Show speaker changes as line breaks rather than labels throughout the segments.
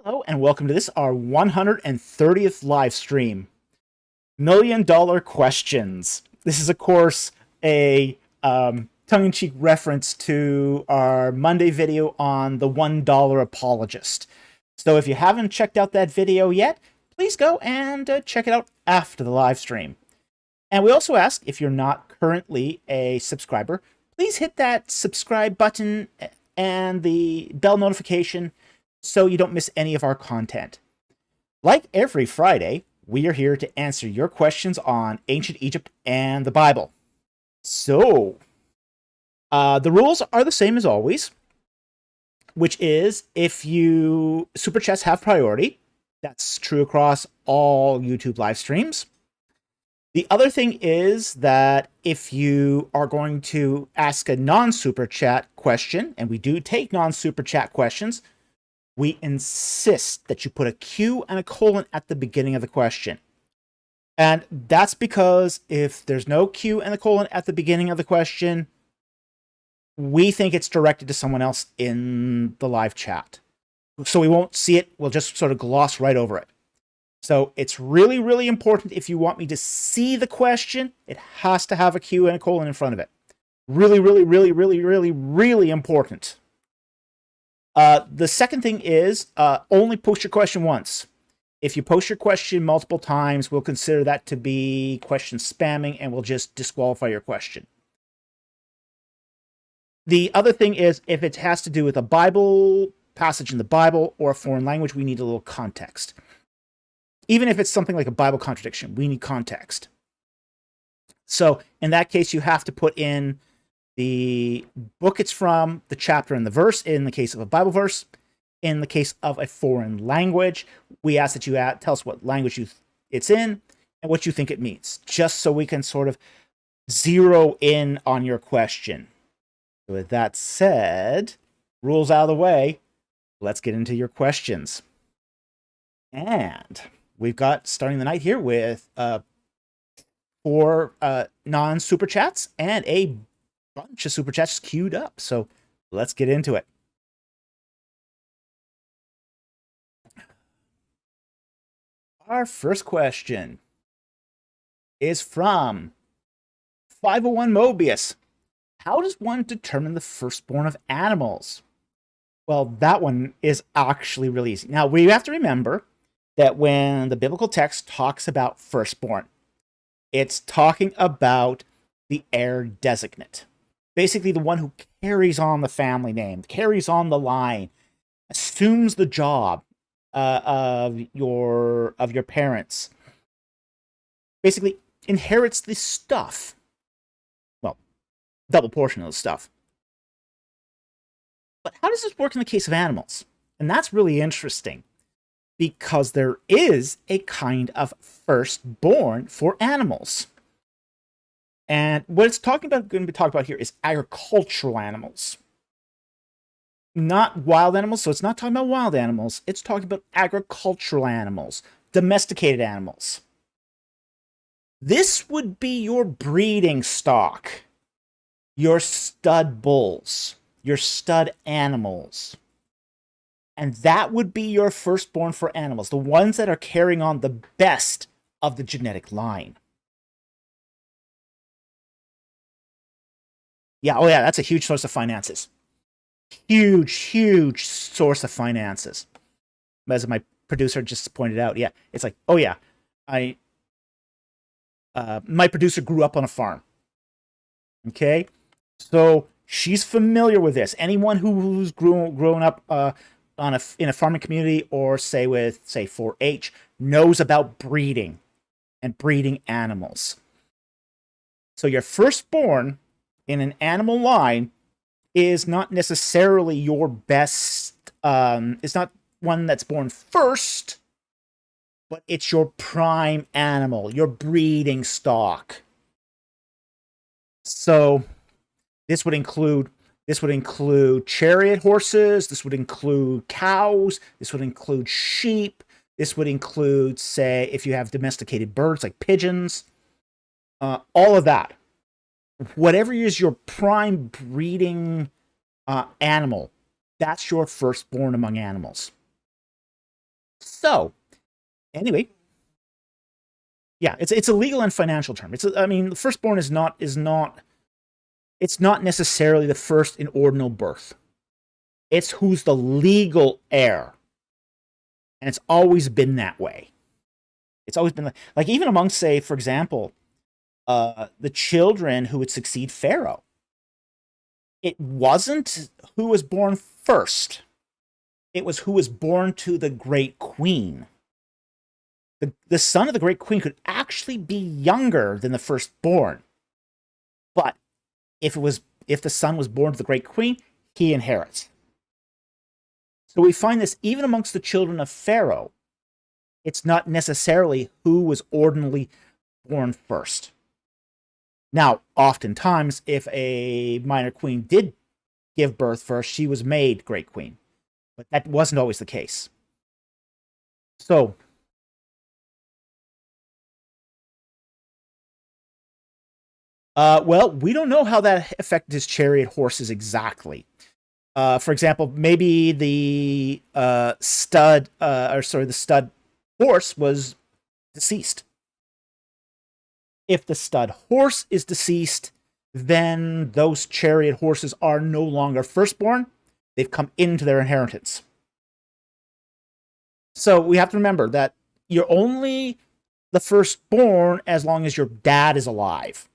Hello and welcome to this, our 130th live stream. $1 million questions. This is, of course, a tongue-in-cheek reference to our Monday video on the $1 apologist. So if you haven't checked out that video yet, please go and check it out after the live stream. And we also ask, if you're not currently a subscriber, please hit that subscribe button and the bell notification so you don't miss any of our content. Like every Friday, we are here to answer your questions on ancient Egypt and the Bible. So, the rules are the same as always, which is if you super chats have priority. That's true across all YouTube live streams. The other thing is that if you are going to ask a non-super chat question, and we do take non-super chat questions, we insist that you put a Q and a colon at the beginning of the question. And that's because if there's no Q and a colon at the beginning of the question, we think it's directed to someone else in the live chat. So we won't see it. We'll just sort of gloss right over it. So it's really, really important. If you want me to see the question, it has to have a Q and a colon in front of it. Really, really, really, really, really, really important. The second thing is only post your question once. If you post your question multiple times, we'll consider that to be question spamming and we'll just disqualify your question. The other thing is if it has to do with a Bible passage in the Bible or a foreign language, we need a little context. Even if it's something like a Bible contradiction, we need context. So in that case, you have to put in the book it's from, the chapter and the verse, in the case of a Bible verse. In the case of a foreign language, we ask that you tell us what language it's in and what you think it means, just so we can sort of zero in on your question. With that said, rules out of the way, let's get into your questions. And we've got, starting the night here with 4 non-super chats and a bunch of super chats queued up, so let's get into it. Our first question is from 501 Mobius. How does one determine the firstborn of animals? Well, that one is actually really easy. Now, we have to remember that when the biblical text talks about firstborn, it's talking about the heir designate. Basically, the one who carries on the family name, carries on the line, assumes the job of your parents. Basically, inherits the stuff. Well, double portion of the stuff. But how does this work in the case of animals? And that's really interesting, because there is a kind of firstborn for animals. And what it's going to be talking about here is agricultural animals. Not wild animals, so it's not talking about wild animals. It's talking about agricultural animals, domesticated animals. This would be your breeding stock, your stud bulls, your stud animals. And that would be your firstborn for animals, the ones that are carrying on the best of the genetic line. Yeah, oh yeah, that's a huge source of finances. Huge, huge source of finances. As my producer just pointed out, yeah, it's like, oh yeah, my producer grew up on a farm. Okay, so she's familiar with this. Anyone who's grown up in a farming community, or say with 4-H, knows about breeding and breeding animals. So your firstborn in an animal line is not necessarily your best, it's not one that's born first, but it's your prime animal, your breeding stock. So this would include chariot horses, this would include cows, this would include sheep, this would include, say, if you have domesticated birds like pigeons, all of that. Whatever is your prime breeding animal, that's your firstborn among animals. So, anyway, yeah, it's a legal and financial term. I mean, the firstborn is not it's not necessarily the first in ordinal birth. It's who's the legal heir. And it's always been that way. It's always been like even amongst, say, for example, the children who would succeed Pharaoh. It wasn't who was born first. It was who was born to the great queen. The son of the great queen could actually be younger than the firstborn. But if the son was born to the great queen, he inherits. So we find this even amongst the children of Pharaoh. It's not necessarily who was ordinarily born first. Now, oftentimes, if a minor queen did give birth first, she was made great queen. But that wasn't always the case. So, well, we don't know how that affected his chariot horses exactly. For example, maybe the stud horse was deceased. If the stud horse is deceased, then those chariot horses are no longer firstborn. They've come into their inheritance. So we have to remember that you're only the firstborn as long as your dad is alive.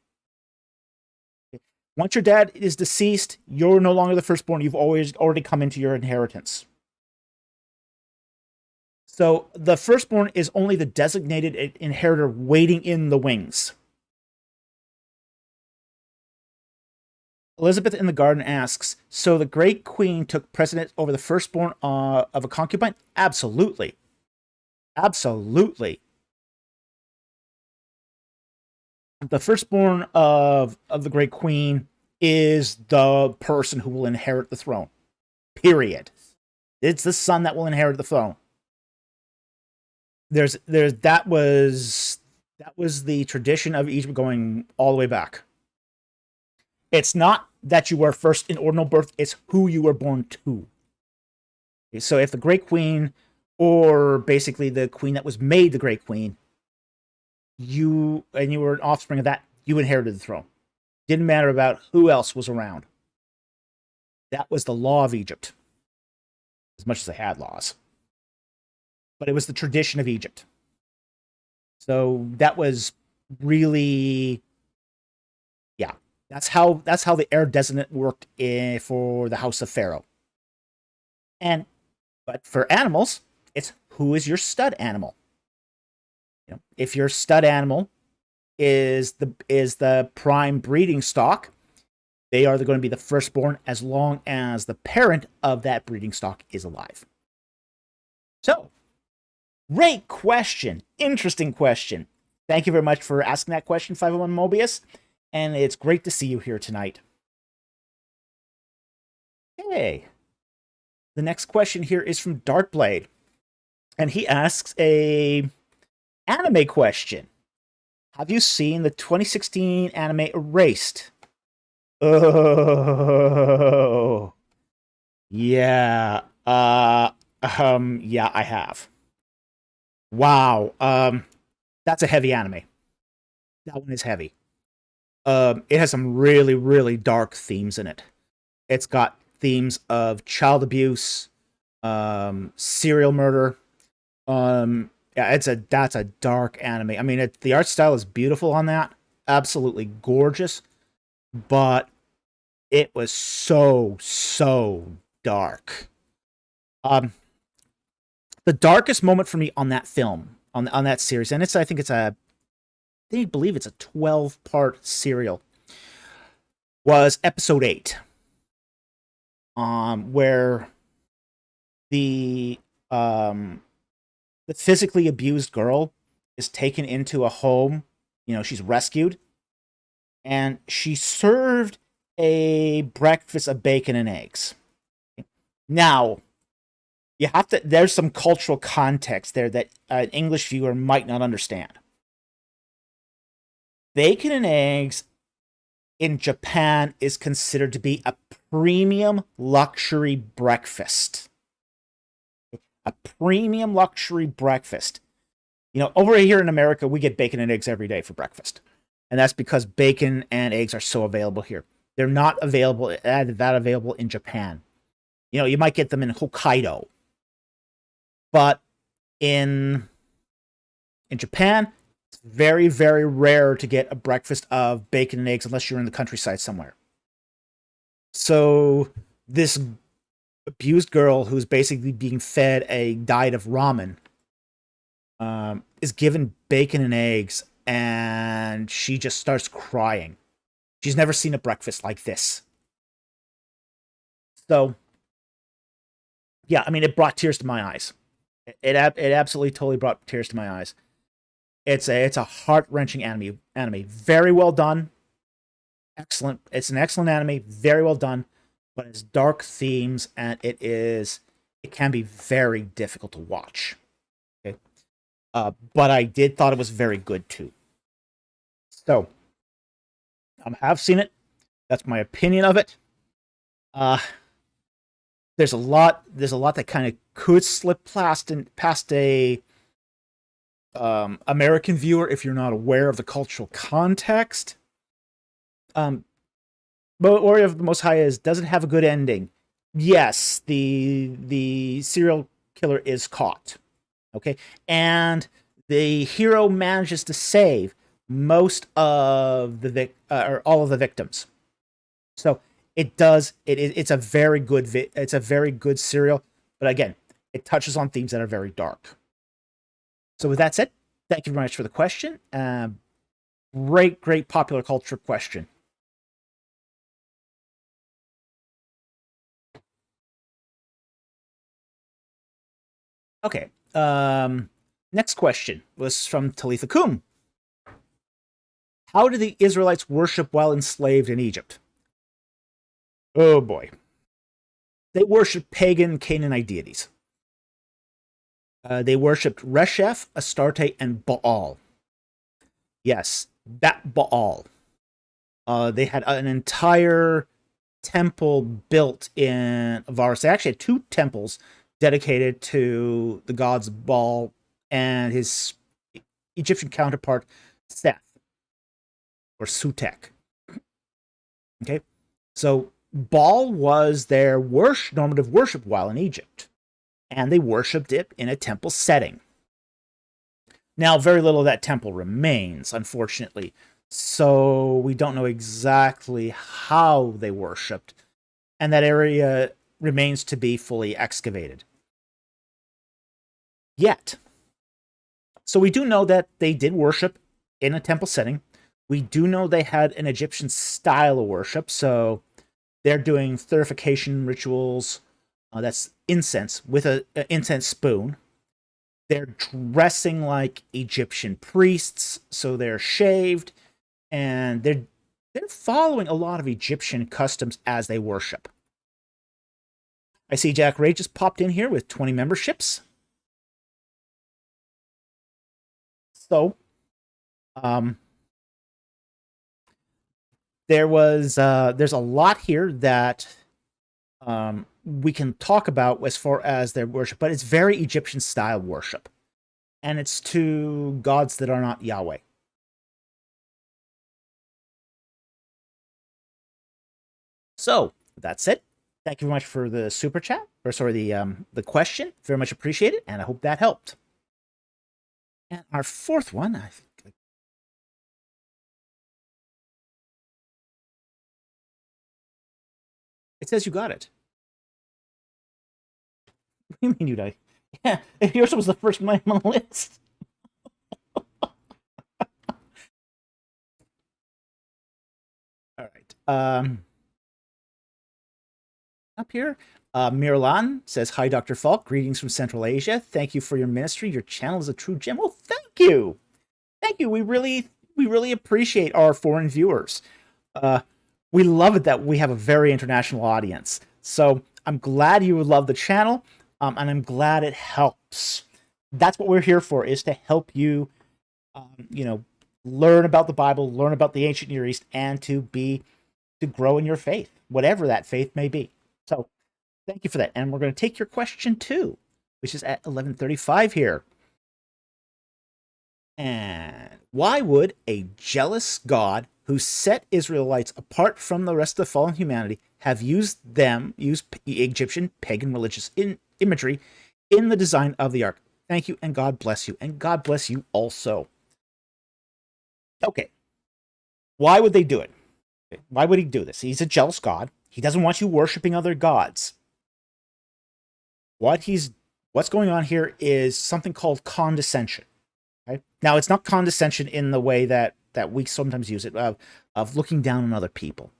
Once your dad is deceased, you're no longer the firstborn. You've already come into your inheritance. So the firstborn is only the designated inheritor waiting in the wings. Elizabeth in the Garden asks, so the great queen took precedence over the firstborn of a concubine? Absolutely. Absolutely. The firstborn of the great queen is the person who will inherit the throne. Period. It's the son that will inherit the throne. That was the tradition of Egypt going all the way back. It's not that you were first in ordinal birth, it's who you were born to. So if the great queen, or basically the queen that was made the great queen, you were an offspring of that, you inherited the throne. Didn't matter about who else was around. That was the law of Egypt. As much as they had laws. But it was the tradition of Egypt. So that was really, yeah. That's how the heir designate worked for the house of Pharaoh. But for animals, it's who is your stud animal. You know, if your stud animal is the prime breeding stock, they are going to be the firstborn as long as the parent of that breeding stock is alive. So, great question. Interesting question. Thank you very much for asking that question, 501 Mobius. And it's great to see you here tonight. Okay. The next question here is from Darkblade. And he asks a anime question. Have you seen the 2016 anime Erased? Oh. Yeah. Yeah, I have. Wow. That's a heavy anime. That one is heavy. It has some really, really dark themes in it. It's got themes of child abuse, serial murder. Yeah, that's a dark anime. I mean, the art style is beautiful on that, absolutely gorgeous, but it was so dark. The darkest moment for me on that film, on that series, and I believe it's a 12-part serial, was episode 8, where the physically abused girl is taken into a home. You know, she's rescued, and she's served a breakfast of bacon and eggs. Now, there's some cultural context there that an English viewer might not understand. Bacon and eggs in Japan is considered to be a premium luxury breakfast. A premium luxury breakfast. You know, over here in America, we get bacon and eggs every day for breakfast. And that's because bacon and eggs are so available here. They're not available that available in Japan. You know, you might get them in Hokkaido. But in Japan, it's very, very rare to get a breakfast of bacon and eggs unless you're in the countryside somewhere. So this abused girl who's basically being fed a diet of ramen is given bacon and eggs, and she just starts crying. She's never seen a breakfast like this. So, yeah, I mean, it brought tears to my eyes. It absolutely totally brought tears to my eyes. It's a heart-wrenching anime. Very well done. Excellent. It's an excellent anime. Very well done. But it's dark themes, and it can be very difficult to watch. Okay. But I did thought it was very good too. So I have seen it. That's my opinion of it. There's a lot that kind of could slip past a American viewer if you're not aware of the cultural context. But Warrior of the Most High doesn't have a good ending. Yes, the serial killer is caught. Okay, and the hero manages to save most of or all of the victims. So it's a very good serial, but again, it touches on themes that are very dark. So with that said, thank you very much for the question. Great popular culture question. Okay. Next question was from Talitha Kum. How did the Israelites worship while enslaved in Egypt? Oh boy. They worshipped pagan Canaanite deities. They worshipped Resheph, Astarte, and Baal. Yes, that Baal. They had an entire temple built in Avaris. They actually had 2 temples dedicated to the gods Baal and his Egyptian counterpart, Seth, or Sutek. Okay, so Baal was their normative worship while in Egypt, and they worshipped it in a temple setting. Now, very little of that temple remains, unfortunately, so we don't know exactly how they worshipped, and that area remains to be fully excavated. Yet. So we do know that they did worship in a temple setting. We do know they had an Egyptian style of worship, so they're doing purification rituals. That's incense with an incense spoon. They're dressing like Egyptian priests, so they're shaved, and they're following a lot of Egyptian customs as they worship. I see Jack Ray just popped in here with 20 memberships. So, there's a lot here that we can talk about as far as their worship, but it's very Egyptian style worship, and it's to gods that are not Yahweh. So that's it. Thank you very much for the super chat, or sorry, the question. Very much appreciated, and I hope that helped. And our fourth one, I think. It says you got it. What do you mean you died? Yeah, yours was the first one on the list. All right. Up here, Mirlan says, "Hi, Dr. Falk. Greetings from Central Asia. Thank you for your ministry. Your channel is a true gem." Well, thank you. Thank you. We really appreciate our foreign viewers. We love it that we have a very international audience. So I'm glad you love the channel, and I'm glad it helps. That's what we're here for, is to help you, learn about the Bible, learn about the ancient Near East, and to grow in your faith, whatever that faith may be. So thank you for that. And we're going to take your question too. which is at 1135 here. And why would a jealous God who set Israelites apart from the rest of the fallen humanity have used Egyptian pagan religious imagery in the design of the ark? Thank you, and God bless you, and God bless you also. Okay, why would they do it? Why would he do this? He's a jealous God. He doesn't want you worshiping other gods. What's going on here is something called condescension. Right? Now, it's not condescension in the way that we sometimes use it, of looking down on other people.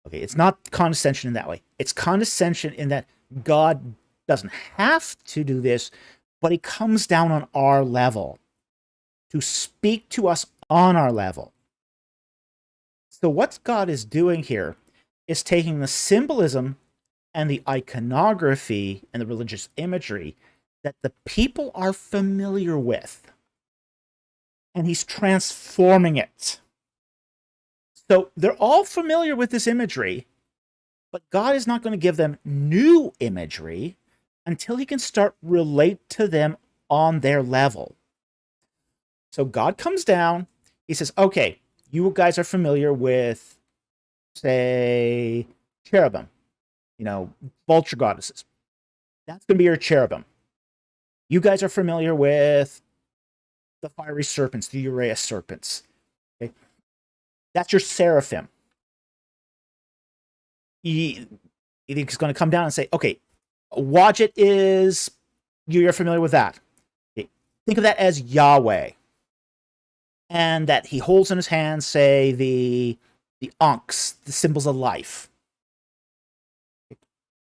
Okay, it's not condescension in that way. It's condescension in that God doesn't have to do this, but he comes down on our level to speak to us on our level. So what God is doing here is taking the symbolism and the iconography and the religious imagery that the people are familiar with, and he's transforming it. So they're all familiar with this imagery, but God is not going to give them new imagery until he can start relate to them on their level. So God comes down, he says, okay, you guys are familiar with, say, cherubim, vulture goddesses. That's going to be your cherubim. You guys are familiar with the fiery serpents, the Uraeus serpents. Okay? That's your seraphim. He's going to come down and say, okay, Wadjet is, you're familiar with that. Okay? Think of that as Yahweh. And that he holds in his hands, say, the ankhs, the symbols of life.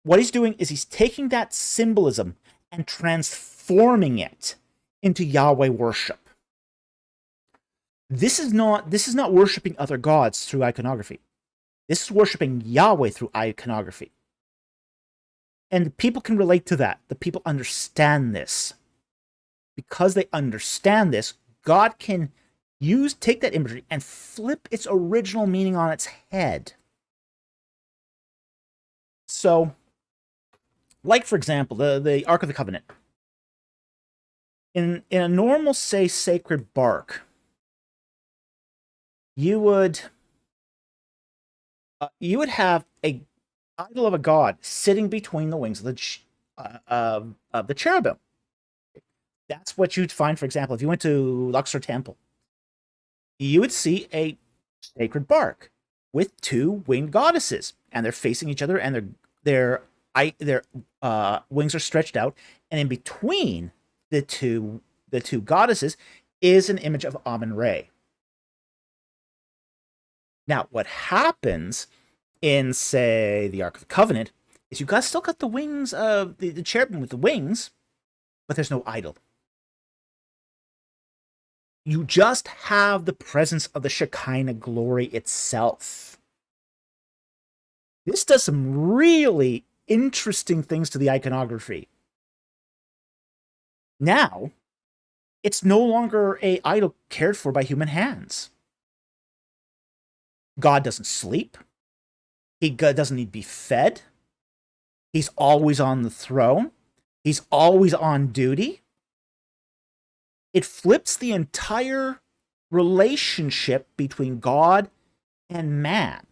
What he's doing is he's taking that symbolism and transforming it into Yahweh worship. This is not worshiping other gods through iconography. This is worshiping Yahweh through iconography. And people can relate to that. The people understand this. Because they understand this, God can take that imagery and flip its original meaning on its head. So, like, for example, the Ark of the Covenant. In a normal, say, sacred bark, you would have a idol of a god sitting between the wings of the cherubim. That's what you'd find, for example, if you went to Luxor Temple. You would see a sacred bark with two winged goddesses, and they're facing each other, and their wings are stretched out, and in between the two goddesses is an image of Amun-Re. Now, what happens in, say, the Ark of the Covenant is you still got the wings of the cherubim with the wings, but there's no idol. You just have the presence of the Shekinah glory itself. This does some really interesting things to the iconography. Now, it's no longer an idol cared for by human hands. God doesn't sleep. He doesn't need to be fed. He's always on the throne. He's always on duty. It flips the entire relationship between God and man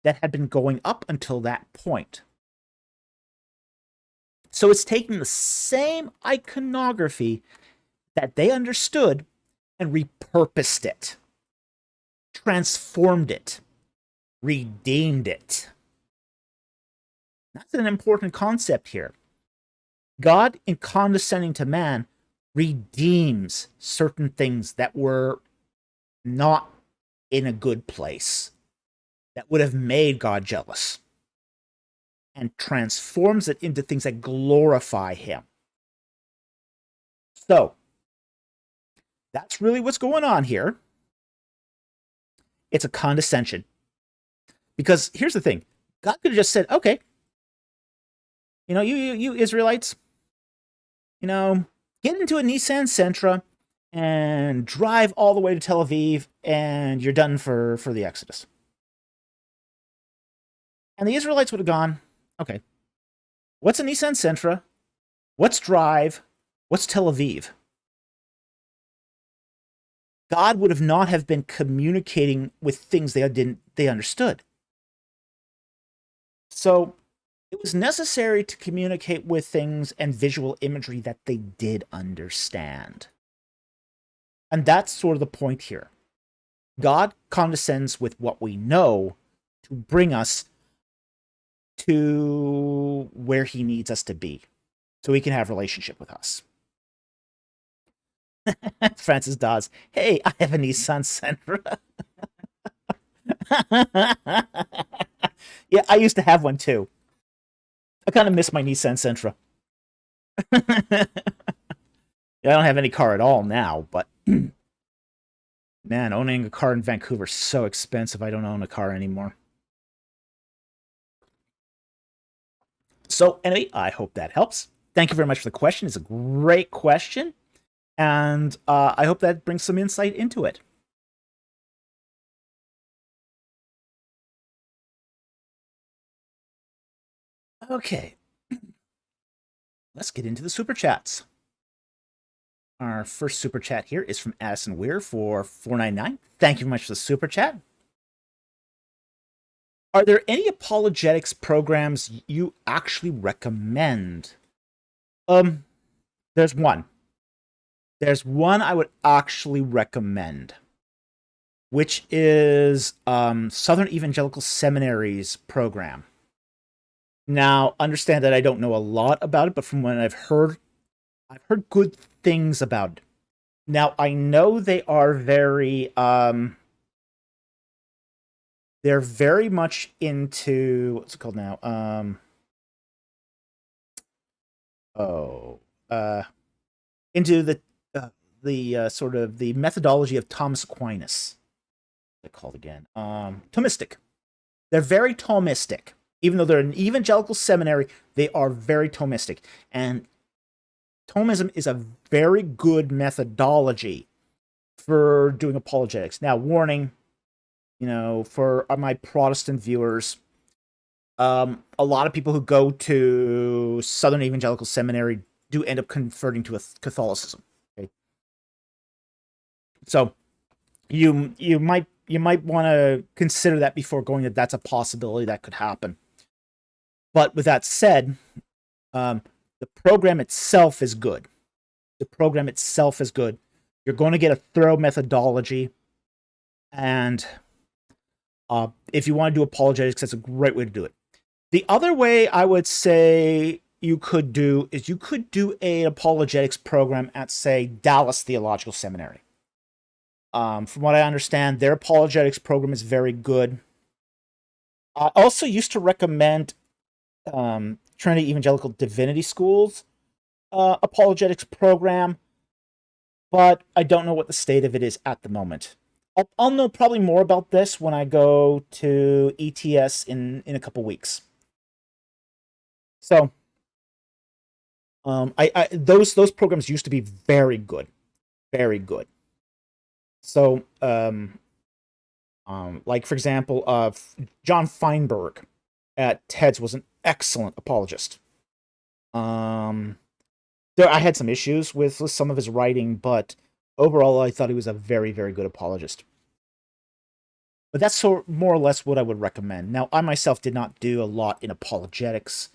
that had been going up until that point. So it's taking the same iconography that they understood and repurposed it, transformed it, redeemed it. That's an important concept here. God, in condescending to man, redeems certain things that were not in a good place, that would have made God jealous, and transforms it into things that glorify him. So, that's really what's going on here. It's a condescension. Because here's the thing. God could have just said, okay, you Israelites, get into a Nissan Sentra and drive all the way to Tel Aviv, and you're done for the Exodus. And the Israelites would have gone, okay, what's a Nissan Sentra? What's drive? What's Tel Aviv? God would have not have been communicating with things they understood. So it was necessary to communicate with things and visual imagery that they did understand. And that's sort of the point here. God condescends with what we know to bring us to where he needs us to be so he can have a relationship with us. Francis Dawes, hey, I have a Nissan Sentra. Yeah, I used to have one too. I kind of miss my Nissan Sentra. I don't have any car at all now, but man, owning a car in Vancouver is so expensive. I don't own a car anymore. So anyway, I hope that helps. Thank you very much for the question. It's a great question. And I hope that brings some insight into it. Okay. Let's get into the super chats. Our first super chat here is from Addison Weir for $4.99. Thank you very much for the super chat. Are there any apologetics programs you actually recommend? There's one. There's one I would actually recommend, which is Southern Evangelical Seminary's program. Now, understand that I don't know a lot about it, but from what I've heard good things about it. Now, I know they are they're very much into, what's it called now? Into the sort of the methodology of Thomas Aquinas. What's it called again? Thomistic. They're very Thomistic. Even though they're an evangelical seminary, they are very Thomistic. And Thomism is a very good methodology for doing apologetics. Now, warning, for my Protestant viewers, a lot of people who go to Southern Evangelical Seminary do end up converting to Catholicism. Okay, so you might want to consider that before going. That's a possibility that could happen. But with that said, the program itself is good. The program itself is good. You're going to get a thorough methodology, and if you want to do apologetics, that's a great way to do it. The other way I would say you could do is you could do an apologetics program at, say, Dallas Theological Seminary. From what I understand, their apologetics program is very good. I also used to recommend Trinity Evangelical Divinity School's apologetics program, but I don't know what the state of it is at the moment. I'll know probably more about this when I go to ETS in a couple weeks. So, those programs used to be very good, very good. So, like for example, John Feinberg at TEDS was an excellent apologist. I had some issues with some of his writing, but overall, I thought he was a very, very good apologist. But that's more or less what I would recommend. Now, I myself did not do a lot in apologetics.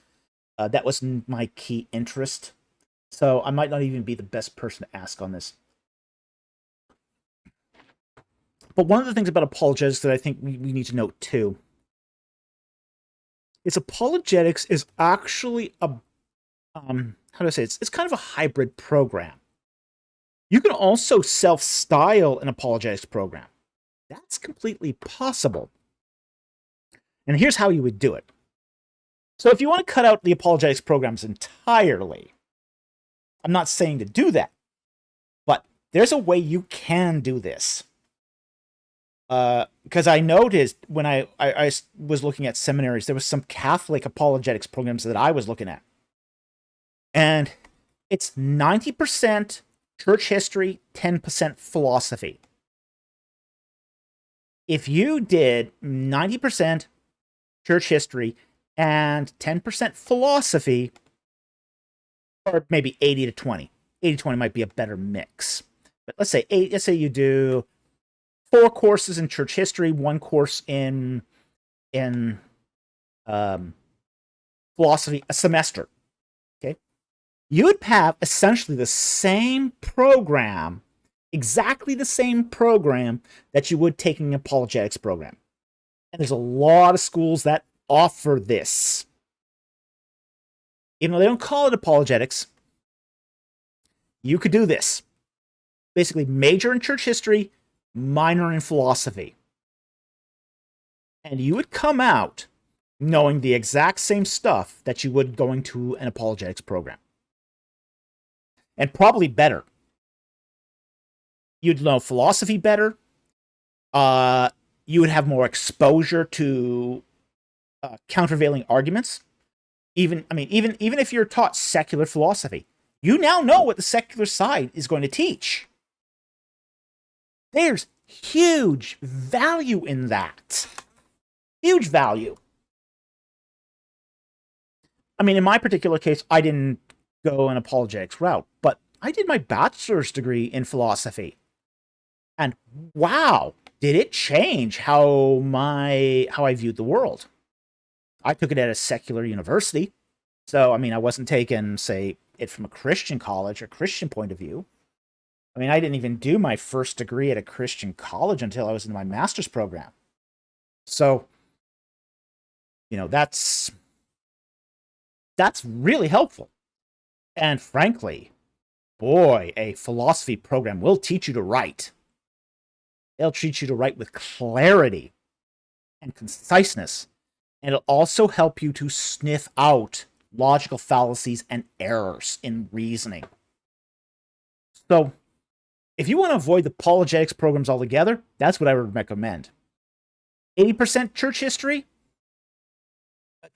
That was my key interest. So I might not even be the best person to ask on this. But one of the things about apologetics that I think we need to note too is apologetics is actually a how do I say it? It's kind of a hybrid program. You can also self-style an apologetics program. That's completely possible. And here's how you would do it. So if you want to cut out the apologetics programs entirely, I'm not saying to do that, but there's a way you can do this. Because I noticed when I was looking at seminaries, there was some Catholic apologetics programs that I was looking at. And it's 90% church history, 10% philosophy. If you did 90% church history and 10% philosophy, or maybe 80 to 20. 80-20 might be a better mix. But let's say you do 4 courses in church history, 1 course in philosophy, a semester. Okay, you would have essentially the same program, exactly the same program that you would take an apologetics program. And there's a lot of schools that offer this. Even though they don't call it apologetics, you could do this. Basically, major in church history, minor in philosophy. And you would come out knowing the exact same stuff that you would going to an apologetics program. And probably better. You'd know philosophy better. You would have more exposure to countervailing arguments. Even if you're taught secular philosophy, you now know what the secular side is going to teach. There's huge value in that. Huge value. I mean, in my particular case, I didn't go an apologetics route, but I did my bachelor's degree in philosophy. And wow, did it change how I viewed the world. I took it at a secular university. So, I mean, I wasn't taking, say, it from a Christian college or Christian point of view. I mean, I didn't even do my first degree at a Christian college until I was in my master's program. So, that's really helpful. And frankly, boy, a philosophy program will teach you to write. It'll teach you to write with clarity and conciseness. And it'll also help you to sniff out logical fallacies and errors in reasoning. So, if you want to avoid the apologetics programs altogether, that's what I would recommend. 80% church history,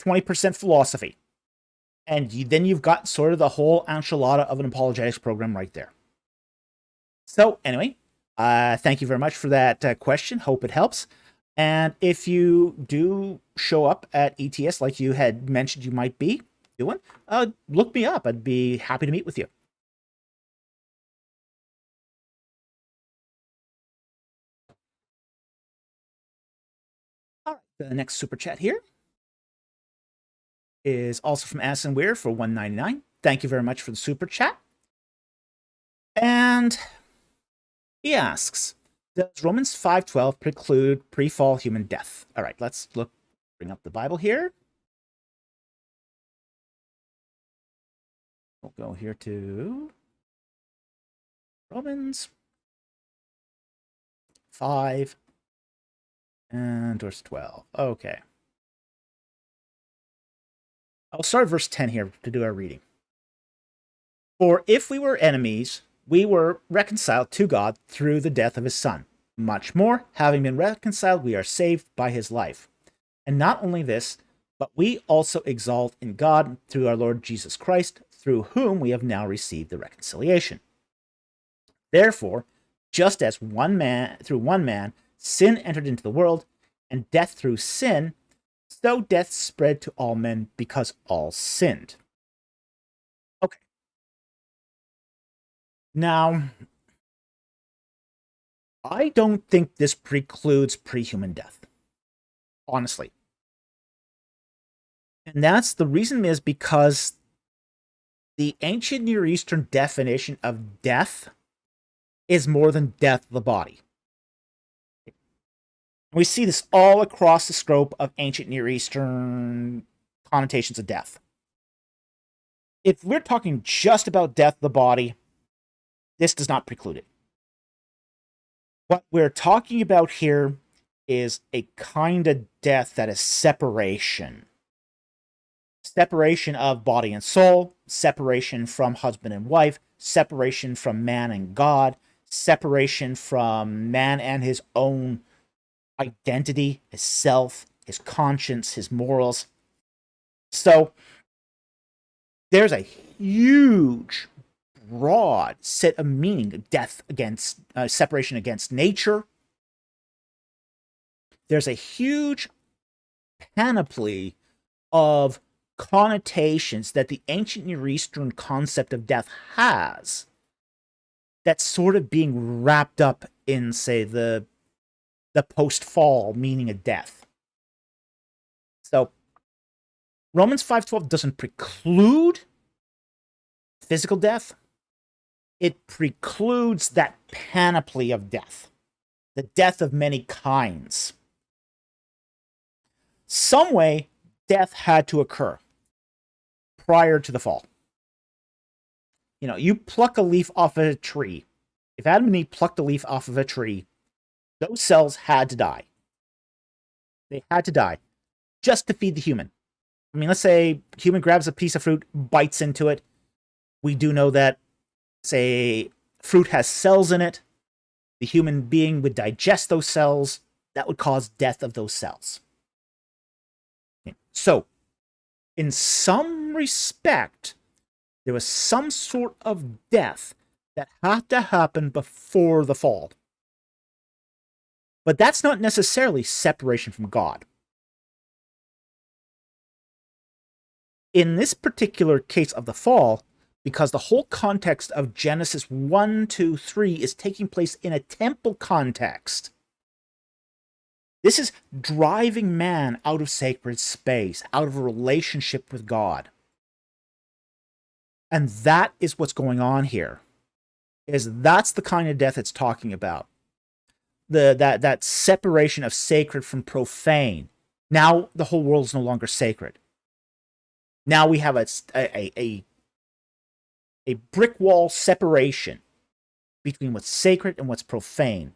20% philosophy. And then you've got sort of the whole enchilada of an apologetics program right there. So, anyway, thank you very much for that question. Hope it helps. And if you do show up at ETS like you had mentioned you might be doing, look me up. I'd be happy to meet with you. All right, the next super chat here is also from Addison Weir for $1.99. Thank you very much for the super chat. And he asks, does Romans 5:12 preclude pre-fall human death? All right, let's bring up the Bible here. We'll go here to Romans 5 and verse 12. Okay. I'll start verse 10 here to do our reading. For if we were enemies, we were reconciled to God through the death of his Son. Much more, having been reconciled, we are saved by his life. And not only this, but we also exalt in God through our Lord Jesus Christ, through whom we have now received the reconciliation. Therefore, just as through one man, sin entered into the world, and death through sin, so death spread to all men because all sinned. Okay. Now, I don't think this precludes pre-human death. Honestly. And that's the reason is because the ancient Near Eastern definition of death is more than death of the body. We see this all across the scope of ancient Near Eastern connotations of death. If we're talking just about death of the body, this does not preclude it. What we're talking about here is a kind of death that is separation. Separation of body and soul, separation from husband and wife, separation from man and God, separation from man and his own identity, his self, his conscience, his morals. So there's a huge, broad set of meaning of death against separation against nature. There's a huge panoply of connotations that the ancient Near Eastern concept of death has that's sort of being wrapped up in, say, the post-fall meaning of death. So Romans 5:12 doesn't preclude physical death. It precludes that panoply of death, the death of many kinds. Some way, death had to occur prior to the fall. You know, you pluck a leaf off of a tree. If Adam and Eve plucked a leaf off of a tree, those cells had to die. They had to die just to feed the human. I mean, let's say human grabs a piece of fruit, bites into it. We do know that, say, fruit has cells in it. The human being would digest those cells. That would cause death of those cells. Okay. So, in some respect, there was some sort of death that had to happen before the fall. But that's not necessarily separation from God. In this particular case of the fall, because the whole context of Genesis 1, 2, 3 is taking place in a temple context, this is driving man out of sacred space, out of a relationship with God. And that is what's going on here. That's the kind of death it's talking about. That separation of sacred from profane. Now the whole world is no longer sacred. Now we have a brick wall separation between what's sacred and what's profane.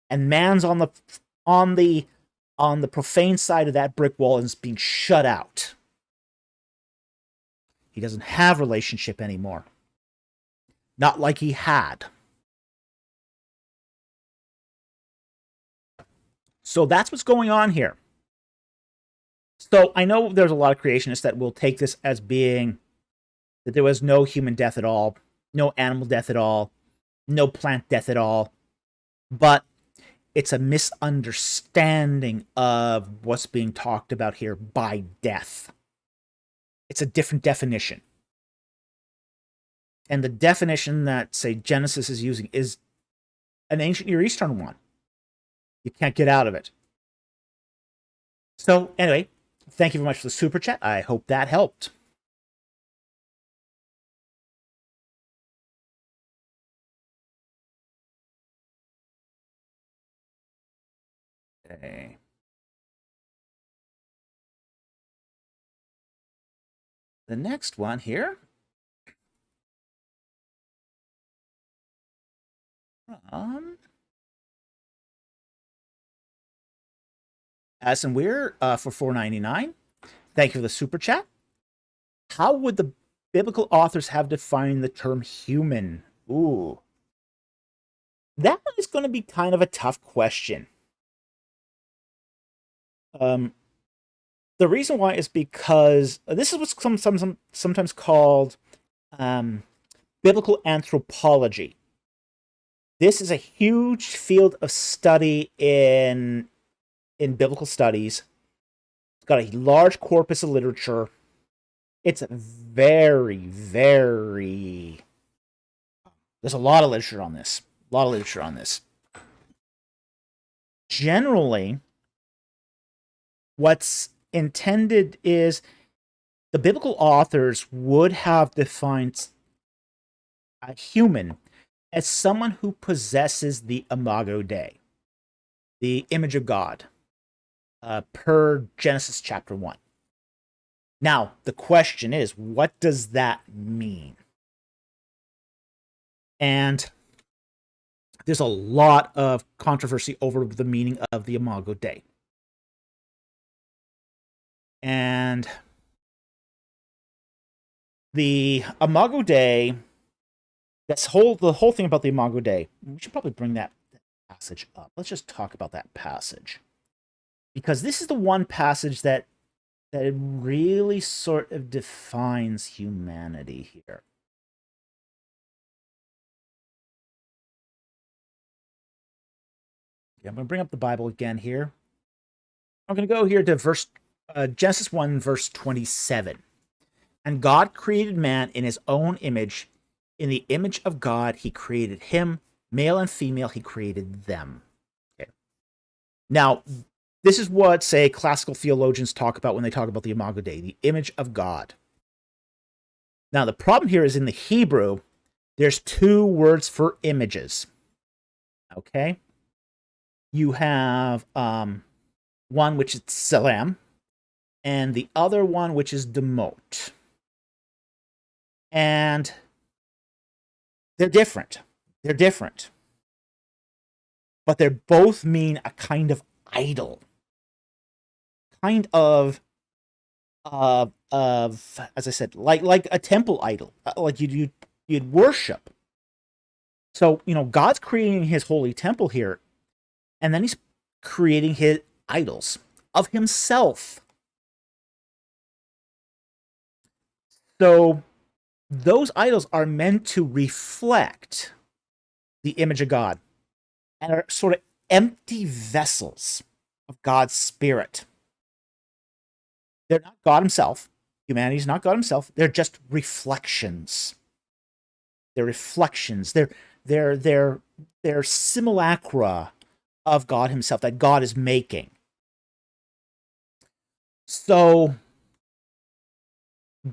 And man's on the profane side of that brick wall and is being shut out. He doesn't have relationship anymore. Not like he had. So that's what's going on here. So I know there's a lot of creationists that will take this as being that there was no human death at all, no animal death at all, no plant death at all. But it's a misunderstanding of what's being talked about here by death. It's a different definition. And the definition that, say, Genesis is using is an ancient Near Eastern one. You can't get out of it. So, anyway, thank you very much for the super chat. I hope that helped. Okay. The next one here. Addison Weir for $4.99. Thank you for the super chat. How would the biblical authors have defined the term human? Ooh. That one is going to be kind of a tough question. The reason why is because this is what's sometimes called biblical anthropology. This is a huge field of study in biblical studies. It's got a large corpus of literature. It's very, very... There's a lot of literature on this. Generally, what's intended is the biblical authors would have defined a human as someone who possesses the imago Dei, the image of God, per Genesis chapter 1. Now, the question is, what does that mean? And there's a lot of controversy over the meaning of the imago Dei. And the imago Dei, the whole thing about the imago Dei, we should probably bring that passage up. Let's just talk about that passage. Because this is the one passage that really sort of defines humanity here. I'm going to bring up the Bible again here. I'm going to go here to Genesis 1, verse 27. And God created man in his own image. In the image of God, he created him. Male and female, he created them. Okay. Now, this is what, say, classical theologians talk about when they talk about the Imago Dei, the image of God. Now, the problem here is in the Hebrew, there's two words for images. Okay? You have one which is tselem, and the other one which is demot. And they're different. They're different. But they both mean a kind of idol. Kind of as I said, like a temple idol, like you'd worship. So, God's creating his holy temple here, and then he's creating his idols of himself. So those idols are meant to reflect the image of God and are sort of empty vessels of God's spirit. They're not God himself. Humanity's not God himself. They're just reflections. They're reflections. They're simulacra of God himself that God is making. So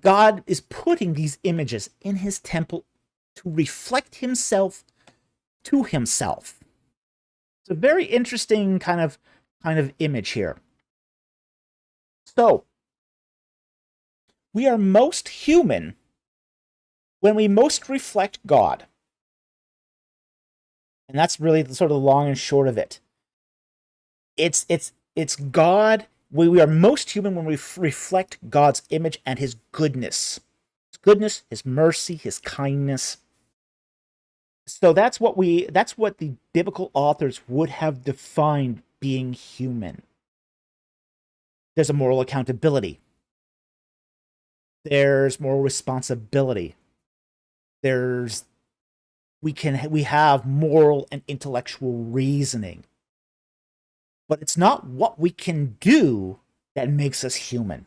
God is putting these images in his temple to reflect himself to himself. It's a very interesting kind of image here. So we are most human when we most reflect God. And that's really sort of the long and short of it. It's God. We are most human when we reflect God's image and his goodness. His goodness, his mercy, his kindness. So that's what the biblical authors would have defined being human. There's a moral accountability. There's moral responsibility. We have moral and intellectual reasoning. But it's not what we can do that makes us human.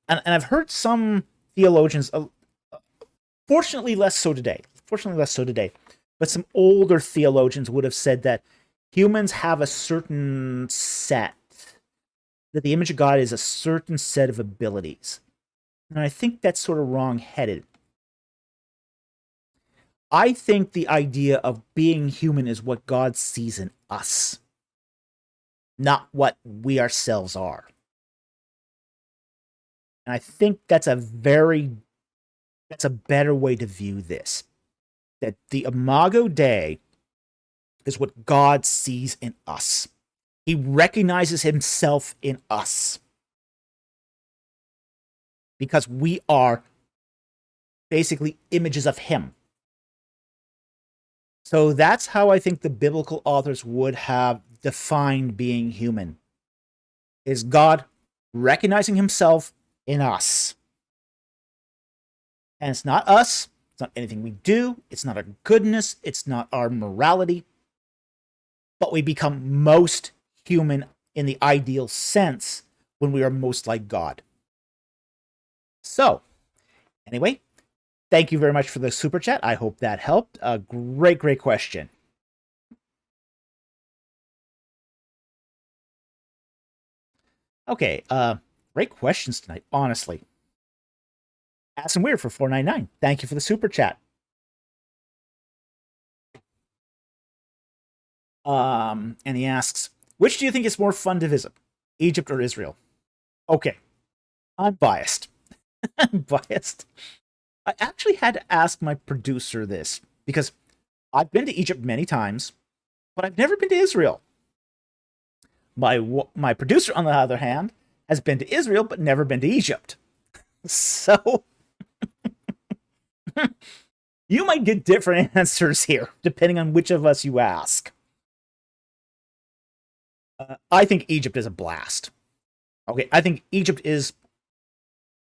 And I've heard some theologians, fortunately less so today, but some older theologians would have said that humans have a certain set, that the image of God is a certain set of abilities. And I think that's sort of wrong-headed. I think the idea of being human is what God sees in us, not what we ourselves are. And I think that's a better way to view this. That the Imago Dei is what God sees in us. He recognizes himself in us. Because we are basically images of him. So that's how I think the biblical authors would have defined being human. Is God recognizing himself in us. And it's not us. It's not anything we do. It's not our goodness. It's not our morality. But we become most human in the ideal sense when we are most like God. So, anyway, thank you very much for the super chat. I hope that helped. A great question. Okay, great questions tonight, honestly. Ask and Weird for $4.99. Thank you for the super chat. And he asks, which do you think is more fun to visit, Egypt or Israel? Okay, I'm biased. I'm biased. I actually had to ask my producer this because I've been to Egypt many times, but I've never been to Israel. My producer, on the other hand, has been to Israel but never been to Egypt. So you might get different answers here depending on which of us you ask. I think Egypt is a blast. Okay, I think Egypt is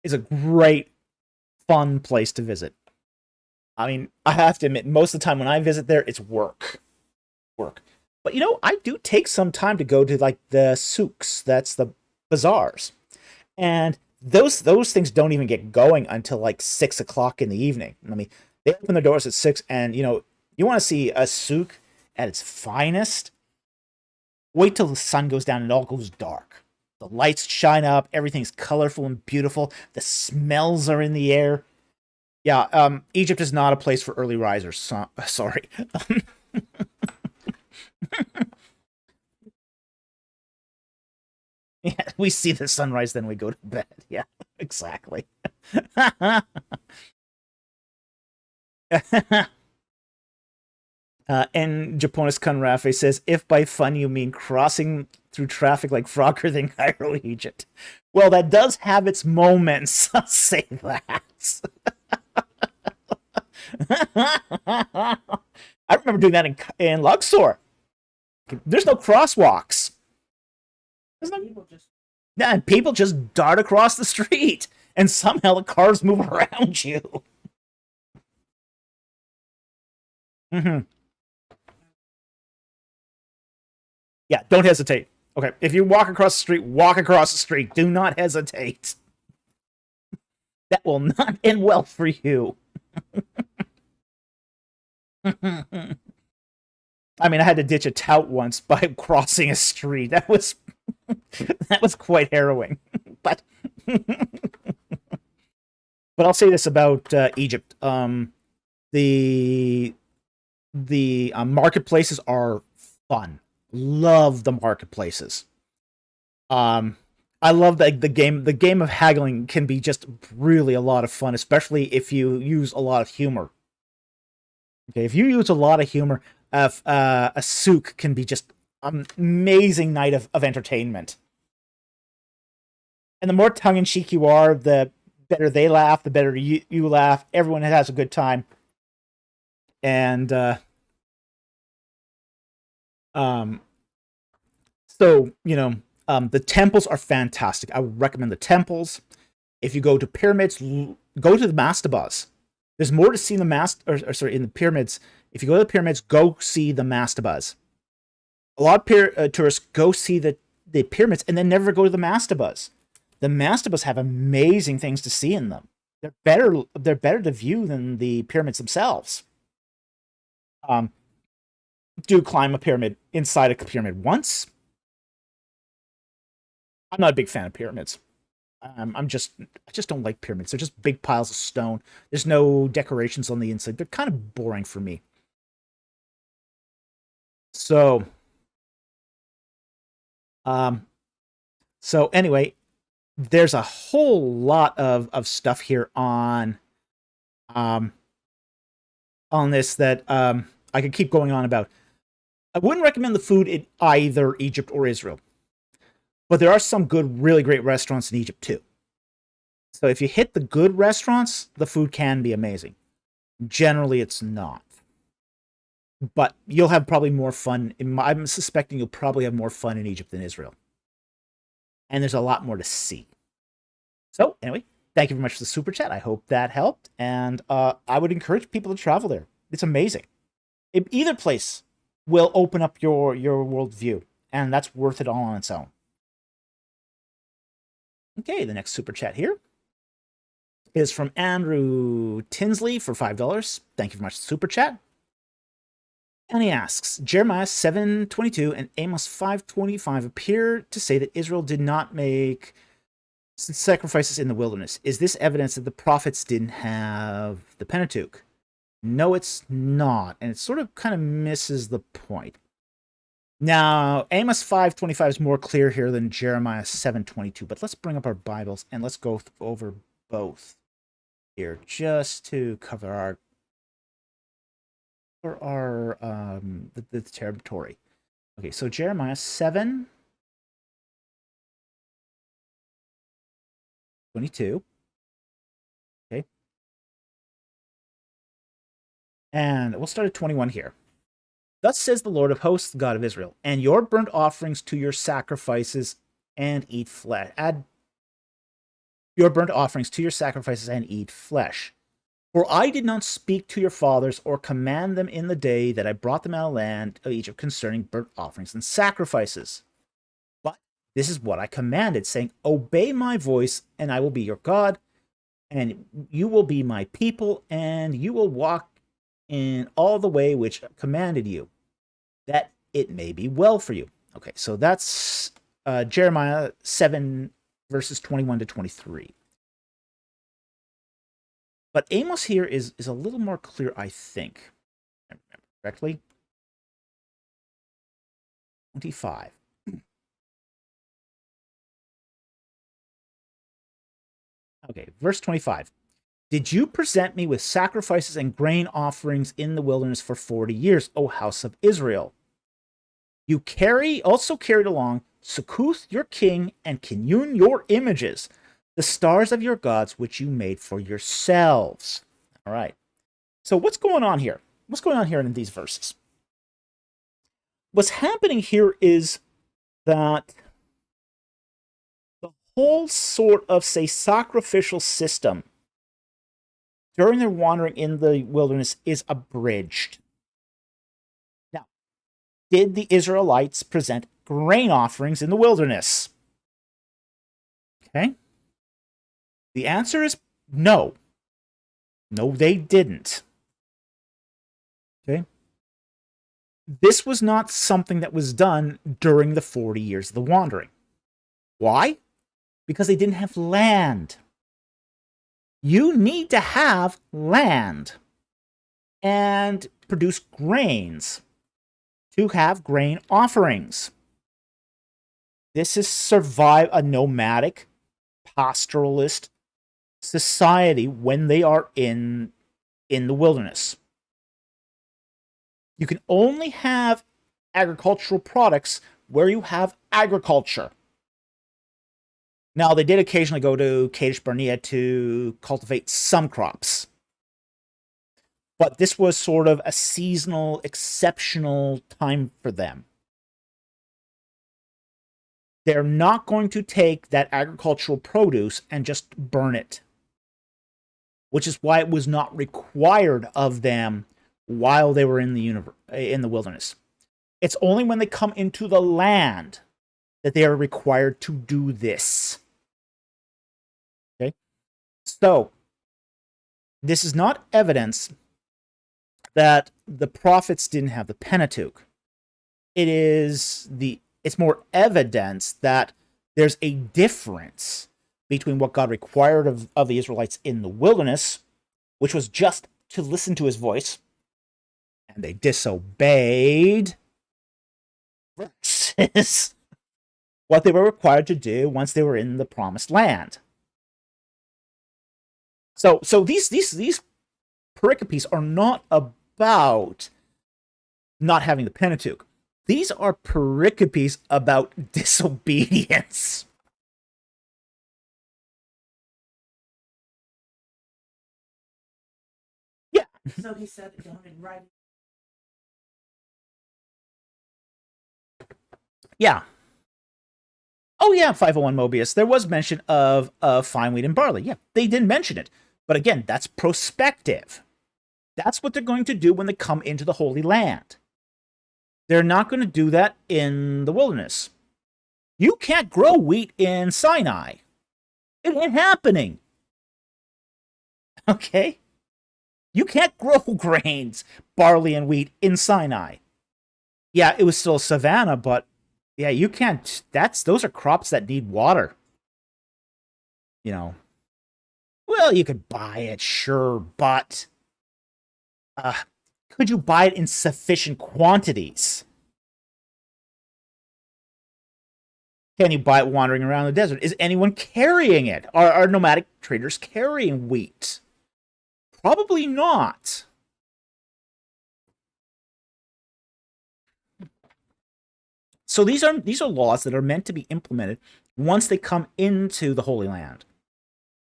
a great, fun place to visit. I mean, I have to admit, most of the time when I visit there, it's work. But I do take some time to go to like the souks, that's the bazaars. And those things don't even get going until like 6 o'clock in the evening. I mean, they open the doors at 6, and you want to see a souk at its finest. Wait till the sun goes down and it all goes dark. The lights shine up, everything's colorful and beautiful. The smells are in the air. Yeah, Egypt is not a place for early risers. Sorry. Yeah, we see the sunrise, then we go to bed. Yeah, exactly. And Japonis Kunrafe says, if by fun you mean crossing through traffic like Frogger than Cairo, Egypt. Well, that does have its moments. I'll say that. I remember doing that in Luxor. There's no crosswalks. Yeah, and people just dart across the street, and somehow the cars move around you. Mm-hmm. Yeah, don't hesitate. Okay, if you walk across the street, walk across the street. Do not hesitate. That will not end well for you. I mean, I had to ditch a tout once by crossing a street. That was quite harrowing. But I'll say this about Egypt: the marketplaces are fun. Love the marketplaces. I love that the game of haggling can be just really a lot of fun, especially if you use a lot of humor. Okay, if you use a lot of humor, a souk can be just an amazing night of entertainment. And the more tongue-in-cheek you are, the better they laugh, the better you laugh. Everyone has a good time. And so, the temples are fantastic. I would recommend the temples. If you go to pyramids, go to the mastabas. There's more to see in the in the pyramids. If you go to the pyramids, go see the mastabas. A lot of tourists go see the pyramids and then never go to the mastabas. The mastabas have amazing things to see in them. They're better to view than the pyramids themselves. Do climb a pyramid inside a pyramid once. I'm not a big fan of pyramids. I just don't like pyramids. They're just big piles of stone. There's no decorations on the inside. They're kind of boring for me. So, anyway, there's a whole lot of stuff here on this that I could keep going on about. I wouldn't recommend the food in either Egypt or Israel. But there are some good, really great restaurants in Egypt too. So if you hit the good restaurants, the food can be amazing. Generally, it's not. But you'll have probably more fun. I'm suspecting you'll probably have more fun in Egypt than Israel. And there's a lot more to see. So anyway, thank you very much for the super chat. I hope that helped. And I would encourage people to travel there. It's amazing. Either place will open up your worldview. And that's worth it all on its own. Okay, the next super chat here is from Andrew Tinsley for $5. Thank you very much, super chat. And he asks, Jeremiah 7:22 and Amos 5:25 appear to say that Israel did not make sacrifices in the wilderness. Is this evidence that the prophets didn't have the Pentateuch? No, it's not, and it sort of kind of misses the point. Now, Amos 5:25 is more clear here than Jeremiah 7:22, but let's bring up our Bibles and let's go over both here just to cover the territory. Okay, so Jeremiah 7:22. Okay. And we'll start at 21 here. Thus says the Lord of hosts, the God of Israel, and your burnt offerings to your sacrifices and eat flesh. Add your burnt offerings to your sacrifices and eat flesh. For I did not speak to your fathers or command them in the day that I brought them out of the land of Egypt concerning burnt offerings and sacrifices. But This is what I commanded, saying, obey my voice, and I will be your God, and you will be my people, and you will walk in all the way which I commanded you, that it may be well for you. Okay, so that's Jeremiah 7, verses 21 to 23. But Amos here is a little more clear, I think. If I remember correctly. 25. Okay, verse 25. Did you present me with sacrifices and grain offerings in the wilderness for 40 years, O house of Israel? You also carried along Succoth your king and Kinnun your images, the stars of your gods which you made for yourselves. All right. So what's going on here? What's going on here in these verses? What's happening here is that the whole sort of, say, sacrificial system during their wandering in the wilderness is abridged. Now, did the Israelites present grain offerings in the wilderness? Okay. The answer is no. No, they didn't. Okay. This was not something that was done during the 40 years of the wandering. Why? Because they didn't have land. You need to have land and produce grains to have grain offerings. This is a nomadic, pastoralist society when they are in the wilderness. You can only have agricultural products where you have agriculture. Now, they did occasionally go to Kadesh Barnea to cultivate some crops. But this was sort of a seasonal, exceptional time for them. They're not going to take that agricultural produce and just burn it, which is why it was not required of them while they were in the wilderness. It's only when they come into the land that they are required to do this. Okay? So, this is not evidence that the prophets didn't have the Pentateuch. It's more evidence that there's a difference between what God required of the Israelites in the wilderness, which was just to listen to his voice, and they disobeyed, versus what they were required to do once they were in the promised land. So these pericopes are not about not having the Pentateuch. These are pericopes about disobedience. Yeah.
So he said it down in writing.
Yeah. Oh yeah, 501 Mobius. There was mention of fine wheat and barley. Yeah, they didn't mention it. But again, that's prospective. That's what they're going to do when they come into the Holy Land. They're not going to do that in the wilderness. You can't grow wheat in Sinai. It ain't happening. Okay? You can't grow grains, barley and wheat in Sinai. Yeah, it was still savanna, but yeah, you can't. Those are crops that need water. You know. Well, you could buy it, sure, but could you buy it in sufficient quantities? Can you buy it wandering around the desert? Is anyone carrying it? Are nomadic traders carrying wheat? Probably not. So these are laws that are meant to be implemented once they come into the Holy Land,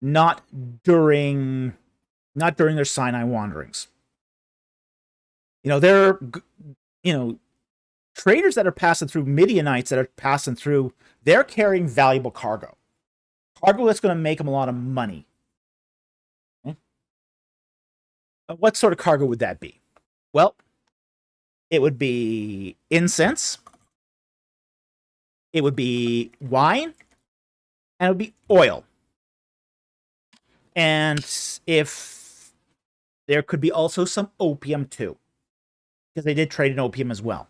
not during their Sinai wanderings. Traders that are passing through, Midianites that are passing through, they're carrying valuable cargo that's going to make them a lot of money. Okay? What sort of cargo would that be? Well, it would be incense. it would be wine, and it would be oil. And if there could be also some opium too, because they did trade in opium as well.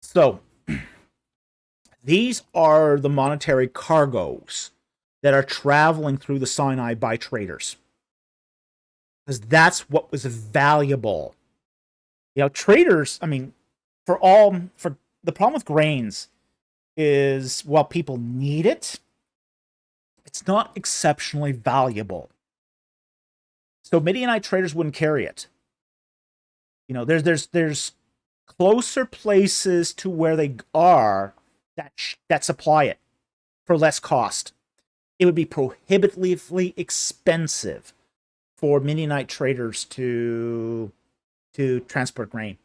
So these are the monetary cargoes that are traveling through the Sinai by traders, because that's what was valuable. You know, traders, I mean, for the problem with grains is, while people need it, it's not exceptionally valuable. So Midianite traders wouldn't carry it. You know, there's closer places to where they are that supply it for less cost. It would be prohibitively expensive for Midianite traders to transport grain.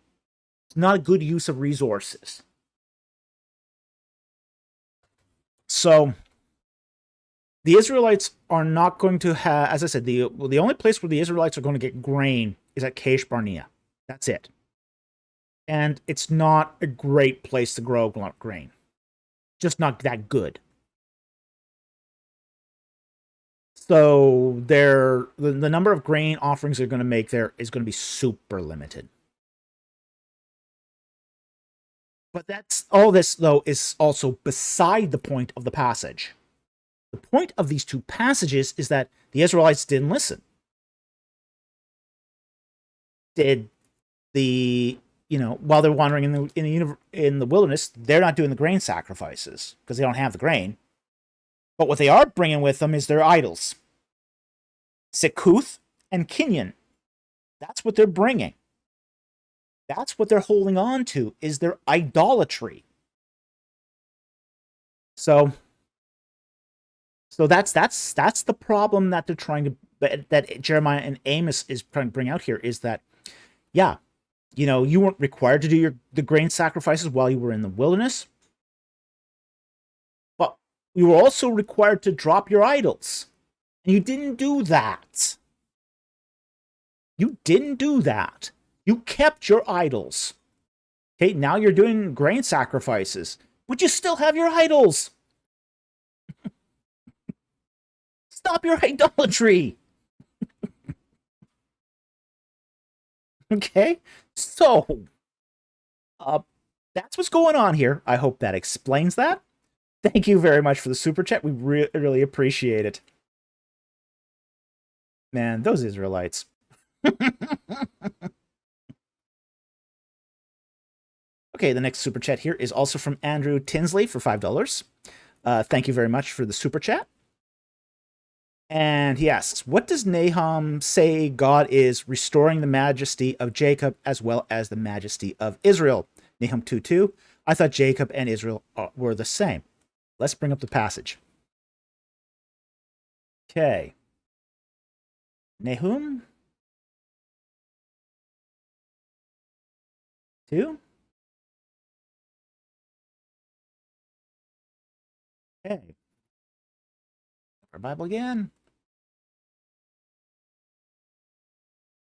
It's not a good use of resources. So the Israelites are not going to have, as I said, the only place where the Israelites are going to get grain is at Kadesh Barnea. That's it. And it's not a great place to grow grain. Just not that good. So the number of grain offerings they're going to make there is going to be super limited. But that's all. This, though, is also beside the point of the passage. The point of these two passages is that the Israelites didn't listen. While they're wandering in the wilderness, they're not doing the grain sacrifices because they don't have the grain. But what they are bringing with them is their idols, Sikuth and Kinyan. That's what they're bringing. That's what they're holding on to, is their idolatry. So that's the problem that they're trying to, that Jeremiah and Amos is trying to bring out here, is that, yeah, you know, you weren't required to do the grain sacrifices while you were in the wilderness, but you were also required to drop your idols, and you didn't do that. You didn't do that. You kept your idols. Okay, now you're doing grain sacrifices, but you still have your idols. Stop your idolatry. Okay, so that's what's going on here. I hope that explains that. Thank you very much for the super chat. We really appreciate it. Man, those Israelites. Okay, the next super chat here is also from Andrew Tinsley for $5. Thank you very much for the super chat. And he asks, what does Nahum say God is restoring the majesty of Jacob as well as the majesty of Israel? Nahum 2:2. I thought Jacob and Israel were the same. Let's bring up the passage. Okay. Nahum 2. Okay. Our Bible again.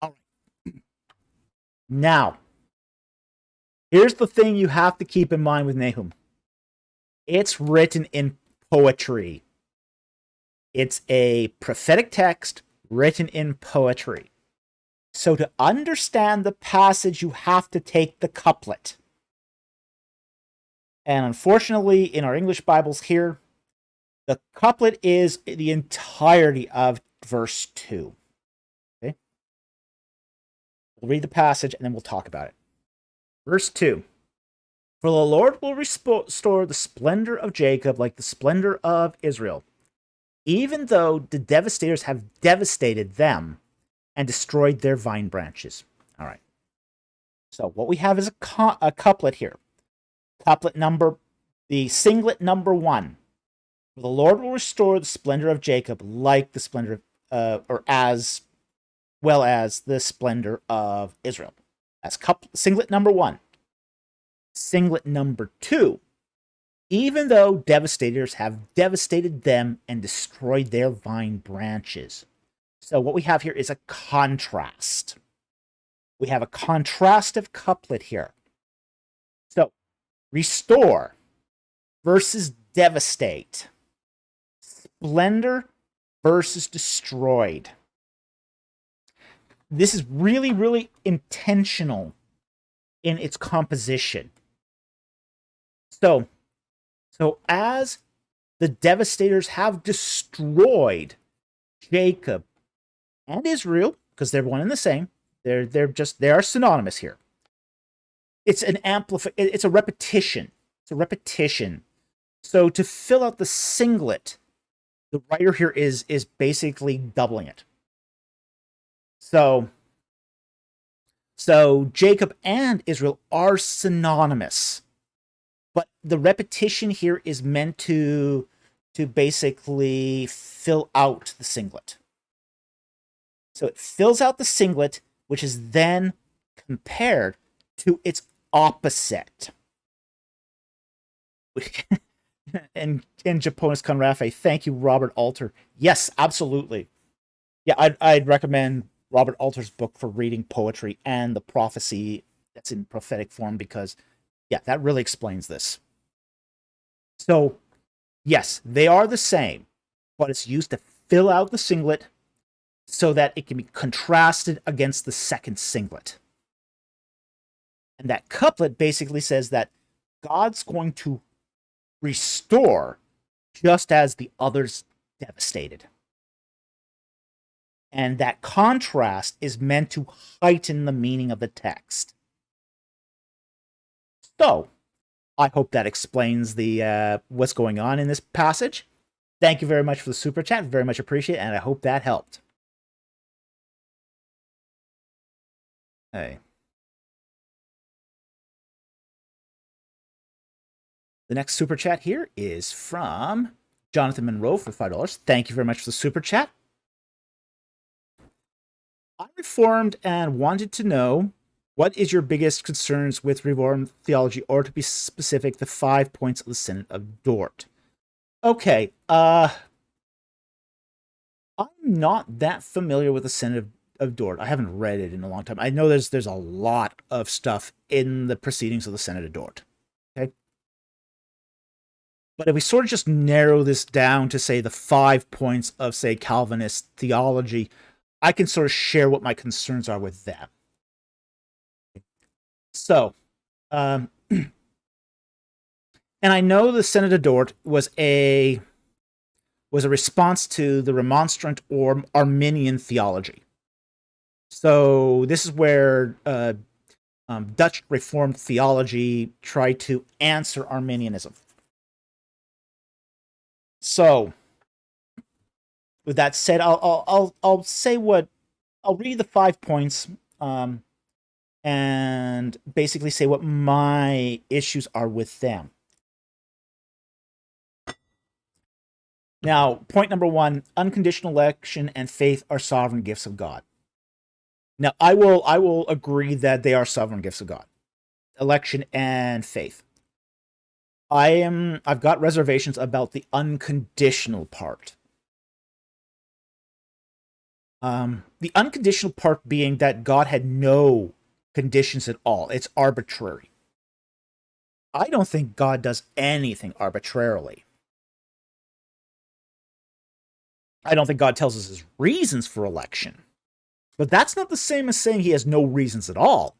All right. Now, here's the thing you have to keep in mind with Nahum. It's written in poetry. It's a prophetic text written in poetry. So to understand the passage, you have to take the couplet. And unfortunately, in our English Bibles here, the couplet is the entirety of verse 2. Okay? We'll read the passage and then we'll talk about it. Verse 2. For the Lord will restore the splendor of Jacob like the splendor of Israel, even though the devastators have devastated them and destroyed their vine branches. All right. So what we have is a couplet here. The singlet number 1. The Lord will restore the splendor of Jacob like the splendor or as well as the splendor of Israel. That's singlet number 1. Singlet number 2. Even though devastators have devastated them and destroyed their vine branches. So what we have here is a contrast. We have a contrastive couplet here. So Restore versus devastate. Splendor versus destroyed. This is really, really intentional in its composition. So as the devastators have destroyed Jacob and Israel, because they're one and the same, they are synonymous here. It's it's a repetition. It's a repetition. So to fill out the singlet, the writer here is basically doubling it. So Jacob and Israel are synonymous, but the repetition here is meant to basically fill out the singlet. So it fills out the singlet, which is then compared to its opposite. and Japonis Conrafe, thank you, Robert Alter. Yes, absolutely. Yeah, I'd recommend Robert Alter's book for reading poetry and the prophecy that's in prophetic form, because, yeah, that really explains this. So, yes, they are the same, but it's used to fill out the singlet so that it can be contrasted against the second singlet. And that couplet basically says that God's going to restore just as the others devastated. And that contrast is meant to heighten the meaning of the text. So, I hope that explains the what's going on in this passage. Thank you very much for the super chat. Very much appreciate it, and I hope that helped. Hey. The next super chat here is from Jonathan Monroe for $5. Thank you very much for the super chat. I'm Reformed and wanted to know, what is your biggest concerns with Reformed theology, or to be specific, the 5 points of the Synod of Dort? Okay, I'm not that familiar with the Synod of Dort. I haven't read it in a long time. I know there's a lot of stuff in the proceedings of the Synod of Dort. Okay, but if we sort of just narrow this down to, say, the 5 points of, say, Calvinist theology, I can sort of share what my concerns are with them. So, and I know the Synod of Dort was a response to the Remonstrant or Arminian theology. So this is where Dutch Reformed theology tried to answer Arminianism. So, with that said, I'll say what I'll read the 5 points, and basically say what my issues are with them. Now, point number 1: unconditional election and faith are sovereign gifts of God. Now, I will agree that they are sovereign gifts of God, election and faith. I've got reservations about the unconditional part. The unconditional part being that God had no conditions at all. It's arbitrary. I don't think God does anything arbitrarily. I don't think God tells us his reasons for election. But that's not the same as saying he has no reasons at all.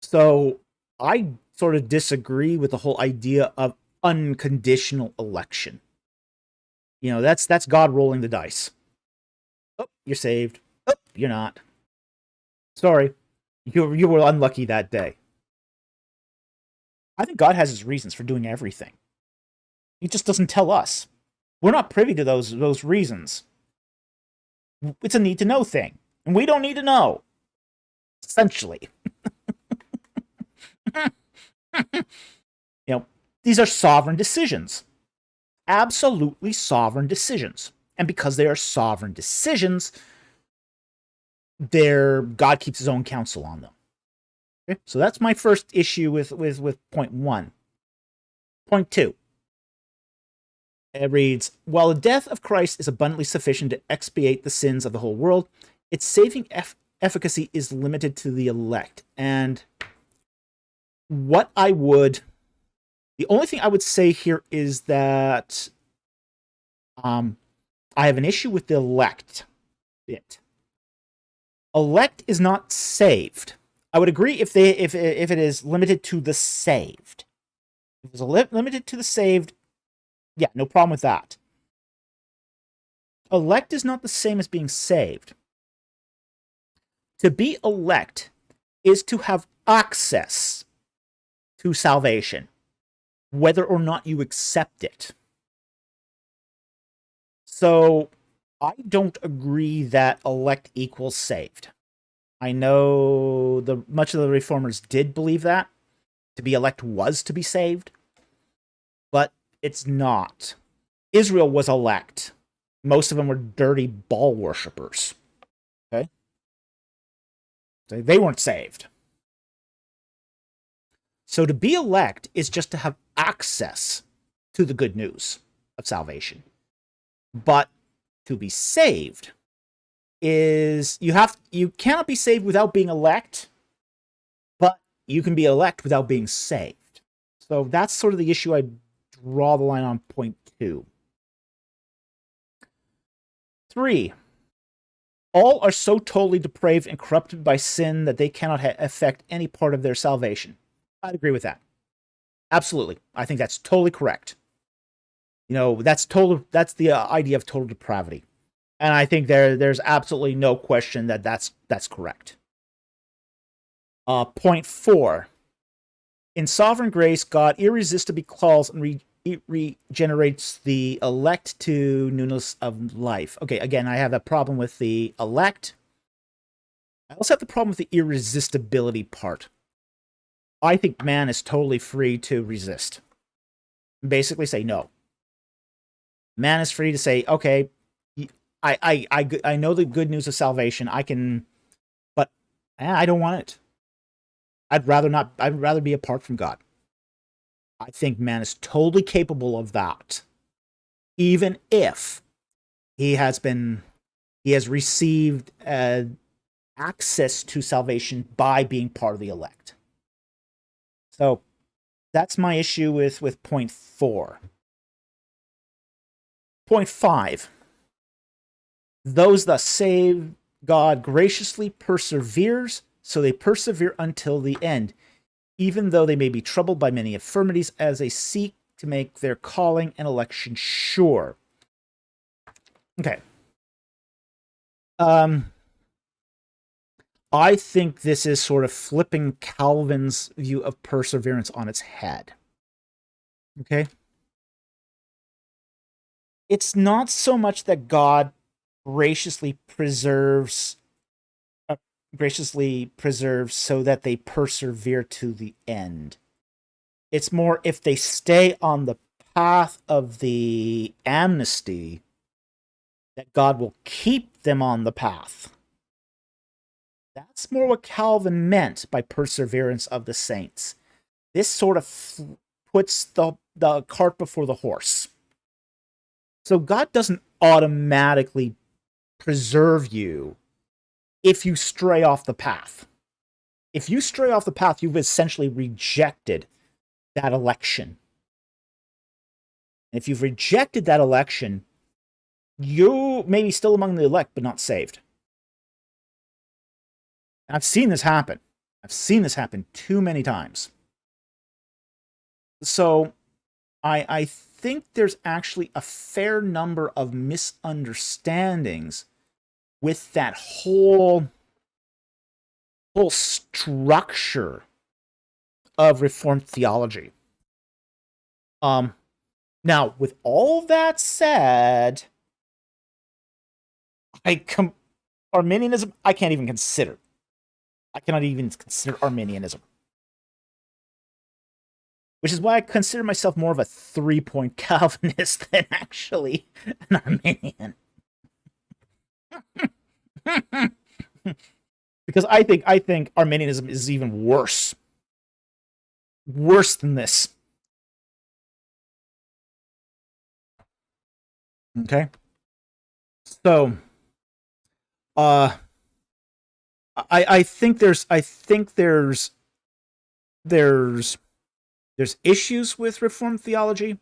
So I sort of disagree with the whole idea of unconditional election. You know, that's God rolling the dice. Oh, you're saved. Oh, you're not. Sorry. You were unlucky that day. I think God has his reasons for doing everything. He just doesn't tell us. We're not privy to those reasons. It's a need-to-know thing. And we don't need to know. Essentially. These are sovereign decisions. Absolutely sovereign decisions. And because they are sovereign decisions, God keeps his own counsel on them. Okay? So that's my first issue with point 1. Point 2. It reads, while the death of Christ is abundantly sufficient to expiate the sins of the whole world, its saving efficacy is limited to the elect. And what I would, the only thing I would say here is that I have an issue with the elect bit. Elect is not saved. I would agree if it is limited to the saved. If it's limited to the saved, yeah, no problem with that. Elect is not the same as being saved. To be elect is to have access to salvation, whether or not you accept it. So I don't agree that elect equals saved. I know much of the reformers did believe that to be elect was to be saved, but it's not. Israel was elect. Most of them were dirty Baal worshippers. Okay? So they weren't saved. So to be elect is just to have access to the good news of salvation. But to be saved is you cannot be saved without being elect, but you can be elect without being saved. So that's sort of the issue I draw the line on point 2. 3. All are so totally depraved and corrupted by sin that they cannot affect any part of their salvation. I'd agree with that. Absolutely. I think that's totally correct. That's the idea of total depravity. And I think there's absolutely no question that that's correct. Point 4. In sovereign grace, God irresistibly calls and regenerates the elect to newness of life. Okay, again, I have that problem with the elect. I also have the problem with the irresistibility part. I think man is totally free to resist. Basically say no. Man is free to say, okay, I know the good news of salvation. I can, but I don't want it. I'd rather be apart from God. I think man is totally capable of that. Even if he has received access to salvation by being part of the elect. So that's my issue with point 4. Point 5. Those that save, God graciously perseveres, so they persevere until the end, even though they may be troubled by many infirmities as they seek to make their calling and election sure. Okay. I think this is sort of flipping Calvin's view of perseverance on its head. Okay? It's not so much that God graciously preserves so that they persevere to the end. It's more if they stay on the path of the amnesty, that God will keep them on the path. That's more what Calvin meant by perseverance of the saints. This sort of puts the cart before the horse. So God doesn't automatically preserve you if you stray off the path. If you stray off the path, you've essentially rejected that election. And if you've rejected that election, you may be still among the elect, but not saved. I've seen this happen. I've seen this happen too many times. So I think there's actually a fair number of misunderstandings with that whole structure of Reformed theology. Now, with all that said, Arminianism, I can't even consider. I cannot even consider Arminianism. Which is why I consider myself more of a 3-point Calvinist than actually an Arminian. Because I think Arminianism is even worse. Worse than this. Okay? So, I think there's there's issues with Reformed theology,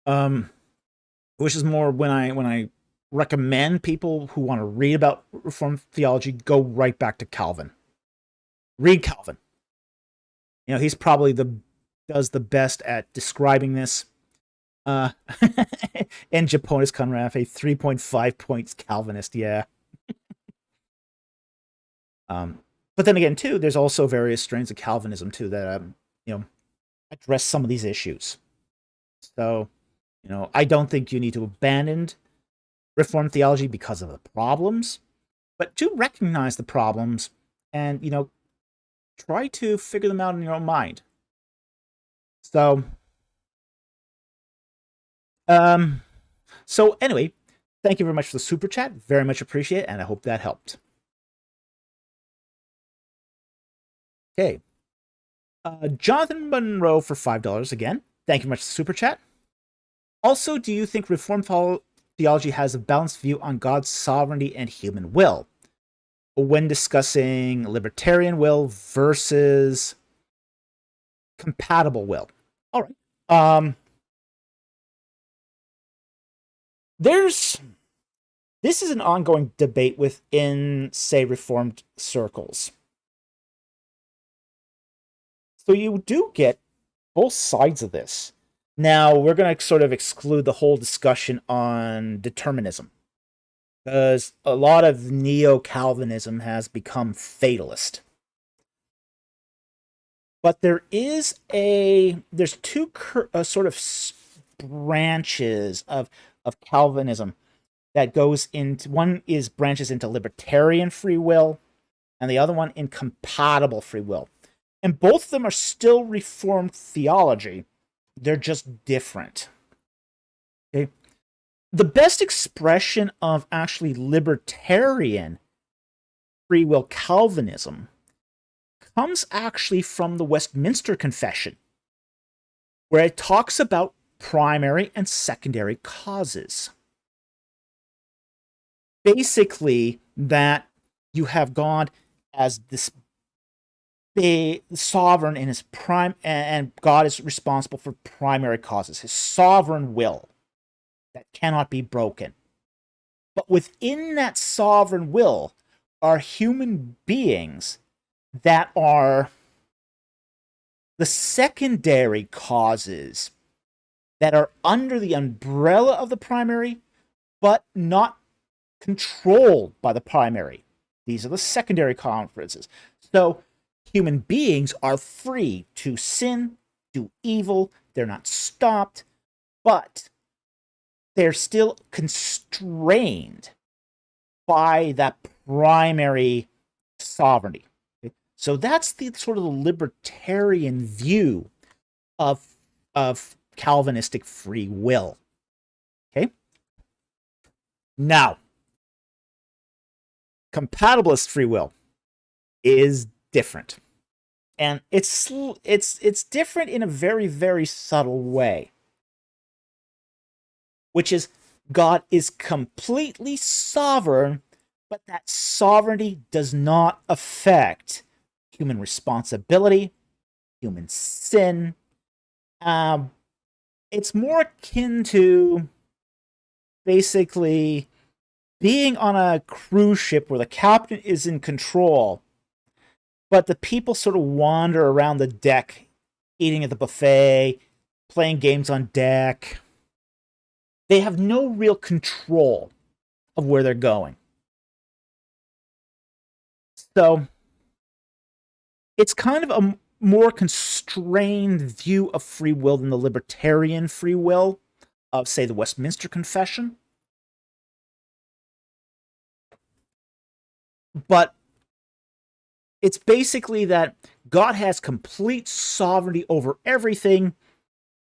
which is more when I recommend people who want to read about Reformed theology go right back to Calvin. Read Calvin. He's probably does the best at describing this. And Japonis Conrad, a 3.5 points Calvinist, yeah. But then again, too, there's also various strains of Calvinism too that address some of these issues. So, I don't think you need to abandon Reformed theology because of the problems, but do recognize the problems and try to figure them out in your own mind. So, anyway, thank you very much for the super chat. Very much appreciate it, and I hope that helped. Okay. Jonathan Monroe for $5 again. Thank you very much for the super chat. Also, do you think Reformed theology has a balanced view on God's sovereignty and human will when discussing libertarian will versus compatible will? All right. This is an ongoing debate within, say, Reformed circles. So you do get both sides of this. Now, we're going to sort of exclude the whole discussion on determinism, because a lot of neo-Calvinism has become fatalist. But there's two sort of branches of Calvinism that goes into, one is branches into libertarian free will, and the other one in compatible free will. And both of them are still Reformed theology. They're just different. Okay? The best expression of actually libertarian free will Calvinism comes actually from the Westminster Confession, where it talks about primary and secondary causes. Basically, that you have God as this sovereign in his prime, and God is responsible for primary causes, his sovereign will that cannot be broken. But within that sovereign will are human beings that are the secondary causes that are under the umbrella of the primary, but not controlled by the primary. These are the secondary causes. So human beings are free to sin, do evil. They're not stopped, but they're still constrained by that primary sovereignty. Okay? So that's the sort of the libertarian view of Calvinistic free will. Okay? Now, compatibilist free will is different. And it's different in a very, very subtle way. Which is, God is completely sovereign, but that sovereignty does not affect human responsibility, human sin. It's more akin to basically being on a cruise ship where the captain is in control, but the people sort of wander around the deck, eating at the buffet, playing games on deck. They have no real control of where they're going. So it's kind of a more constrained view of free will than the libertarian free will of, say, the Westminster Confession. But it's basically that God has complete sovereignty over everything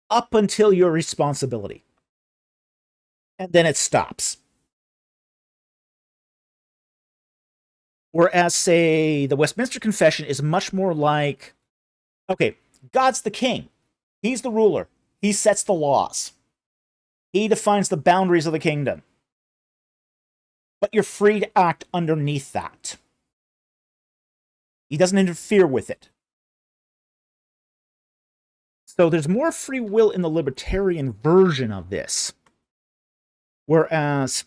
up until your responsibility. And then it stops. Whereas, say, the Westminster Confession is much more like, okay, God's the king. He's the ruler. He sets the laws. He defines the boundaries of the kingdom. But you're free to act underneath that. He doesn't interfere with it. So there's more free will in the libertarian version of this, whereas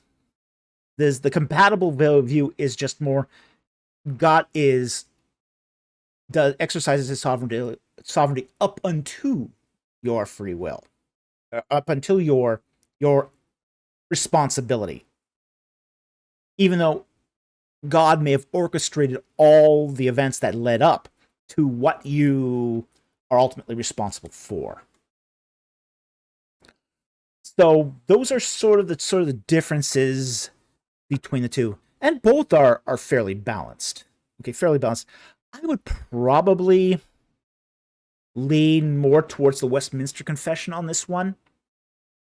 the compatible view is just more God exercises his sovereignty up unto your free will, up until your responsibility. Even though God may have orchestrated all the events that led up to what you are ultimately responsible for. So those are sort of the differences between the two, and both are fairly balanced. Okay, fairly balanced. I would probably lean more towards the Westminster Confession on this one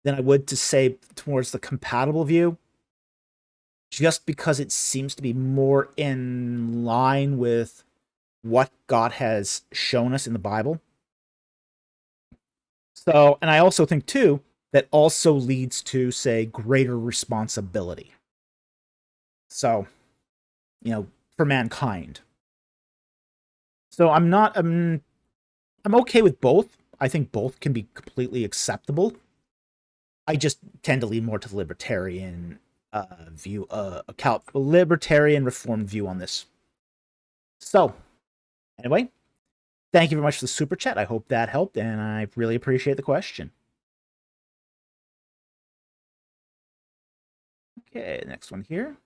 than I would to say towards the compatible view, just because it seems to be more in line with what God has shown us in the Bible. So, and I also think too that also leads to, say, greater responsibility. So, for mankind. So I'm okay with both. I think both can be completely acceptable. I just tend to lean more to the libertarian view, libertarian reformed view on this. So, anyway, thank you very much for the super chat. I hope that helped, and I really appreciate the question. Okay, the next one here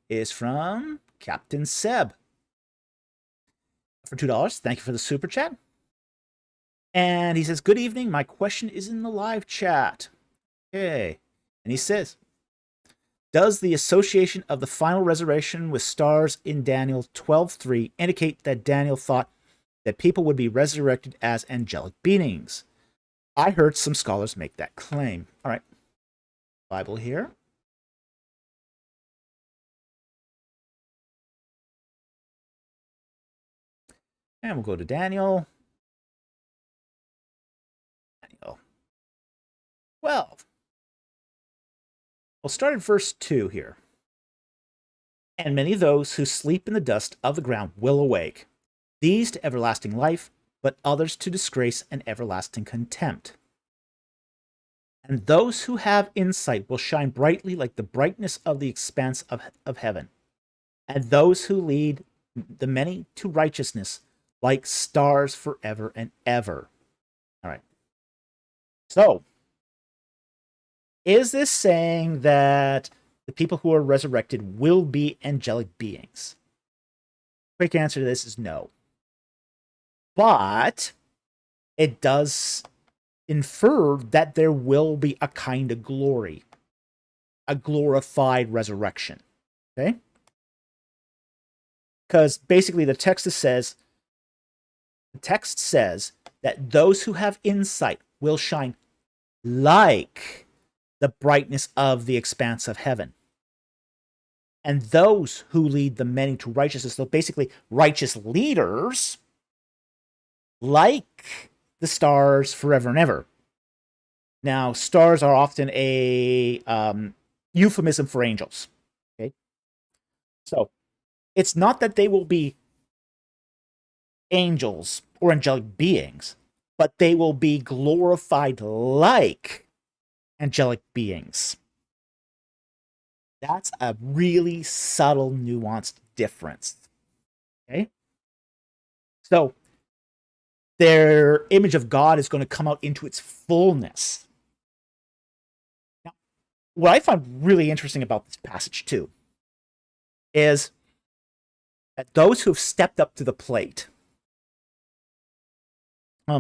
is from Captain Seb for $2. Thank you for the super chat. And he says, good evening. My question is in the live chat. Okay. And he says, does the association of the final resurrection with stars in Daniel 12:3 indicate that Daniel thought that people would be resurrected as angelic beings? I heard some scholars make that claim. All right. Bible here. And we'll go to Daniel. Daniel 12. We'll start at verse 2 here. And many of those who sleep in the dust of the ground will awake, these to everlasting life, but others to disgrace and everlasting contempt. And those who have insight will shine brightly like the brightness of the expanse of heaven. And those who lead the many to righteousness like stars forever and ever. All right. So, is this saying that the people who are resurrected will be angelic beings? Quick answer to this is no. But it does infer that there will be a kind of glory, a glorified resurrection. Okay? Because basically the text says that those who have insight will shine like the brightness of the expanse of heaven. And those who lead the many to righteousness, so basically righteous leaders, like the stars forever and ever. Now, stars are often a euphemism for angels. Okay, so it's not that they will be angels or angelic beings, but they will be glorified like angelic beings. That's a really subtle, nuanced difference. Okay, so their image of God is going to come out into its fullness. Now, what I find really interesting about this passage, too, is that those who have stepped up to the plate,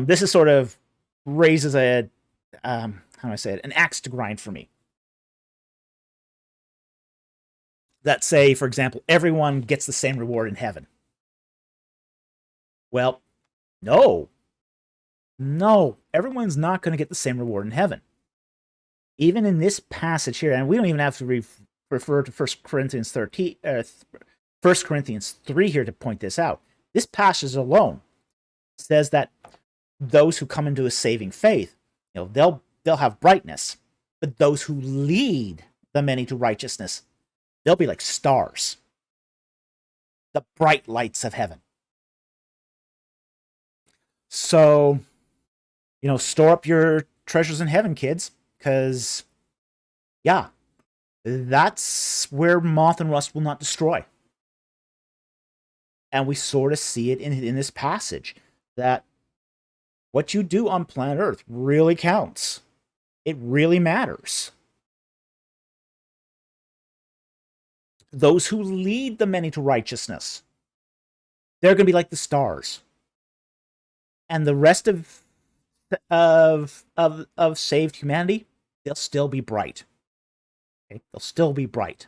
this is sort of raises a, how do I say it, an axe to grind for me. That say, for example, everyone gets the same reward in heaven. Well, no, everyone's not going to get the same reward in heaven. Even in this passage here, and we don't even have to refer to 1 Corinthians 3 here to point this out. This passage alone says that those who come into a saving faith, they'll have brightness, but those who lead the many to righteousness, they'll be like stars, the bright lights of heaven. So store up your treasures in heaven, kids, because, yeah, that's where moth and rust will not destroy. And we sort of see it in this passage, that what you do on planet Earth really counts. It really matters. Those who lead the many to righteousness, they're going to be like the stars. And the rest of saved humanity, they'll still be bright. Okay? They'll still be bright.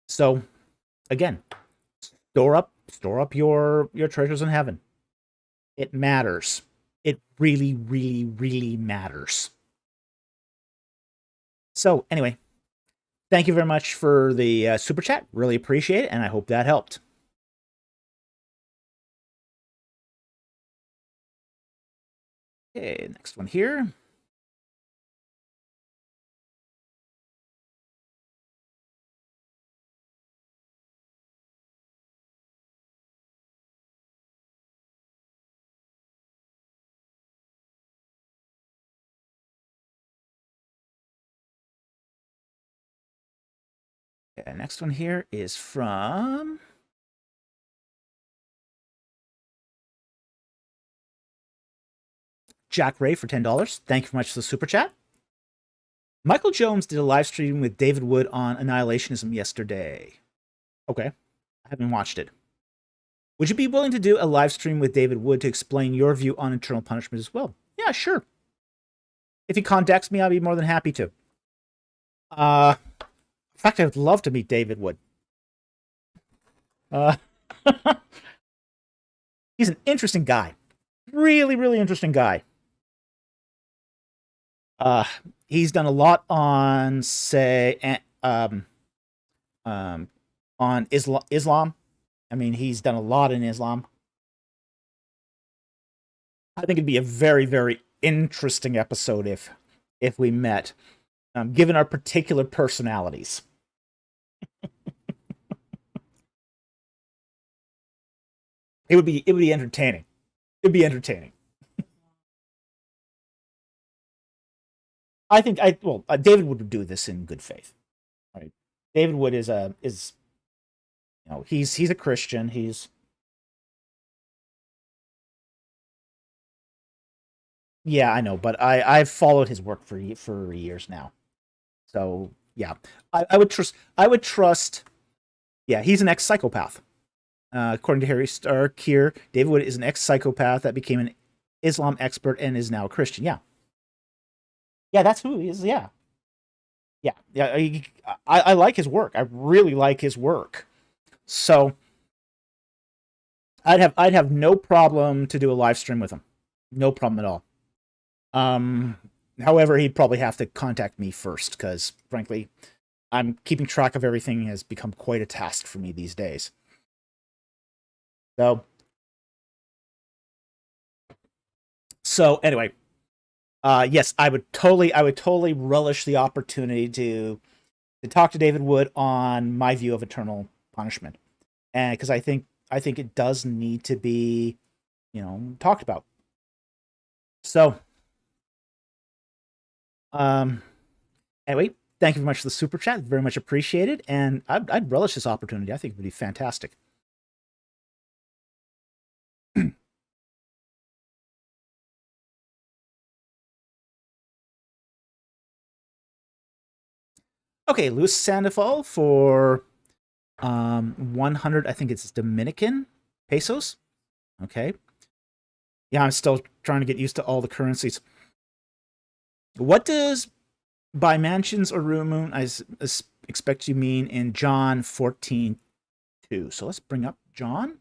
So, again, store up your treasures in heaven. It matters. It really, really, really matters. So, anyway, thank you very much for the super chat. Really appreciate it, and I hope that helped. Okay, next one here. Okay, next one here is from Jack Ray for $10. Thank you very much for the super chat. Michael Jones did a live stream with David Wood on Annihilationism yesterday. Okay, I haven't watched it. Would you be willing to do a live stream with David Wood to explain your view on eternal punishment as well? Yeah, sure. If he contacts me, I'll be more than happy to. In fact, I would love to meet David Wood. He's an interesting guy. Really, really interesting guy. He's done a lot on, say, on Islam. I mean, he's done a lot in Islam. I think it'd be a very, very interesting episode if we met, given our particular personalities. It would be entertaining. It'd be entertaining. I think David would do this in good faith, right? David Wood is he's a Christian. Yeah, I know, but I've followed his work for years now. So yeah, I would trust. Yeah, he's an ex-psychopath. According to Harry Stark here, David Wood is an ex-psychopath that became an Islam expert and is now a Christian. Yeah. Yeah, that's who he is. Yeah. Yeah. Yeah. I like his work. I really like his work. So I'd have no problem to do a live stream with him. No problem at all. However, he'd probably have to contact me first, because frankly, I'm keeping track of everything has become quite a task for me these days. So anyway, yes, I would totally relish the opportunity to talk to David Wood on my view of eternal punishment, and because I think it does need to be, talked about. So, anyway, thank you very much for the super chat. Very much appreciated, and I'd relish this opportunity. I think it would be fantastic. Okay, Luis Sandoval for 100, I think it's Dominican pesos. Okay. Yeah, I'm still trying to get used to all the currencies. What does by mansions or room moon I expect you mean in John 14:2? So let's bring up John.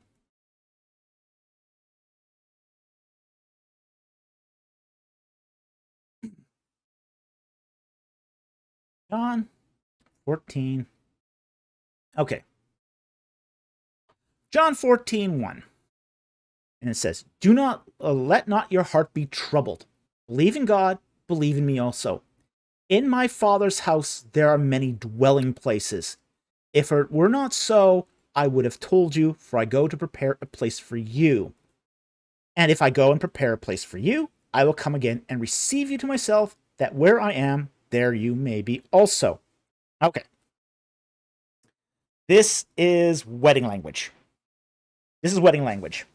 John 14. Okay. John 14:1. And it says, "Do not let not your heart be troubled. Believe in God, believe in me also. In my Father's house there are many dwelling places. If it were not so, I would have told you, for I go to prepare a place for you." And if I go and prepare a place for you, I will come again and receive you to myself, that where I am, there you may be also. Okay. This is wedding language. This is wedding language.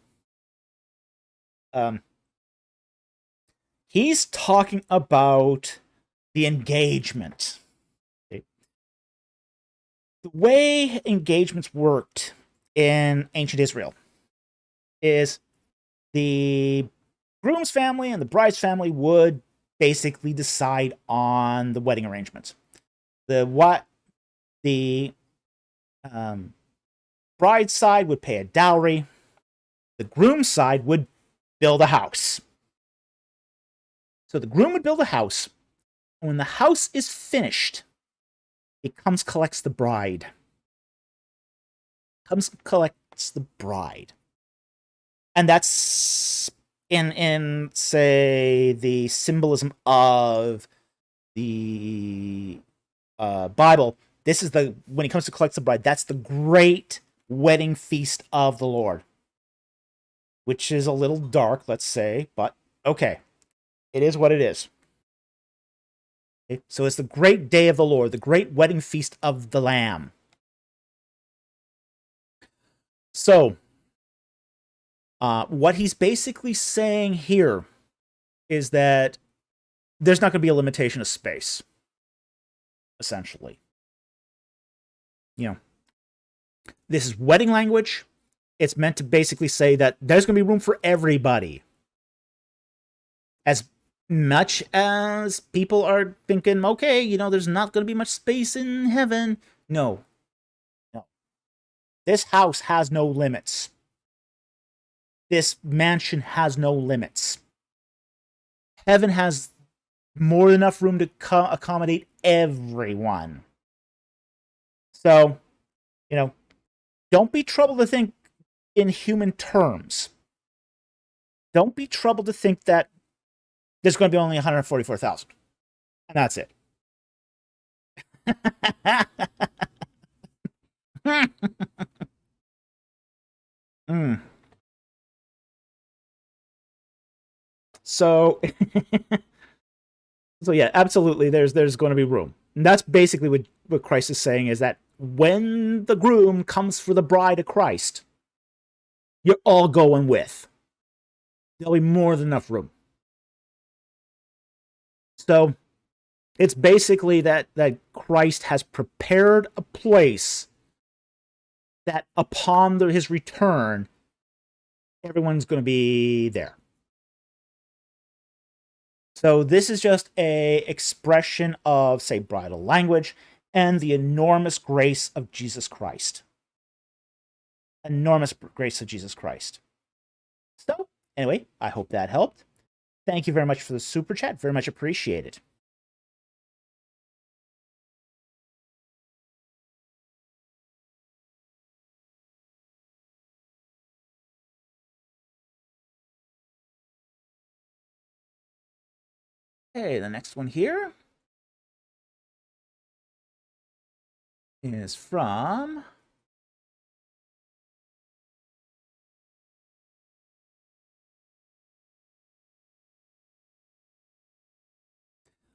He's talking about the engagement. Okay. The way engagements worked in ancient Israel is the groom's family and the bride's family would basically decide on the wedding arrangements. The bride's side would pay a dowry. The groom's side would build a house. So the groom would build a house. And when the house is finished, he comes, collects the bride. And that's in say the symbolism of the Bible. This is when he comes to collect the bride, that's the great wedding feast of the Lord, which is a little dark, let's say, but okay, it is what it is. Okay? So it's the great day of the Lord, the great wedding feast of the Lamb. So what he's basically saying here is that there's not going to be a limitation of space, essentially. This is wedding language. It's meant to basically say that there's going to be room for everybody. As much as people are thinking, okay, there's not going to be much space in heaven. No. This house has no limits. This mansion has no limits. Heaven has more than enough room to accommodate everyone. So, don't be troubled to think in human terms. Don't be troubled to think that there's going to be only 144,000. And that's it. So, yeah, absolutely, there's going to be room. And that's basically what Christ is saying, is that when the groom comes for the bride of Christ, you're all going with. There'll be more than enough room. So it's basically that Christ has prepared a place that upon his return, everyone's going to be there. So this is just a expression of, say, bridal language and the enormous grace of Jesus Christ. Enormous grace of Jesus Christ. So, anyway, I hope that helped. Thank you very much for the super chat. Very much appreciated. Okay, the next one here is from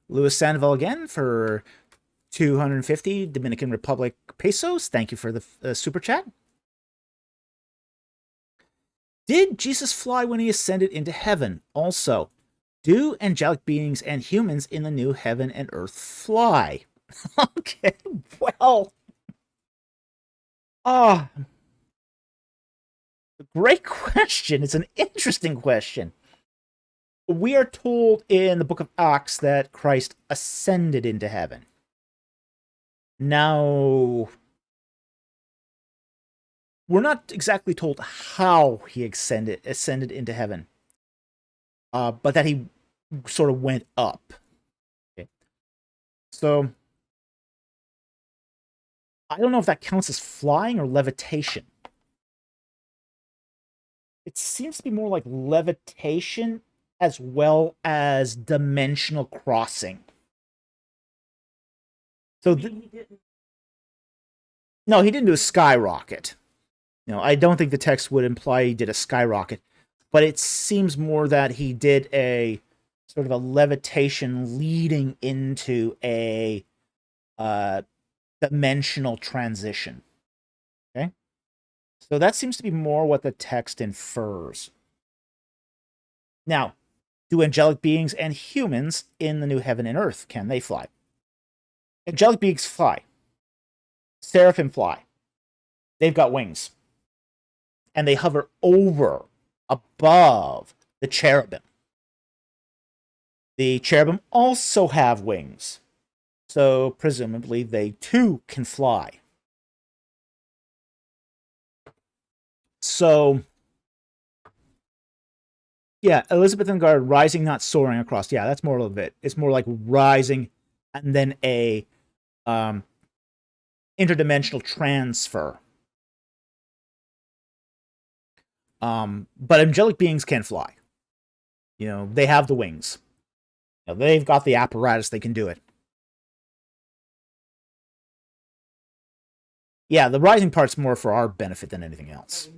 Louis Sandoval again for 250 Dominican Republic pesos. Thank you for the super chat. Did Jesus fly when he ascended into heaven? Also, do angelic beings and humans in the new heaven and earth fly? Okay, well, great question. It's an interesting question. We are told in the book of Acts that Christ ascended into heaven. Now, we're not exactly told how he ascended into heaven, but that he sort of went up. Okay. So, I don't know if that counts as flying or levitation. It seems to be more like levitation as well as dimensional crossing. So no, he didn't do a skyrocket. No, I don't think the text would imply he did a skyrocket. but it seems more that he did a sort of a levitation leading into a dimensional transition. Okay? So that seems to be more what the text infers. Now, do angelic beings and humans in the new heaven and earth, can they fly? Angelic beings fly. Seraphim fly. They've got wings. And they hover over, above the cherubim. The cherubim also have wings. So presumably they too can fly. So, yeah, Elizabeth and Guard, rising, not soaring across. Yeah, that's more of it. It's more like rising and then a interdimensional transfer. But angelic beings can fly. You know, they have the wings. You know, they've got the apparatus, they can do it. Yeah, the rising part's more for our benefit than anything else.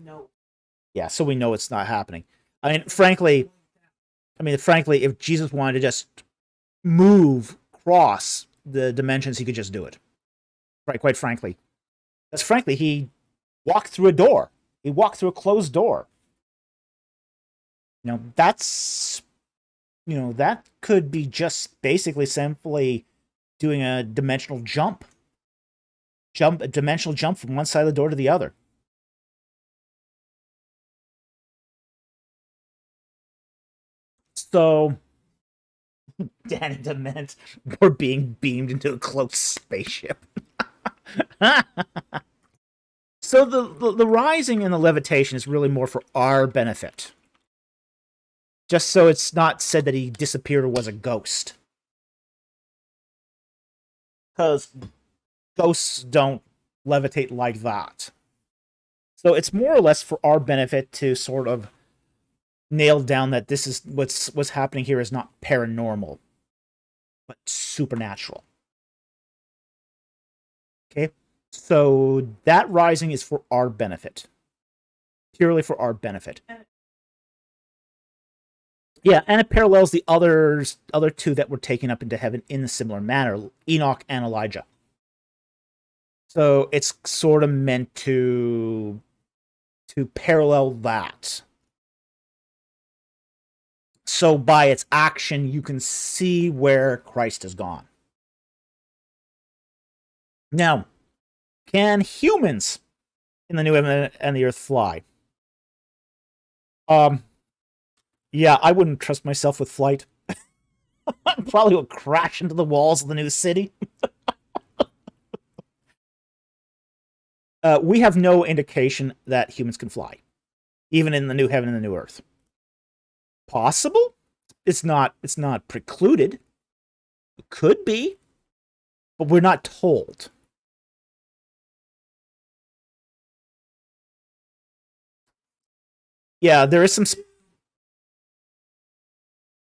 Yeah, so we know it's not happening. I mean, frankly, if Jesus wanted to just move across the dimensions, he could just do it. Right, quite frankly. Because frankly, he walked through a door. He walked through a closed door. You know, that could be just basically simply doing a dimensional jump. A dimensional jump from one side of the door to the other. So, Dan and Dement were being beamed into a closed spaceship. So the rising and the levitation is really more for our benefit. Just so it's not said that he disappeared or was a ghost. Because ghosts don't levitate like that. So it's more or less for our benefit to sort of nail down that this is what's happening here is not paranormal, but supernatural. Okay? So that rising is for our benefit. Purely for our benefit. Yeah, and it parallels the other two that were taken up into heaven in a similar manner, Enoch and Elijah. So it's sort of meant to parallel that. So by its action, you can see where Christ has gone. Now, can humans in the new heaven and the earth fly? Yeah, I wouldn't trust myself with flight. I probably would crash into the walls of the new city. We have no indication that humans can fly, even in the new heaven and the new earth. Possible? It's not precluded. It could be, but we're not told. Yeah, there is some.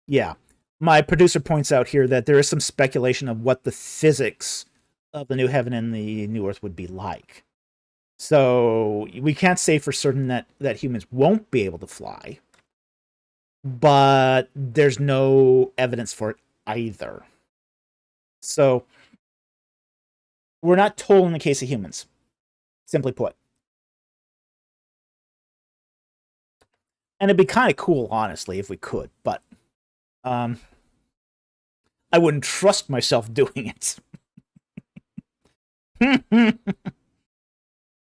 Yeah, my producer points out here that there is some speculation of what the physics of the new heaven and the new earth would be like. So we can't say for certain that humans won't be able to fly, but there's no evidence for it either. So we're not told in the case of humans, simply put. And it'd be kind of cool, honestly, if we could, but I wouldn't trust myself doing it.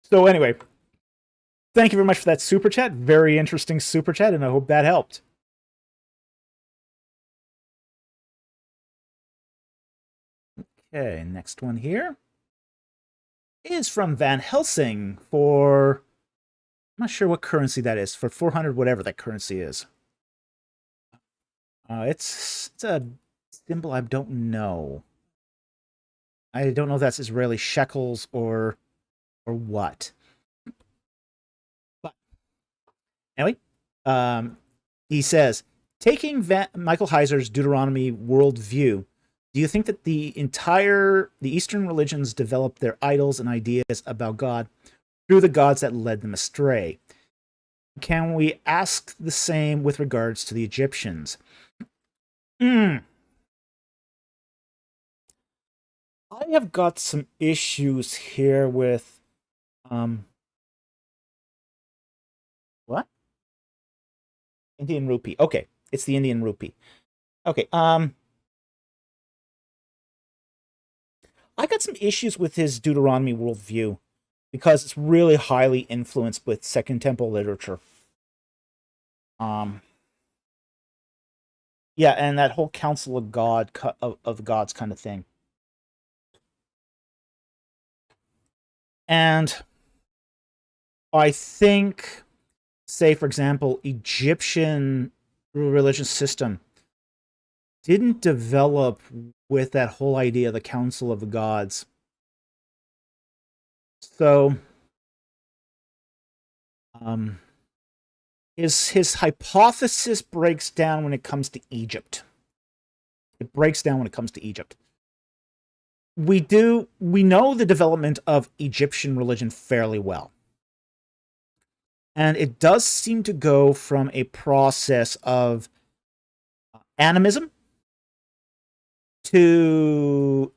So anyway, thank you very much for that super chat. Very interesting super chat, and I hope that helped. Okay, next one here is from Van Helsing for, I'm not sure what currency that is, for 400, whatever that currency is. It's a symbol I don't know. I don't know if that's Israeli shekels or what. But anyway, he says, taking Michael Heiser's Deuteronomy worldview, do you think that the Eastern religions developed their idols and ideas about God through the gods that led them astray? Can we ask the same with regards to the Egyptians? I have got some issues here with what? Indian rupee. Okay, it's the Indian rupee. Okay, I got some issues with his Deuteronomy worldview because it's really highly influenced with Second Temple literature. Um, yeah, and that whole Council of God of gods kind of thing. And I think, say for example, Egyptian religious system didn't develop with that whole idea of the Council of the Gods. So, um, his hypothesis breaks down when it comes to Egypt. It breaks down when it comes to Egypt. We know the development of Egyptian religion fairly well. And it does seem to go from a process of animism to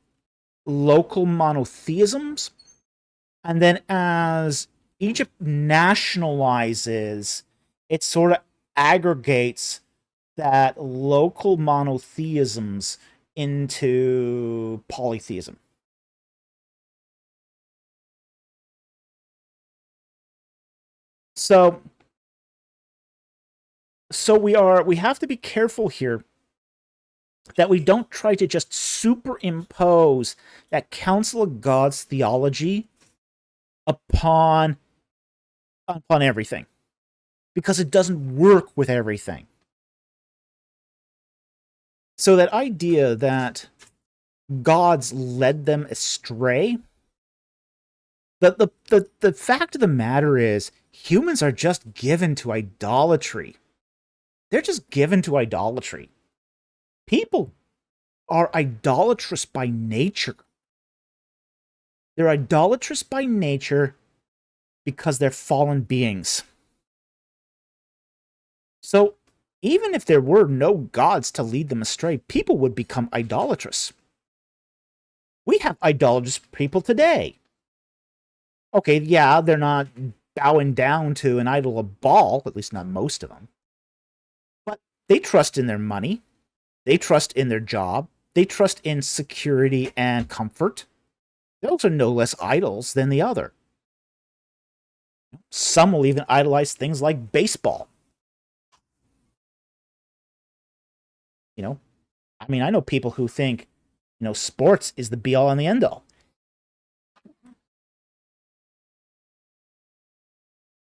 local monotheisms. And then as Egypt nationalizes, it sort of aggregates that local monotheisms into polytheism. So we have to be careful here that we don't try to just superimpose that Council of Gods theology upon everything, because it doesn't work with everything. So that idea that gods led them astray, the fact of the matter is humans are just given to idolatry. They're just given to idolatry. People are idolatrous by nature. They're idolatrous by nature because they're fallen beings. So, even if there were no gods to lead them astray, people would become idolatrous. We have idolatrous people today. Okay, yeah, they're not bowing down to an idol of Baal, at least not most of them. But they trust in their money. They trust in their job. They trust in security and comfort. Those are no less idols than the other. Some will even idolize things like baseball. You know, I mean, I know people who think, sports is the be all and the end all.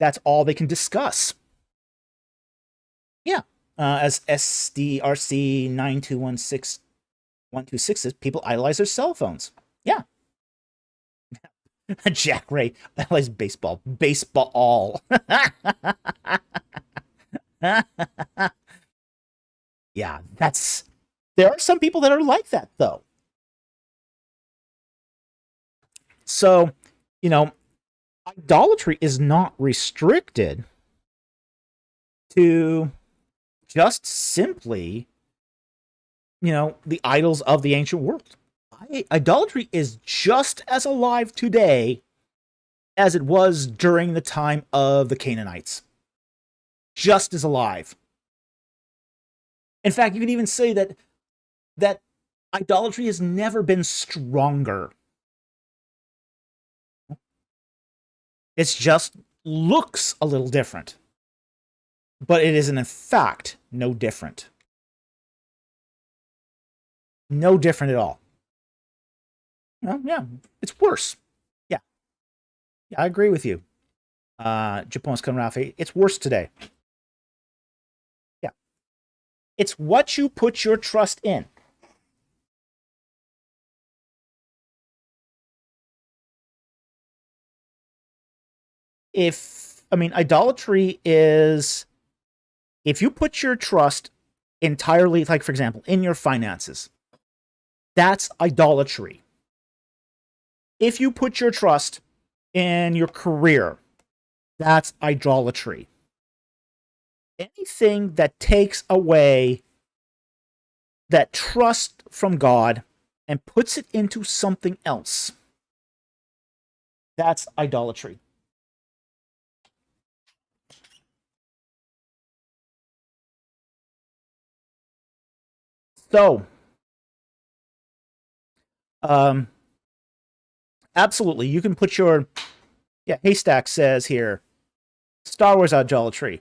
That's all they can discuss. Yeah. As SDRC 9216126 says, people idolize their cell phones. Yeah. Jack Ray idolizes baseball. Baseball. Yeah, there are some people that are like that, though. So, idolatry is not restricted to just simply, the idols of the ancient world. Idolatry is just as alive today as it was during the time of the Canaanites. Just as alive. In fact, you could even say that idolatry has never been stronger. It just looks a little different. But it is, in fact, no different. No different at all. Well, yeah, it's worse. Yeah. Yeah, I agree with you. Japon's Rafi. It's worse today. Yeah. It's what you put your trust in. Idolatry is if you put your trust entirely, like, for example, in your finances, that's idolatry. If you put your trust in your career, that's idolatry. anything that takes away that trust from God and puts it into something else, that's idolatry. So, absolutely, you can put your, Haystack says here, Star Wars idolatry.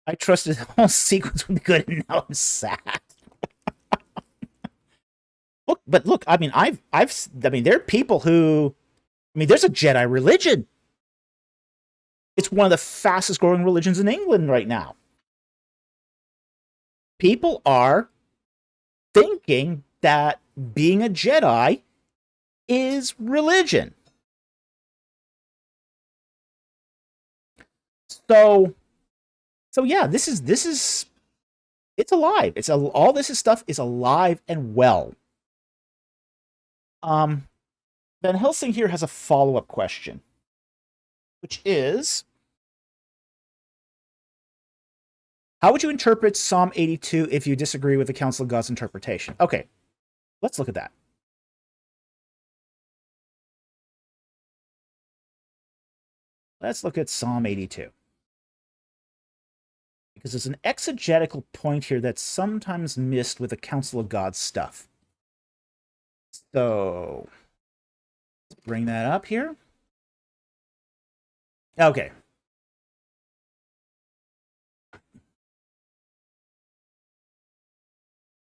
I trusted the whole sequence would be good, and now I'm sad. Look, I mean, there are people who, there's a Jedi religion. It's one of the fastest growing religions in England right now. People are thinking that being a Jedi is religion. So yeah, this is it's alive. All this stuff is alive and well. Van Helsing here has a follow-up question, which is, how would you interpret Psalm 82 if you disagree with the Council of God's interpretation? Okay, let's look at that. Let's look at Psalm 82. Because there's an exegetical point here that's sometimes missed with the Council of God stuff. So, let's bring that up here. Okay.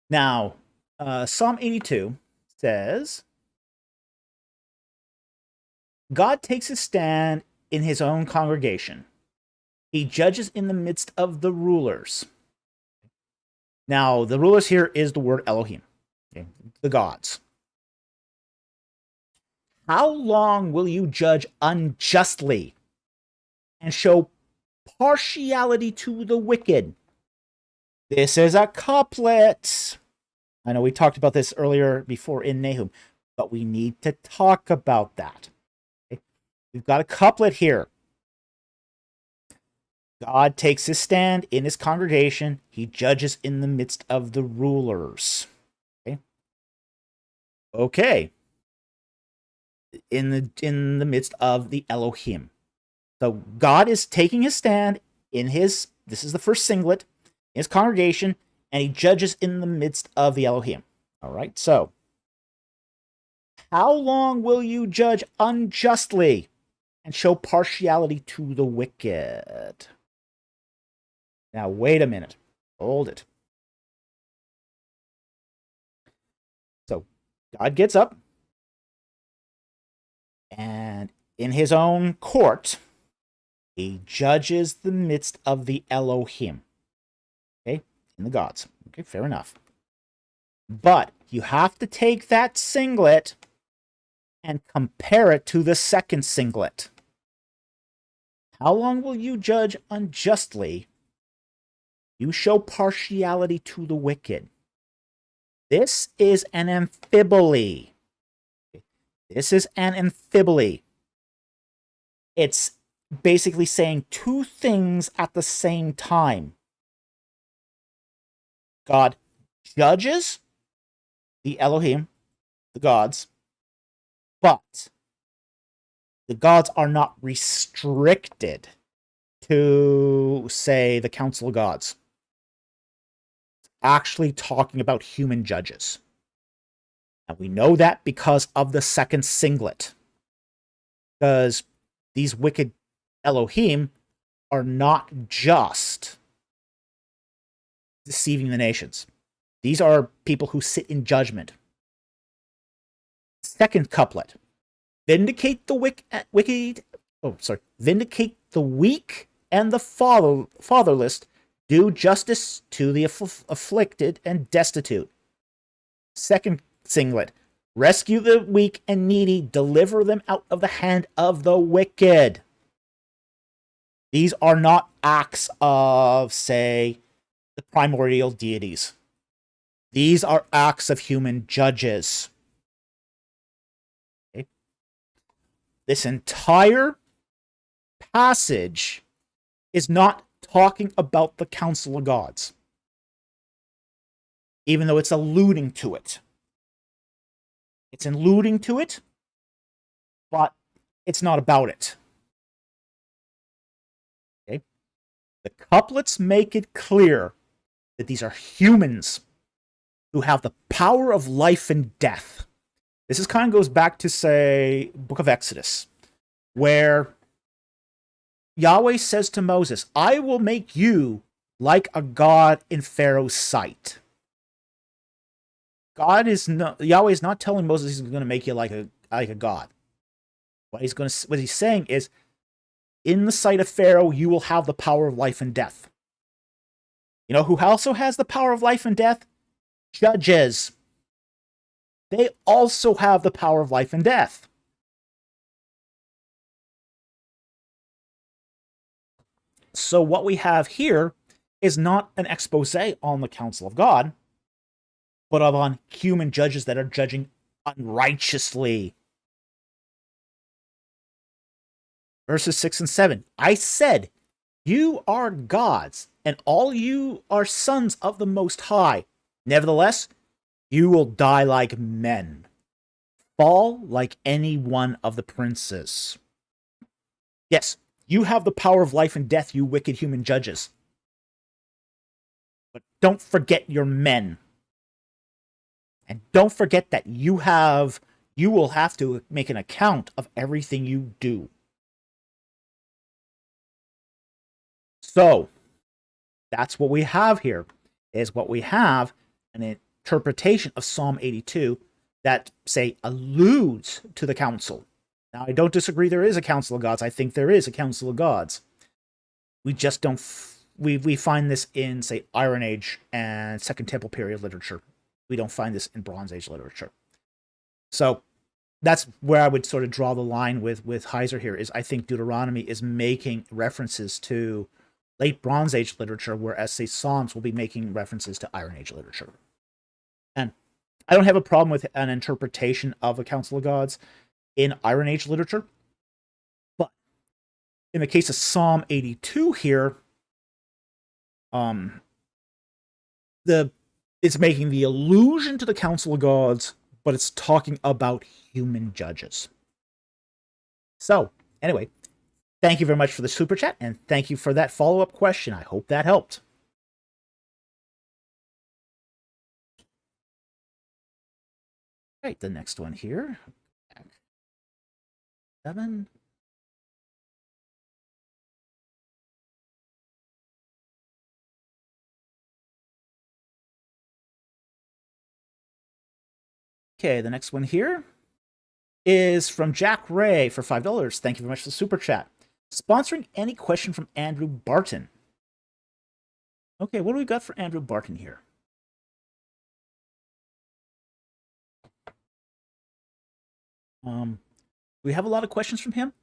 Now, Psalm 82 says, God takes his stand in his own congregation. He judges in the midst of the rulers. Now, the rulers here is the word Elohim, okay? The gods. How long will you judge unjustly and show partiality to the wicked? This is a couplet. I know we talked about this earlier before in Nahum, but we need to talk about that. Okay? We've got a couplet here. God takes his stand in his congregation. He judges in the midst of the rulers. Okay. In the midst of the Elohim. So God is taking his stand in this is the first singlet, in his congregation, and he judges in the midst of the Elohim. All right, so how long will you judge unjustly and show partiality to the wicked? Now, wait a minute. Hold it. So, God gets up, and in his own court, he judges the midst of the Elohim. Okay? In the gods. Okay, fair enough. But you have to take that singlet and compare it to the second singlet. How long will you judge unjustly? You show partiality to the wicked. This is an amphiboly. This is an amphiboly. It's basically saying two things at the same time. God judges the Elohim, the gods, but the gods are not restricted to, say, the Council of Gods. Actually talking about human judges. And we know that because of the second singlet. Because these wicked Elohim are not just deceiving the nations. These are people who sit in judgment. Second couplet. Vindicate the vindicate the weak and the fatherless. Do justice to the afflicted and destitute. Second singlet. Rescue the weak and needy. Deliver them out of the hand of the wicked. These are not acts of, say, the primordial deities. These are acts of human judges. Okay? This entire passage is not talking about the Council of Gods, even though it's alluding to it. It's alluding to it, but it's not about it. Okay? The couplets make it clear that these are humans who have the power of life and death. This kind of goes back to, say, Book of Exodus, where Yahweh says to Moses, I will make you like a god in Pharaoh's sight. Yahweh is not telling Moses he's going to make you like a god. What he's saying is, in the sight of Pharaoh, you will have the power of life and death. You know who also has the power of life and death? Judges. They also have the power of life and death. So what we have here is not an expose on the Council of God, but on human judges that are judging unrighteously. Verses 6 and 7. I said, you are gods, and all you are sons of the Most High. Nevertheless, you will die like men, fall like any one of the princes. Yes, you have the power of life and death, you wicked human judges. But don't forget your men. And don't forget that you will have to make an account of everything you do. So, that's what we have here, is what we have an interpretation of Psalm 82 that, say, alludes to the council. Now, I don't disagree there is a council of gods. I think there is a council of gods. We just don't... We find this in, say, Iron Age and Second Temple period literature. We don't find this in Bronze Age literature. So, that's where I would sort of draw the line with Heiser here, is I think Deuteronomy is making references to late Bronze Age literature, whereas, say, Psalms will be making references to Iron Age literature. And I don't have a problem with an interpretation of a Council of Gods in Iron Age literature, but in the case of Psalm 82 here, it's making the allusion to the Council of Gods, but it's talking about human judges. So, anyway, thank you very much for the super chat, and thank you for that follow-up question. I hope that helped. All right, the next one here. 7. Okay, the next one here is from Jack Ray for $5. Thank you very much for the super chat. Sponsoring any question from Andrew Barton. Okay, what do we got for Andrew Barton here? We have a lot of questions from him.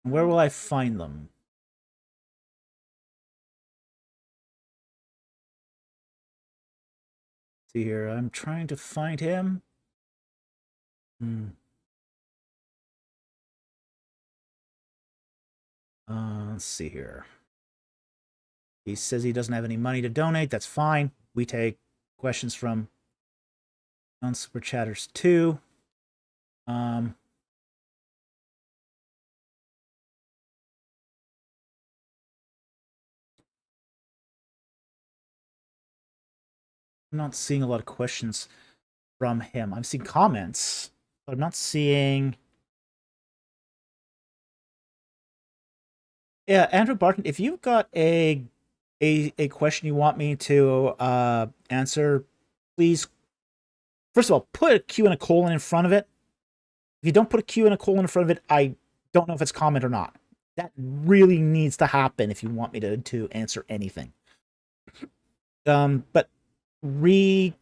Where will I find them? See here, I'm trying to find him. Let's see here. He says he doesn't have any money to donate. That's fine. We take questions from non-super chatters too. I'm not seeing a lot of questions from him. I'm seeing comments, but I'm not seeing... Yeah, Andrew Barton, if you've got a question you want me to answer, please, first of all, put a Q and a colon in front of it. If you don't put a Q and a colon in front of it, I don't know if it's comment or not. That really needs to happen if you want me to answer anything. But repost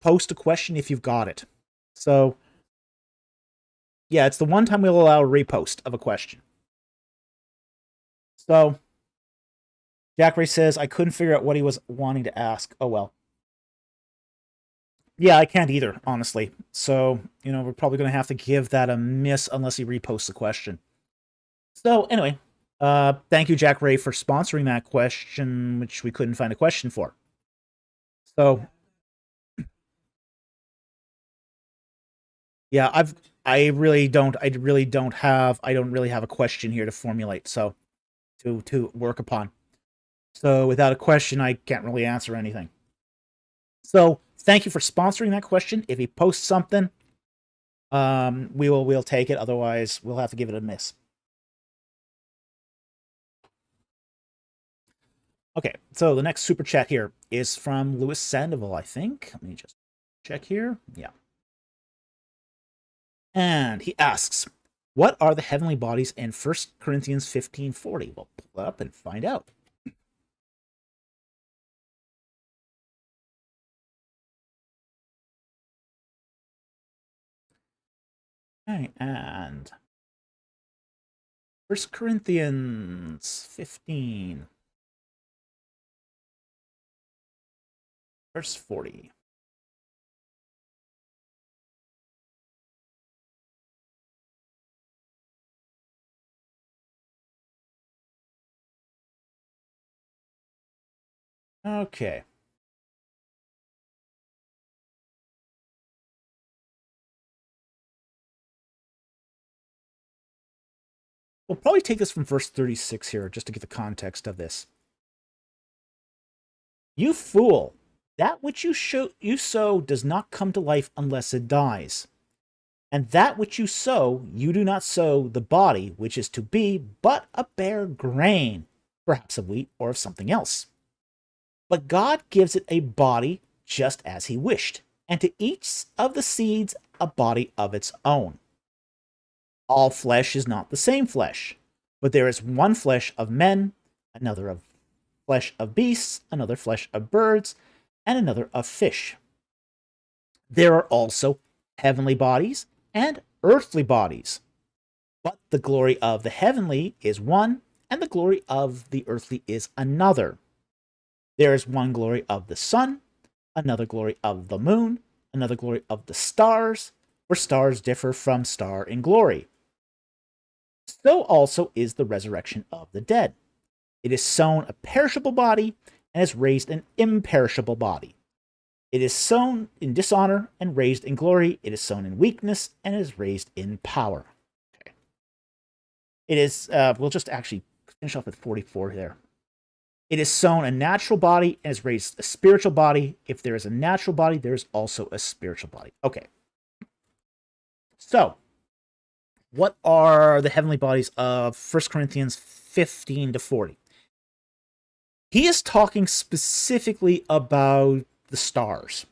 a question if you've got it. So, yeah, it's the one time we'll allow a repost of a question. So, Jack Ray says, I couldn't figure out what he was wanting to ask. Oh, well. Yeah, I can't either, honestly. So, we're probably going to have to give that a miss unless he reposts the question. So anyway, thank you, Jack Ray, for sponsoring that question, which we couldn't find a question for. So yeah, I really don't have a question here to formulate, so to work upon. So without a question, I can't really answer anything. So thank you for sponsoring that question. If he posts something, we'll take it. Otherwise, we'll have to give it a miss. Okay, so the next super chat here is from Louis Sandoval, I think. Let me just check here. Yeah. And he asks, what are the heavenly bodies in 1 Corinthians 15:40? We'll pull it up and find out. Okay, and 1 Corinthians 15, verse 40. Okay. We'll probably take this from verse 36 here, just to get the context of this. You fool! That which you sow does not come to life unless it dies. And that which you sow, you do not sow the body which is to be, but a bare grain, perhaps of wheat or of something else. But God gives it a body just as he wished, and to each of the seeds a body of its own. All flesh is not the same flesh, but there is one flesh of men, another of flesh of beasts, another flesh of birds, and another of fish. There are also heavenly bodies and earthly bodies, but the glory of the heavenly is one, and the glory of the earthly is another. There is one glory of the sun, another glory of the moon, another glory of the stars, where stars differ from star in glory. So also is the resurrection of the dead. It is sown a perishable body and is raised an imperishable body. It is sown in dishonor and raised in glory. It is sown in weakness and is raised in power. Okay. It is, we'll just actually finish off with 44 there. It is sown a natural body and is raised a spiritual body. If there is a natural body, there is also a spiritual body. Okay. So, what are the heavenly bodies of 1 Corinthians 15 to 40? He is talking specifically about the stars,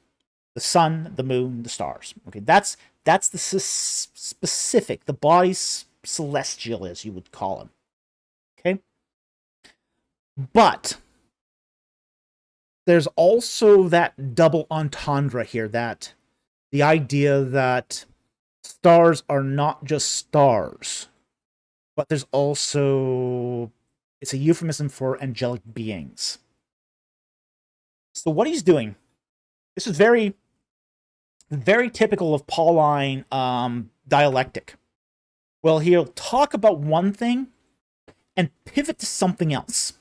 the sun, the moon, the stars. Okay, that's the specific, the bodies celestial, as you would call them. Okay, but there's also that double entendre here, that the idea that stars are not just stars, but there's also, it's a euphemism for angelic beings. So what he's doing, this is very, very typical of Pauline dialectic. Well, he'll talk about one thing and pivot to something else.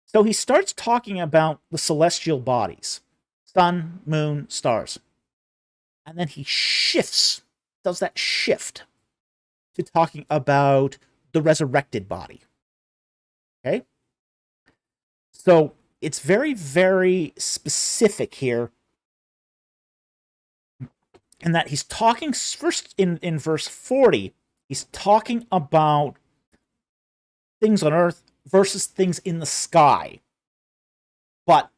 So he starts talking about the celestial bodies, sun, moon, stars. And then he shifts, does that shift to talking about the resurrected body. Okay? So it's very, very specific here, in that he's talking first in verse 40, he's talking about things on earth versus things in the sky. But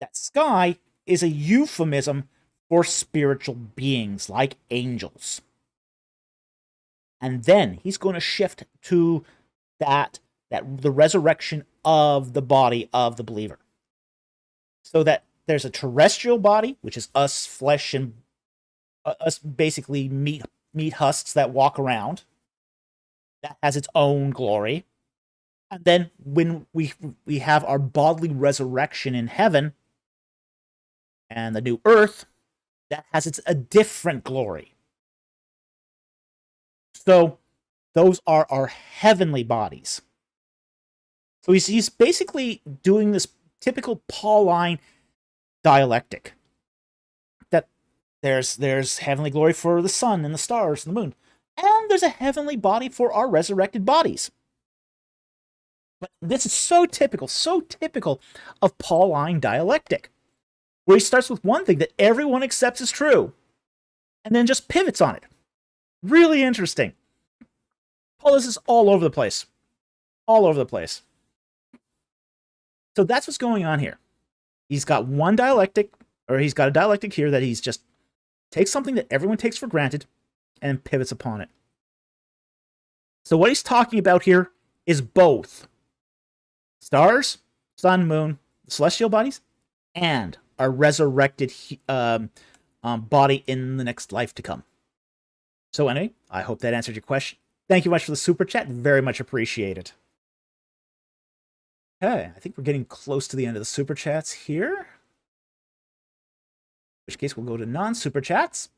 that sky is a euphemism for spiritual beings like angels. And then he's going to shift to that the resurrection of the body of the believer. So that there's a terrestrial body, which is us flesh and us basically meat husks that walk around. That has its own glory. And then when we have our bodily resurrection in heaven and the new earth, that has a different glory. So those are our heavenly bodies. So he's basically doing this typical Pauline dialectic. That there's heavenly glory for the sun and the stars and the moon. And there's a heavenly body for our resurrected bodies. But this is so typical of Pauline dialectic, where he starts with one thing that everyone accepts as true, and then just pivots on it. Really interesting. Paul is all over the place. All over the place. So that's what's going on here. He's got one dialectic, or he's got a dialectic here that he's just takes something that everyone takes for granted and pivots upon it. So what he's talking about here is both stars, sun, moon, celestial bodies, and a resurrected body in the next life to come. So anyway, I hope that answered your question. Thank you much for the super chat. Very much appreciated. Okay, I think we're getting close to the end of the super chats here. In which case, we'll go to non-super chats.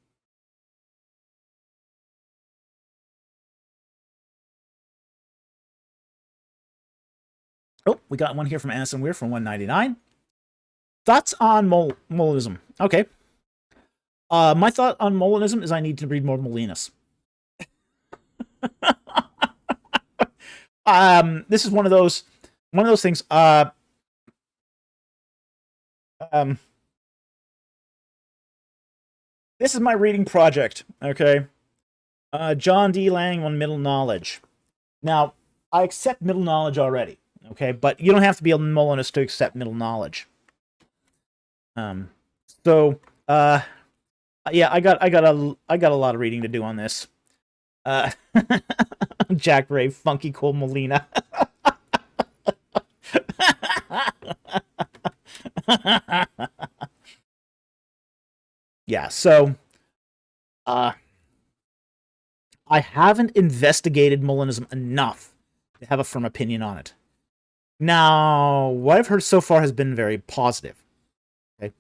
Oh, we got one here from Anson Weir from 199. Thoughts on Molinism? Okay. My thought on Molinism is I need to read more Molinas. This is one of those things. This is my reading project. Okay. John D. Lang on middle knowledge. Now, I accept middle knowledge already. Okay, but you don't have to be a Molinist to accept middle knowledge. Yeah, I got a lot of reading to do on this. Jack Ray, funky cool Molina. Yeah, so I haven't investigated Molinism enough to have a firm opinion on it. Now, what I've heard so far has been very positive. Okay,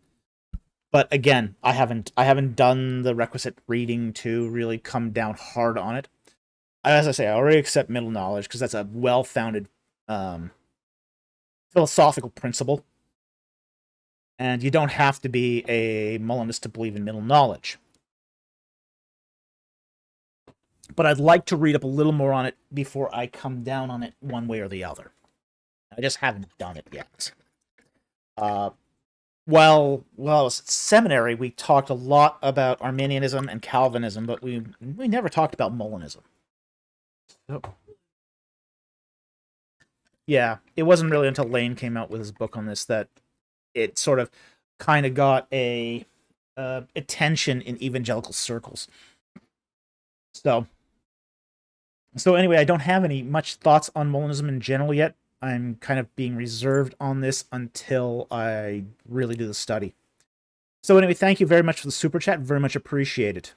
but again, I haven't done the requisite reading to really come down hard on it. As I say, I already accept middle knowledge because that's a well-founded philosophical principle, and you don't have to be a Molinist to believe in middle knowledge. But I'd like to read up a little more on it before I come down on it one way or the other. I just haven't done it yet. Well, I was at seminary, we talked a lot about Arminianism and Calvinism, but we never talked about Molinism. So, yeah, it wasn't really until Lane came out with his book on this that it sort of kind of got a attention in evangelical circles. So anyway, I don't have any much thoughts on Molinism in general yet. I'm kind of being reserved on this until I really do the study. So anyway, thank you very much for the super chat. Very much appreciated.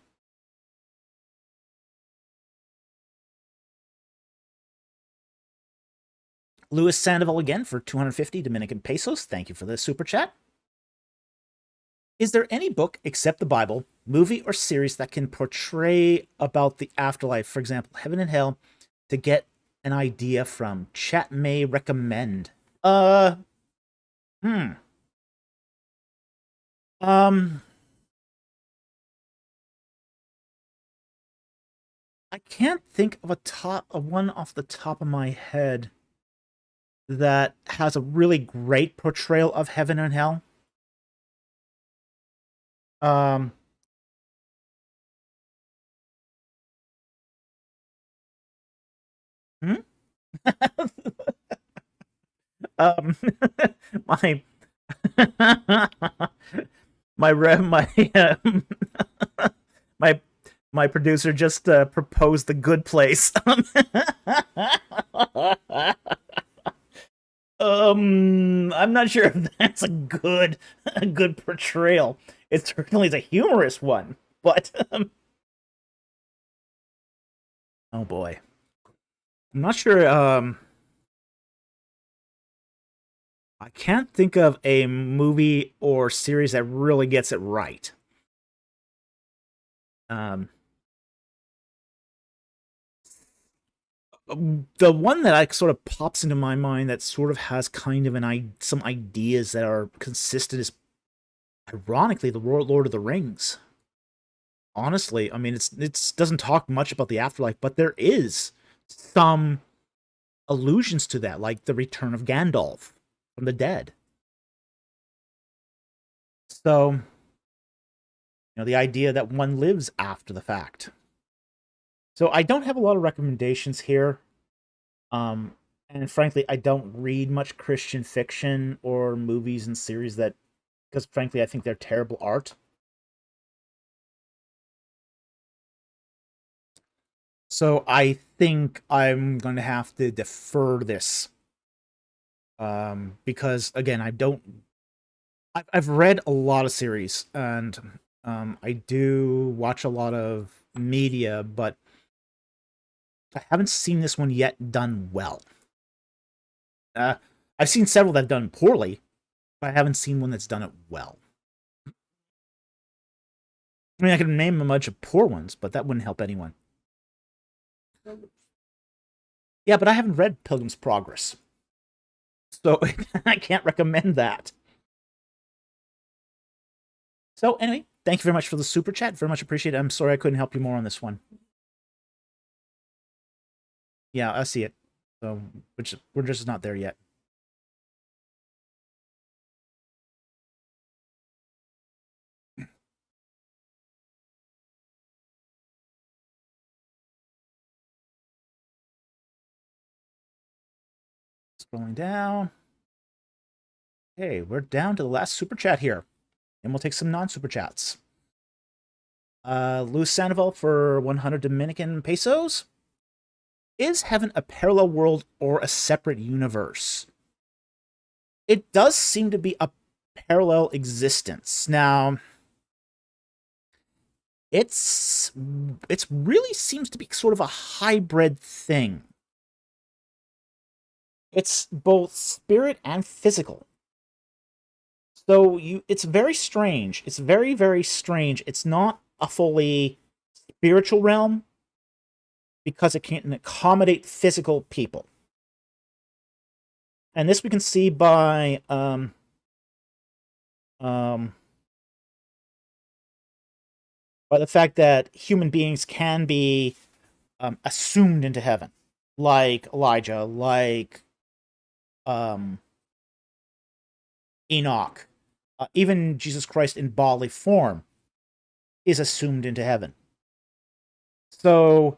Luis Sandoval again for 250 Dominican pesos. Thank you for the super chat. Is there any book, except the Bible, movie, or series that can portray about the afterlife, for example, heaven and hell, to get an idea from? Chat may recommend. I can't think of one off the top of my head that has a really great portrayal of heaven and hell. My my producer just proposed The Good Place. I'm not sure if that's a good portrayal. It certainly is a humorous one, but oh boy, I'm not sure. I can't think of a movie or series that really gets it right. the one that sort of pops into my mind that sort of has kind of some ideas that are consistent is, ironically, the Lord of the Rings. Honestly, I mean, it's doesn't talk much about the afterlife, but there is some allusions to that, like the return of Gandalf from the dead. So, the idea that one lives after the fact. So I don't have a lot of recommendations here. And frankly, I don't read much Christian fiction or movies and series because frankly, I think they're terrible art. So I think I'm going to have to defer this. Because again, I've read a lot of series and I do watch a lot of media, but I haven't seen this one yet done well. I've seen several that have done poorly, but I haven't seen one that's done it well. I mean, I can name a bunch of poor ones, but that wouldn't help anyone. Yeah, but I haven't read Pilgrim's Progress, so I can't recommend that. So anyway, thank you very much for the super chat. Very much appreciated. I'm sorry I couldn't help you more on this one. Yeah, I see it. So we're just not there yet. Scrolling down. Okay, we're down to the last super chat here. And we'll take some non-super chats. Luis Sandoval for 100 Dominican pesos. Is heaven a parallel world or a separate universe? It does seem to be a parallel existence. Now, it's really seems to be sort of a hybrid thing. It's both spirit and physical. So it's very strange. It's very, very strange. It's not a fully spiritual realm because it can't accommodate physical people. And this we can see by by the fact that human beings can be assumed into heaven, like Elijah, like Enoch, even Jesus Christ in bodily form is assumed into heaven. So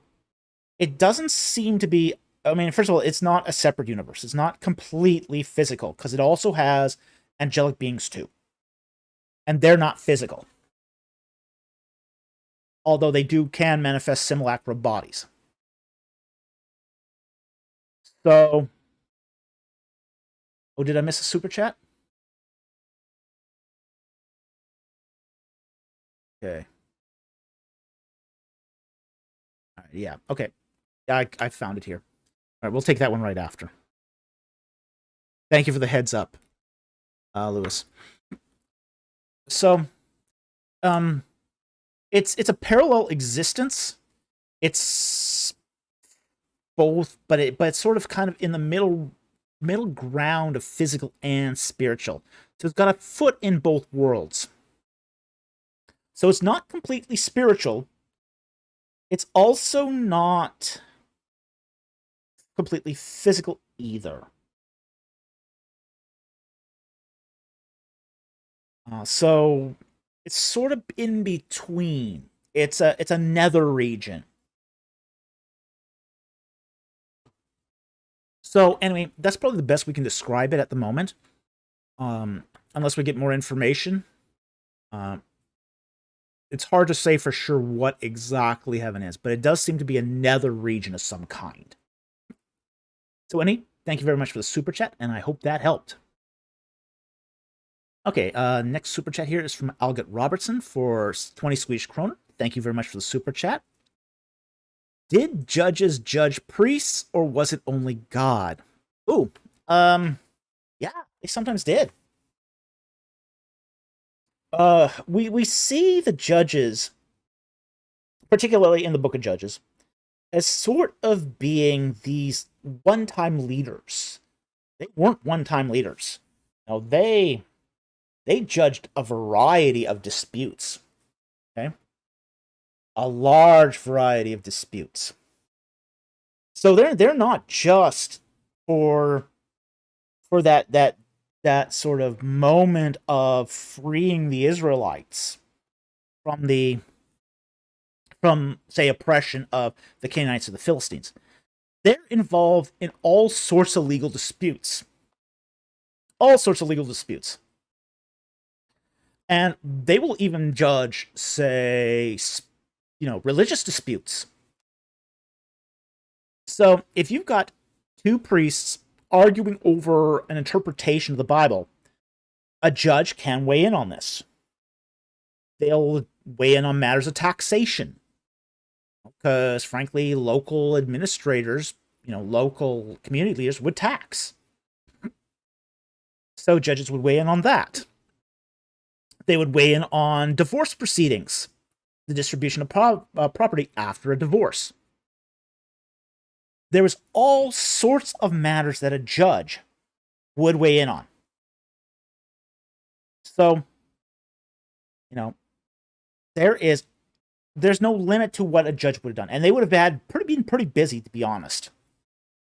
it doesn't seem to be. I mean, first of all, it's not a separate universe. It's not completely physical because it also has angelic beings too, and they're not physical. Although they can manifest simulacra bodies. So, oh, did I miss a super chat? Okay. All right, yeah. Okay. I found it here. All right, we'll take that one right after. Thank you for the heads up, Lewis. So, it's a parallel existence. It's both, but it's sort of kind of in the middle ground of physical and spiritual. So it's got a foot in both worlds. So it's not completely spiritual. It's also not completely physical either. So it's sort of in between. It's a nether region. So anyway, that's probably the best we can describe it at the moment. Unless we get more information. It's hard to say for sure what exactly heaven is, but it does seem to be a nether region of some kind. So Annie, thank you very much for the super chat, and I hope that helped. Okay, next super chat here is from Algot Robertson for 20 Swedish kroner. Thank you very much for the super chat. Did judges judge priests, or was it only God? Ooh, yeah, they sometimes did. We see the judges, particularly in the Book of Judges, as sort of being these one-time leaders. They weren't one-time leaders. Now they judged a variety of disputes. Okay, a large variety of disputes. So they're not just for that sort of moment of freeing the Israelites from say oppression of the Canaanites or the Philistines. They're involved in all sorts of legal disputes. All sorts of legal disputes. And they will even judge, say, religious disputes. So if you've got two priests arguing over an interpretation of the Bible, a judge can weigh in on this. They'll weigh in on matters of taxation. Because, frankly, local administrators, local community leaders would tax. So judges would weigh in on that. They would weigh in on divorce proceedings, the distribution of property after a divorce. There was all sorts of matters that a judge would weigh in on. So, there's no limit to what a judge would have done. And they would have been pretty busy, to be honest.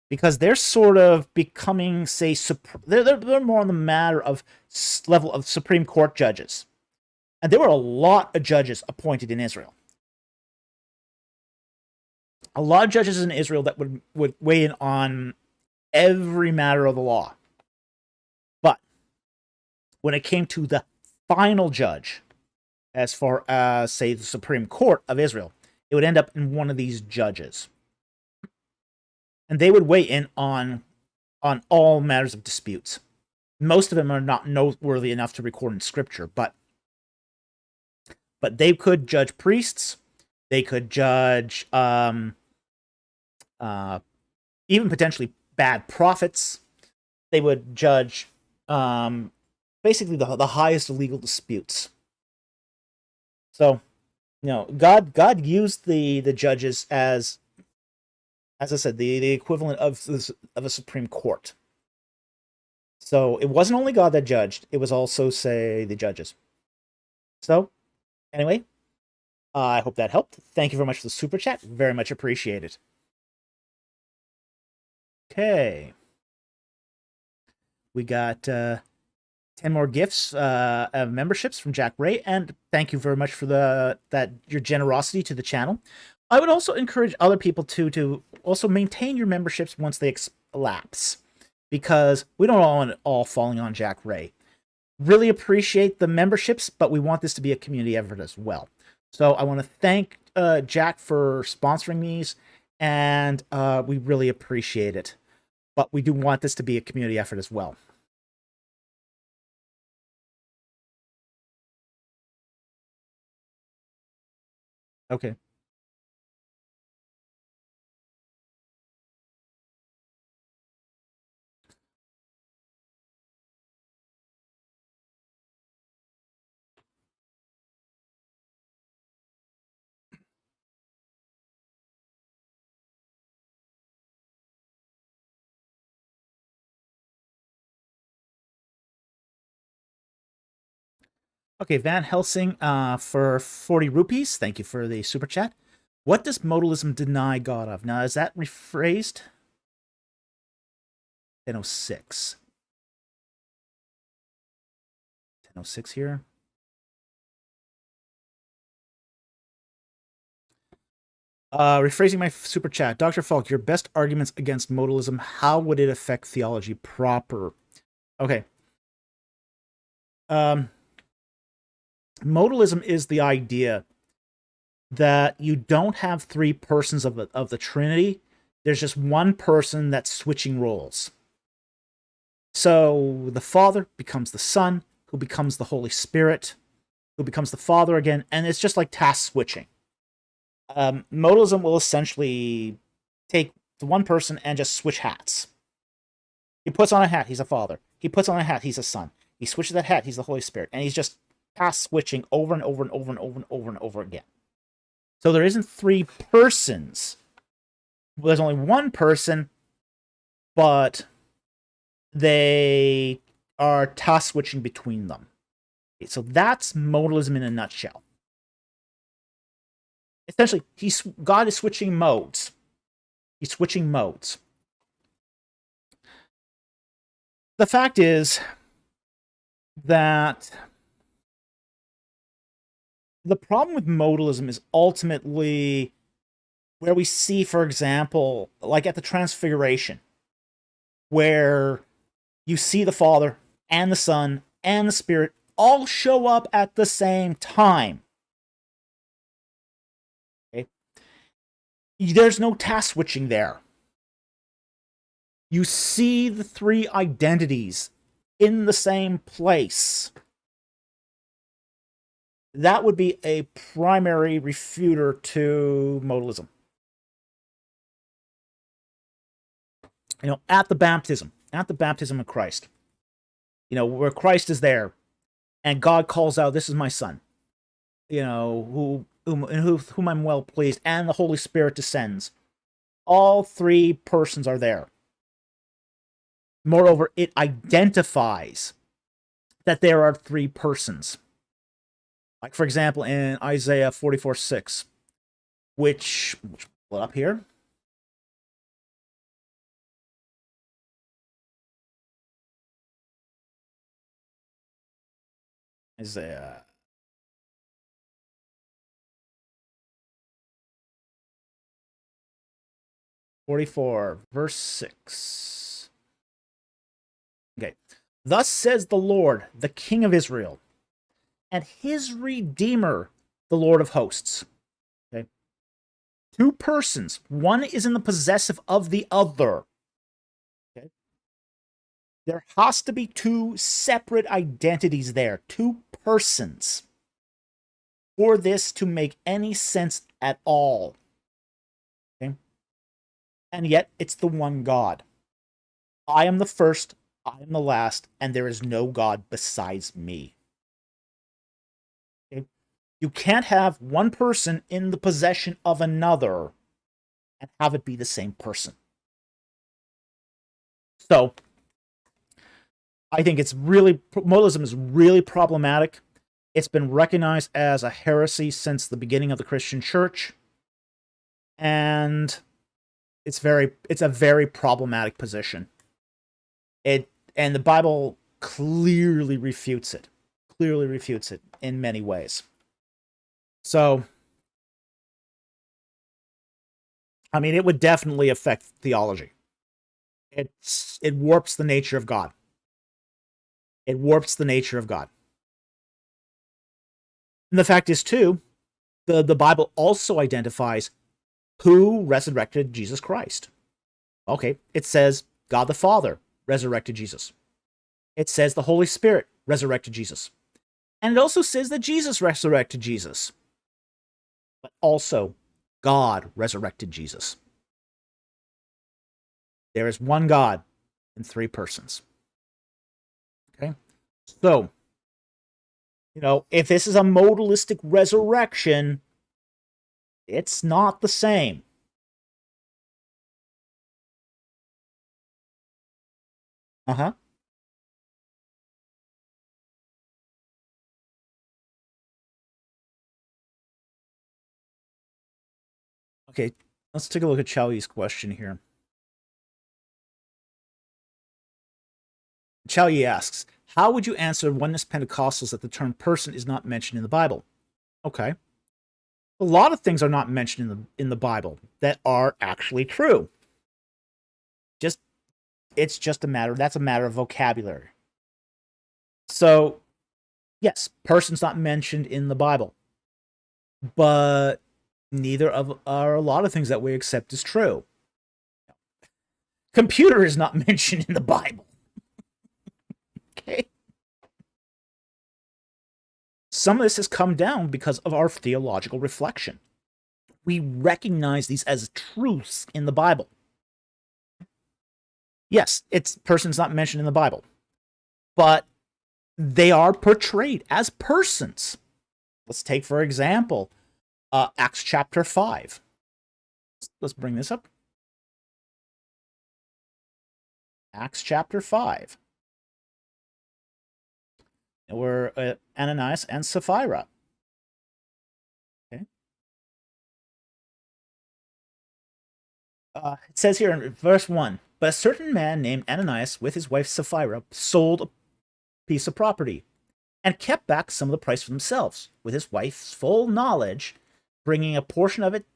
Because they're sort of becoming, say, they're more on the matter of level of Supreme Court judges. And there were a lot of judges appointed in Israel. A lot of judges in Israel that would weigh in on every matter of the law. But when it came to the final judge, as far as, say, the Supreme Court of Israel, it would end up in one of these judges. And they would weigh in on all matters of disputes. Most of them are not noteworthy enough to record in Scripture, but they could judge priests. They could judge even potentially bad prophets. They would judge basically the highest legal disputes. So, God used the judges as I said, the equivalent of a Supreme Court. So it wasn't only God that judged; it was also, say, the judges. So, anyway, I hope that helped. Thank you very much for the super chat. Very much appreciated. Okay, we got 10 more gifts of memberships from Jack Ray, and thank you very much for your generosity to the channel. I would also encourage other people to also maintain your memberships once they elapse, because we don't want it all falling on Jack Ray. Really appreciate the memberships, but we want this to be a community effort as well. So I want to thank Jack for sponsoring these, and we really appreciate it. But we do want this to be a community effort as well. Okay. Okay, Van Helsing for 40 rupees. Thank you for the super chat. What does modalism deny God of? Now, is that rephrased? 1006. 1006 here. Rephrasing my super chat. Dr. Falk, your best arguments against modalism, how would it affect theology proper? Okay. Modalism is the idea that you don't have three persons of the Trinity. There's just one person that's switching roles. So the Father becomes the Son, who becomes the Holy Spirit, who becomes the Father again, and it's just like task switching. Modalism will essentially take the one person and just switch hats. He puts on a hat, he's a father. He puts on a hat, he's a son. He switches that hat, he's the Holy Spirit. And he's just task switching over and over and over and over and over and over again. So there isn't three persons there's only one person, but they are task switching between them. Okay, so that's modalism in a nutshell. Essentially, God is switching modes. He's switching modes. The fact is that the problem with modalism is ultimately where we see, for example, like at the Transfiguration, where you see the Father and the Son and the Spirit all show up at the same time. Okay? There's no task switching there. You see the three identities in the same place. That would be a primary refuter to modalism. At the baptism of Christ, where Christ is there, and God calls out, "This is my Son," whom I'm well pleased, and the Holy Spirit descends. All three persons are there. Moreover, it identifies that there are three persons. Like, for example, in Isaiah 44:6, which pull it up here. Isaiah 44, verse 6. Okay. Thus says the Lord, the King of Israel, and his Redeemer, the Lord of hosts. Okay. Two persons. One is in the possessive of the other. Okay. There has to be two separate identities there. Two persons. For this to make any sense at all. Okay. And yet, it's the one God. I am the first, I am the last, and there is no God besides me. Okay? You can't have one person in the possession of another and have it be the same person. So, I think modalism is really problematic. It's been recognized as a heresy since the beginning of the Christian church. And it's a very problematic position. And the Bible clearly refutes it in many ways. So, I mean, it would definitely affect theology. It warps the nature of God. It warps the nature of God. And the fact is, too, the Bible also identifies who resurrected Jesus Christ. Okay, it says God the Father resurrected Jesus. It says the Holy Spirit resurrected Jesus. And it also says that Jesus resurrected Jesus. But also, God resurrected Jesus. There is one God in three persons. Okay? So, if this is a modalistic resurrection, it's not the same. Uh-huh. Okay, let's take a look at Chowie's question here. Chowie asks, how would you answer oneness Pentecostals that the term person is not mentioned in the Bible? Okay. A lot of things are not mentioned in the Bible that are actually true. It's just a matter of vocabulary. So, yes, person's not mentioned in the Bible. But are a lot of things that we accept as true. Computer is not mentioned in the Bible. Okay. Some of this has come down because of our theological reflection. We recognize these as truths in the Bible. Yes, person's not mentioned in the Bible, but they are portrayed as persons. Let's take, for example, Acts chapter 5. Let's bring this up. Acts chapter 5. We're Ananias and Sapphira. Okay. It says here in verse 1, but a certain man named Ananias with his wife Sapphira sold a piece of property and kept back some of the price for themselves, with his wife's full knowledge, bringing a portion of it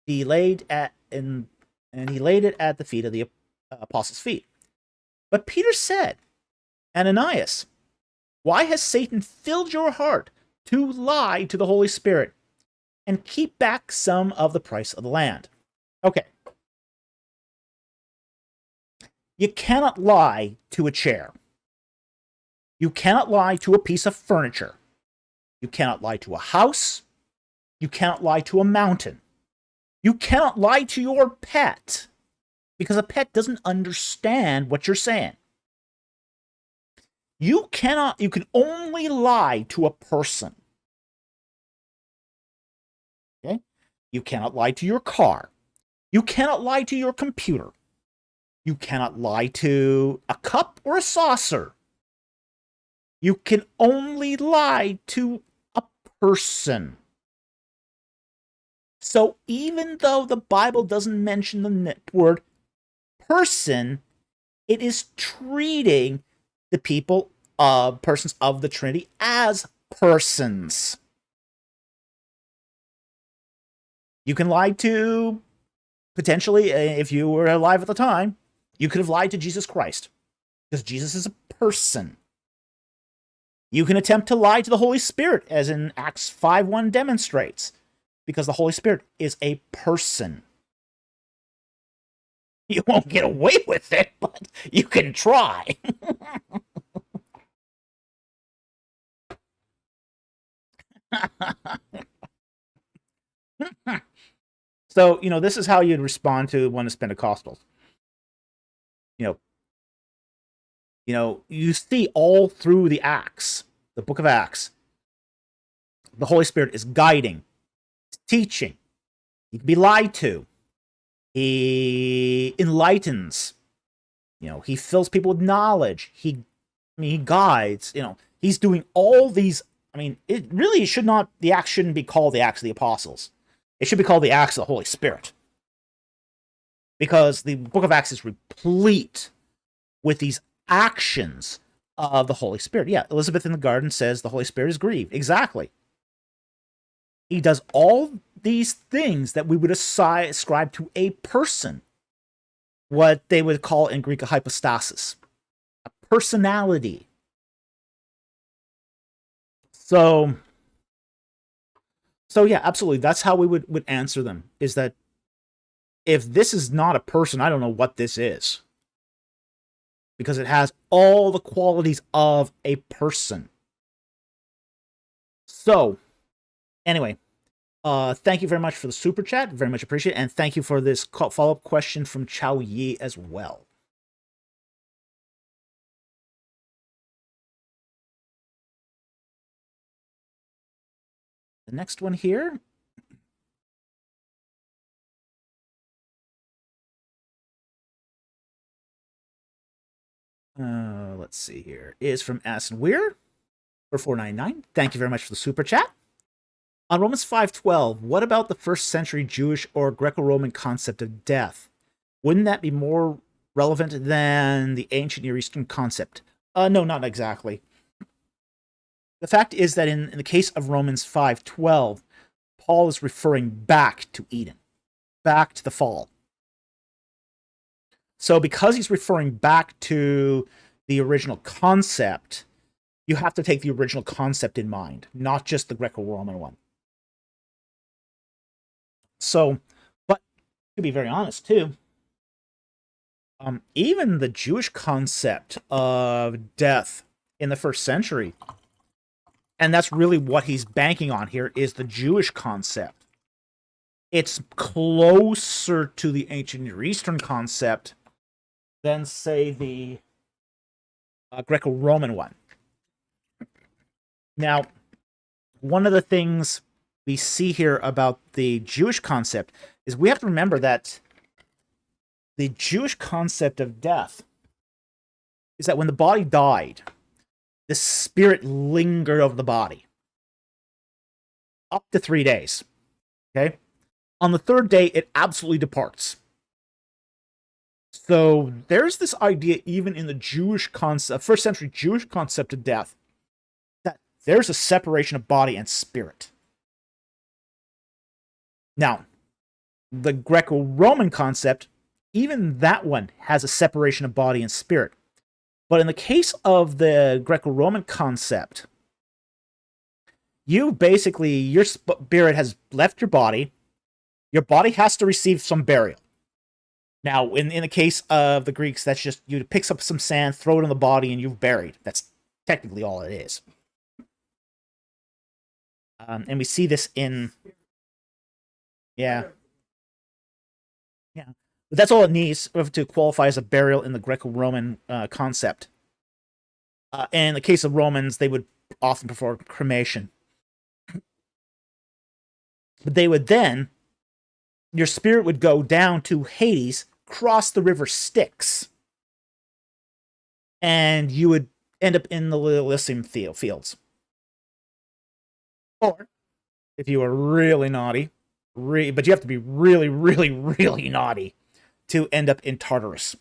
he laid at and he laid it at the feet of the apostles' feet. But Peter said, Ananias, why has Satan filled your heart to lie to the Holy Spirit and keep back some of the price of the land? Okay. You cannot lie to a chair. You cannot lie to a piece of furniture. You cannot lie to a house. You cannot lie to a mountain. You cannot lie to your pet, because a pet doesn't understand what you're saying. You can only lie to a person. Okay? You cannot lie to your car. You cannot lie to your computer. You cannot lie to a cup or a saucer. You can only lie to a person. So even though the Bible doesn't mention the word person, it is treating the persons of the Trinity as persons. You can lie to, potentially, if you were alive at the time, you could have lied to Jesus Christ, because Jesus is a person. You can attempt to lie to the Holy Spirit, as in Acts 5:1 demonstrates, because the Holy Spirit is a person. You won't get away with it, but you can try. So, this is how you'd respond to one of Pentecostals. You see all through the Acts, the book of Acts, the Holy Spirit is guiding, teaching. He can be lied to. He enlightens. He fills people with knowledge. He guides. He's doing all these. It really should not. The Acts shouldn't be called the Acts of the Apostles. It should be called the Acts of the Holy Spirit, because the book of Acts is replete with these actions of the Holy Spirit. Yeah, Elizabeth in the garden says the Holy Spirit is grieved. Exactly. He does all these things that we would ascribe to a person, what they would call in Greek a hypostasis, a personality. So yeah, absolutely. That's how we would answer them, is that if this is not a person, I don't know what this is, because it has all the qualities of a person. So, anyway, thank you very much for the super chat. Very much appreciate it. And thank you for this follow-up question from Chao Yi as well. The next one here. Let's see here. Is from Aston Weir for 499. Thank you very much for the super chat. On Romans 5:12, what about the first century Jewish or Greco-Roman concept of death? Wouldn't that be more relevant than the ancient Near Eastern concept? No, not exactly. The fact is that in the case of Romans 5:12, Paul is referring back to Eden, back to the fall. So because he's referring back to the original concept, you have to take the original concept in mind, not just the Greco-Roman one. So, but to be very honest too, even the Jewish concept of death in the first century, and that's really what he's banking on here, is the Jewish concept. It's closer to the ancient Near Eastern concept than, say, the Greco-Roman one. Now, one of the things we see here about the Jewish concept is we have to remember that the Jewish concept of death is that when the body died, the spirit lingered over the body up to 3 days. Okay? On the third day, it absolutely departs. So there's this idea, even in the Jewish concept, first century Jewish concept of death, that there's a separation of body and spirit. Now, the Greco-Roman concept, even that one has a separation of body and spirit. But in the case of the Greco-Roman concept, your spirit has left your body has to receive some burial. Now, in the case of the Greeks, that's just you pick up some sand, throw it on the body, and you've buried. That's technically all it is. And we see this in... Yeah. But that's all it needs to qualify as a burial in the Greco-Roman concept. And in the case of Romans, they would often prefer cremation. But they would then... Your spirit would go down to Hades, cross the river Styx, and you would end up in the Elysium fields. Or, if you were really naughty, but you have to be really, really, really naughty to end up in Tartarus.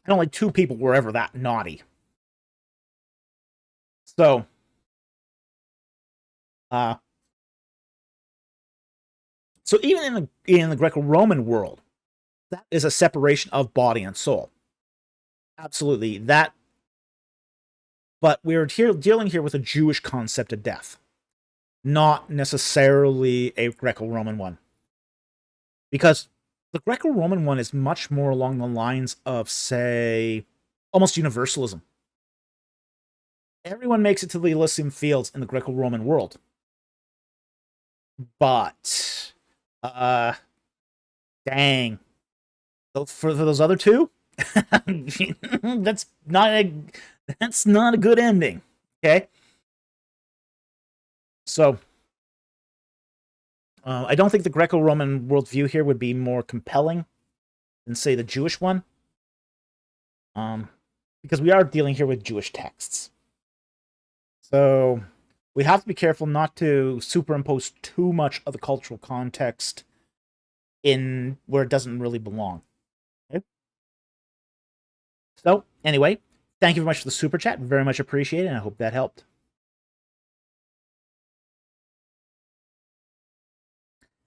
And only 2 people were ever that naughty. So, so even in the Greco-Roman world, that is a separation of body and soul. Absolutely. That. But we're dealing here with a Jewish concept of death, not necessarily a Greco-Roman one. Because the Greco-Roman one is much more along the lines of, say, almost universalism. Everyone makes it to the Elysium fields in the Greco-Roman world. But... dang. For those other 2, that's not a good ending. Okay? So, I don't think the Greco-Roman worldview here would be more compelling than, say, the Jewish one. Because we are dealing here with Jewish texts. So, we have to be careful not to superimpose too much of the cultural context in where it doesn't really belong. Okay? So, anyway, thank you very much for the super chat. Very much appreciated, and I hope that helped.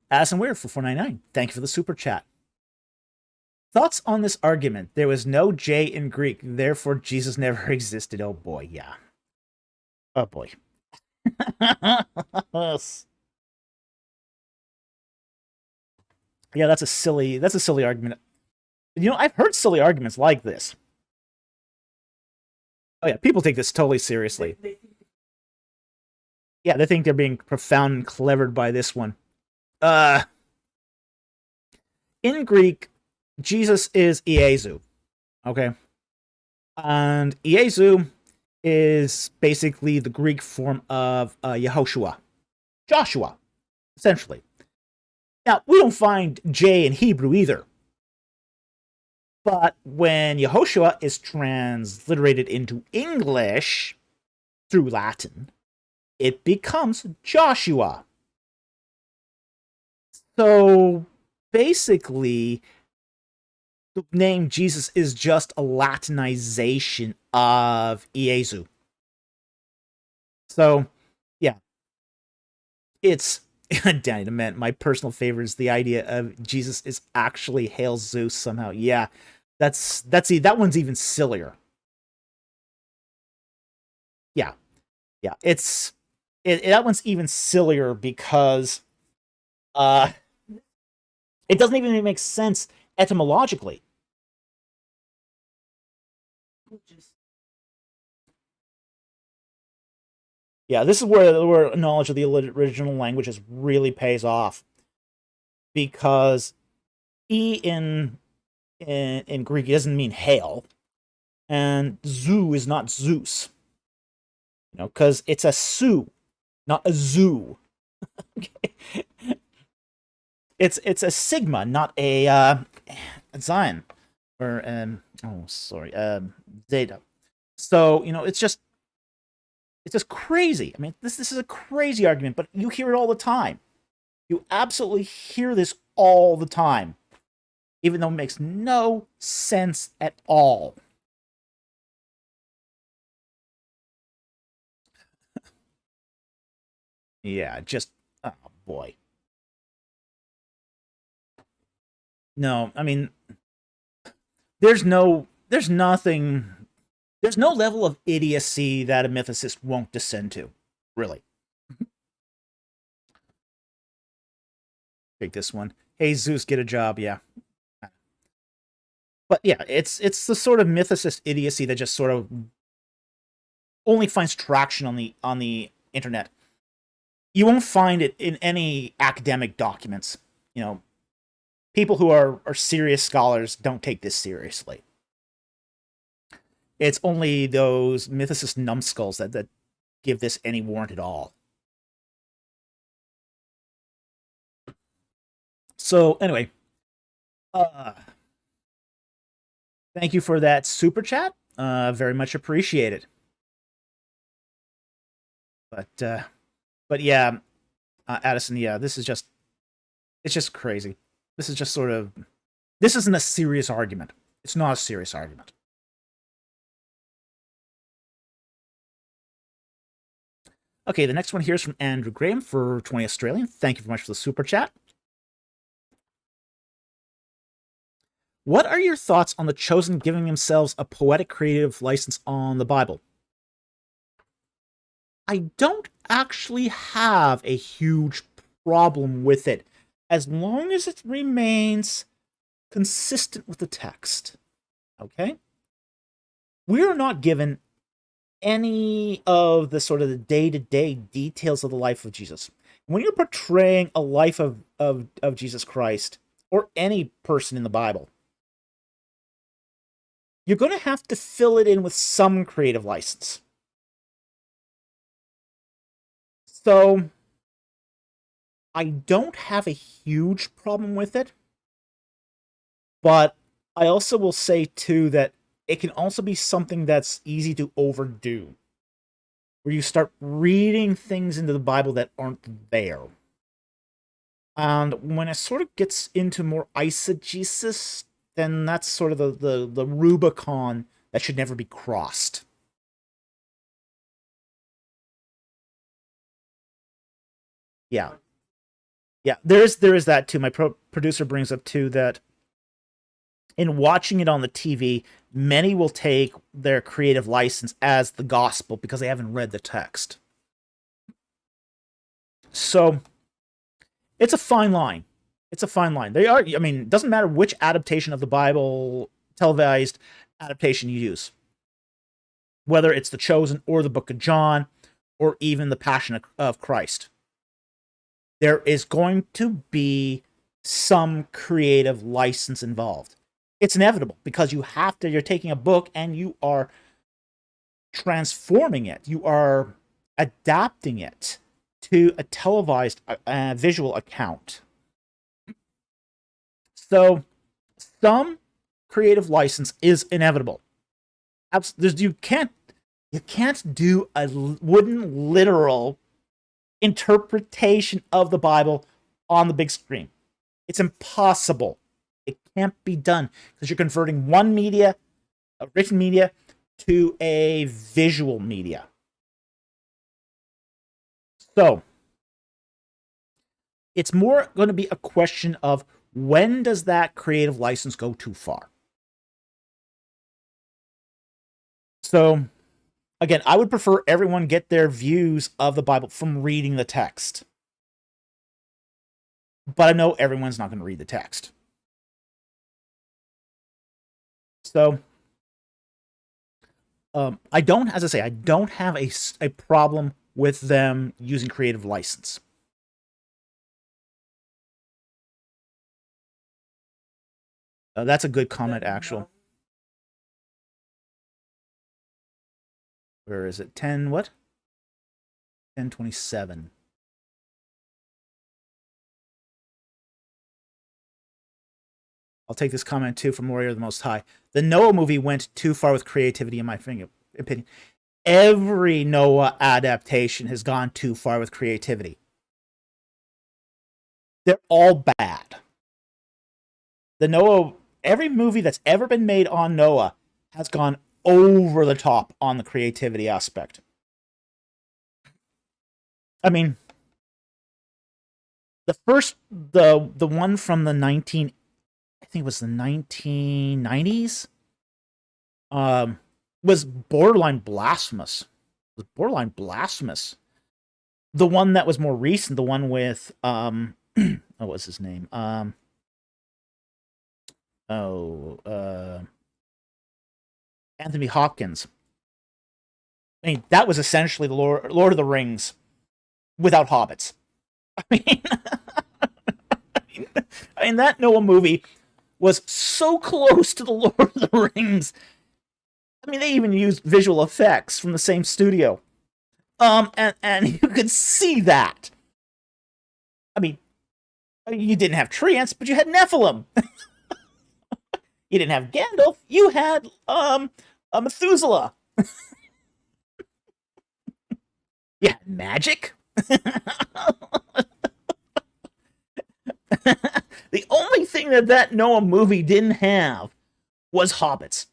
Addison Weir for 499. Thank you for the super chat. Thoughts on this argument? There was no J in Greek, therefore Jesus never existed. Oh boy, yeah. Oh boy. Yeah, that's a silly argument. You know, I've heard silly arguments like this. Oh yeah, people take this totally seriously. Yeah, they think they're being profound and clevered by this one. In Greek, Jesus is Iesu. Okay? And Iesu is basically the Greek form of Yehoshua. Joshua, essentially. Now, we don't find J in Hebrew either. But when Yehoshua is transliterated into English through Latin, it becomes Joshua. So, basically, the name Jesus is just a Latinization of Iesu. So, yeah. It's... Danny Dement, my personal favorite is the idea of Jesus is actually Hail Zeus somehow. Yeah, that one's even sillier. Yeah, that one's even sillier because it doesn't even make sense etymologically. Yeah, this is where knowledge of the original languages really pays off. Because E in Greek doesn't mean hail, and zoo is not Zeus. You know, because it's a Su, not a zoo. Okay. It's a sigma, not a Zion or zeta. So it's just crazy. I mean, this is a crazy argument, but you hear it all the time. You absolutely hear this all the time, even though it makes no sense at all. Yeah, just oh boy. No, I mean, there's nothing, there's no level of idiocy that a mythicist won't descend to, really. Take this one. Hey Zeus, get a job. Yeah, but yeah, it's the sort of mythicist idiocy that just sort of only finds traction on the internet. You won't find it in any academic documents. You know, people who are serious scholars don't take this seriously. It's only those mythicist numbskulls that give this any warrant at all. So anyway, uh, thank you for that super chat. Very much appreciated. But yeah, Addison, yeah, this is just it's just crazy. This is just sort of this isn't a serious argument. It's not a serious argument. Okay, the next one here is from Andrew Graham for 20 Australian. Thank you very much for the super chat. What are your thoughts on the Chosen giving themselves a poetic creative license on the Bible? I don't actually have a huge problem with it, as long as it remains consistent with the text. Okay? We're not given any of the sort of the day-to-day details of the life of Jesus. When you're portraying a life of Jesus Christ, or any person in the Bible, you're going to have to fill it in with some creative license. So, I don't have a huge problem with it, but I also will say, too, that it can also be something that's easy to overdo, where you start reading things into the Bible that aren't there. And when it sort of gets into more eisegesis, then that's sort of the Rubicon that should never be crossed. Yeah. Yeah, there is that too. My producer brings up too that in watching it on the TV, many will take their creative license as the gospel because they haven't read the text. So it's a fine line. It's a fine line. They are. I mean, it doesn't matter which adaptation of the Bible, televised adaptation you use, whether it's the Chosen or the Book of John, or even the Passion of Christ. There is going to be some creative license involved. It's inevitable because you have to. You're taking a book and you are transforming it. You are adapting it to a televised visual account. So some creative license is inevitable. You can't do a wooden literal interpretation of the Bible on the big screen. It's impossible. It can't be done because you're converting one media, a written media, to a visual media. So it's more going to be a question of when does that creative license go too far? So again, I would prefer everyone get their views of the Bible from reading the text. But I know everyone's not going to read the text. So I don't, as I say, I don't have a problem with them using creative license. That's a good comment, actual. Where is it? 10 what? 1027. I'll take this comment too from Warrior of the Most High. The Noah movie went too far with creativity, in my opinion. Every Noah adaptation has gone too far with creativity. They're all bad. Every movie that's ever been made on Noah has gone over the top on the creativity aspect. I mean, the one from the I think it was the 1990s, was borderline blasphemous. It was borderline blasphemous. The one that was more recent, the one with what was his name? Anthony Hopkins. I mean, that was essentially the Lord of the Rings without hobbits. I mean, that Noah movie was so close to the Lord of the Rings. I mean, they even used visual effects from the same studio. And you could see that. I mean, you didn't have tree ants, but you had Nephilim. You didn't have Gandalf, you had a Methuselah. You had magic. The only thing that Noah movie didn't have was hobbits.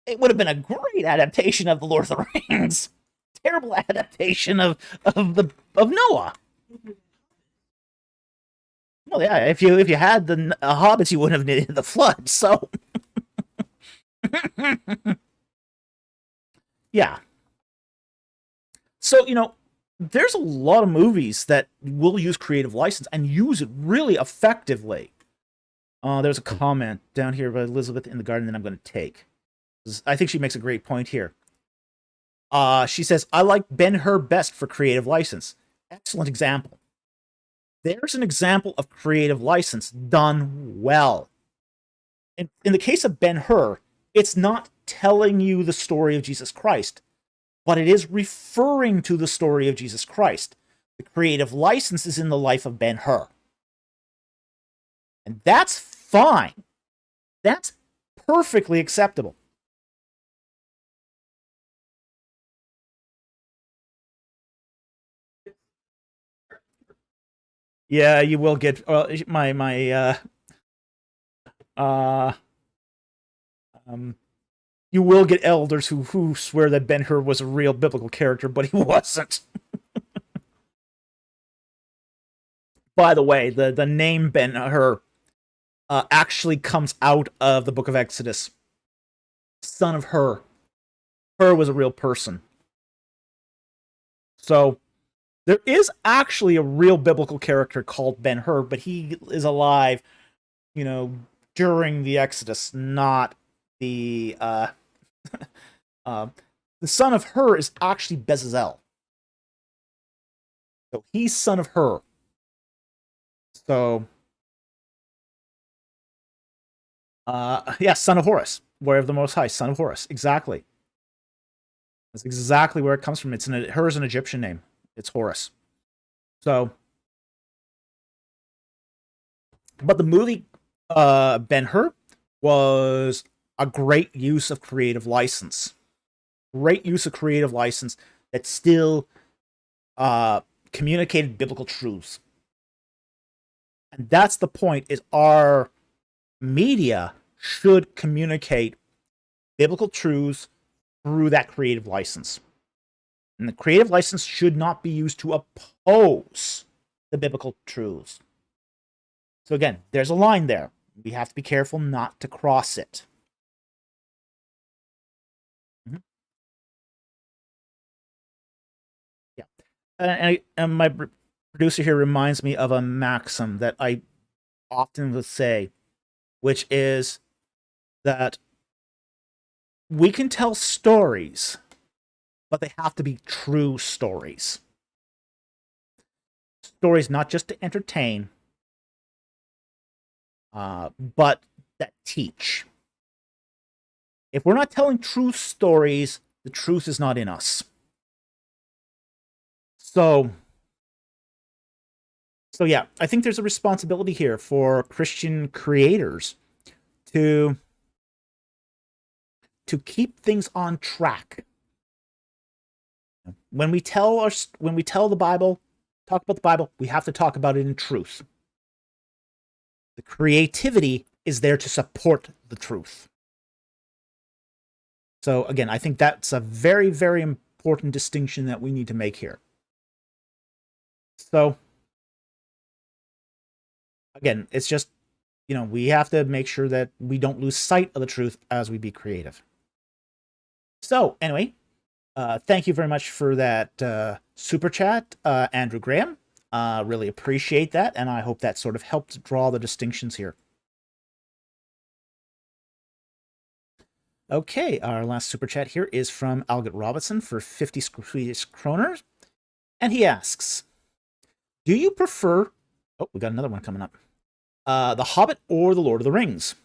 It would have been a great adaptation of the Lord of the Rings. Terrible adaptation of Noah. Well, yeah, if you had the hobbits, you wouldn't have needed the flood. So, yeah. So there's a lot of movies that will use creative license and use it really effectively. There's a comment down here by Elizabeth in the Garden that I'm going to take. I think she makes a great point here. She says, I like Ben-Hur best for creative license. Excellent example. There's an example of creative license done well. In the case of Ben-Hur, it's not telling you the story of Jesus Christ, but it is referring to the story of Jesus Christ. The creative license is in the life of Ben-Hur. And that's fine. That's perfectly acceptable. Yeah, you will get you will get elders who swear that Ben-Hur was a real biblical character, but he wasn't. By the way, the name Ben-Hur actually comes out of the book of Exodus. Son of Hur. Hur was a real person. So there is actually a real biblical character called Ben-Hur, but he is alive, during the Exodus, not the the son of Hur is actually Bezalel. So he's son of Hur. So yeah, son of Horus, warrior of the Most High, son of Horus. Exactly. That's exactly where it comes from. Hur is an Egyptian name. It's Horus. So, but the movie Ben-Hur was a great use of creative license. Great use of creative license that still communicated biblical truths. And that's the point, is our media should communicate biblical truths through that creative license. And the creative license should not be used to oppose the biblical truths. So again, there's a line there. We have to be careful not to cross it. Mm-hmm. Yeah. And my producer here reminds me of a maxim that I often would say, which is that we can tell stories, but they have to be true stories. Stories not just to entertain, but that teach. If we're not telling true stories, the truth is not in us. So, So yeah, I think there's a responsibility here for Christian creators to keep things on track. When we tell the Bible, talk about the Bible, we have to talk about it in truth. The creativity is there to support the truth. So again, I think that's a very, very important distinction that we need to make here. So again, it's just, we have to make sure that we don't lose sight of the truth as we be creative. So anyway, thank you very much for that super chat, Andrew Graham. Really appreciate that, and I hope that sort of helped draw the distinctions here. Okay, our last super chat here is from Algot Robinson for 50 Swedish kroners, and he asks, do you prefer... Oh, we got another one coming up. The Hobbit or the Lord of the Rings?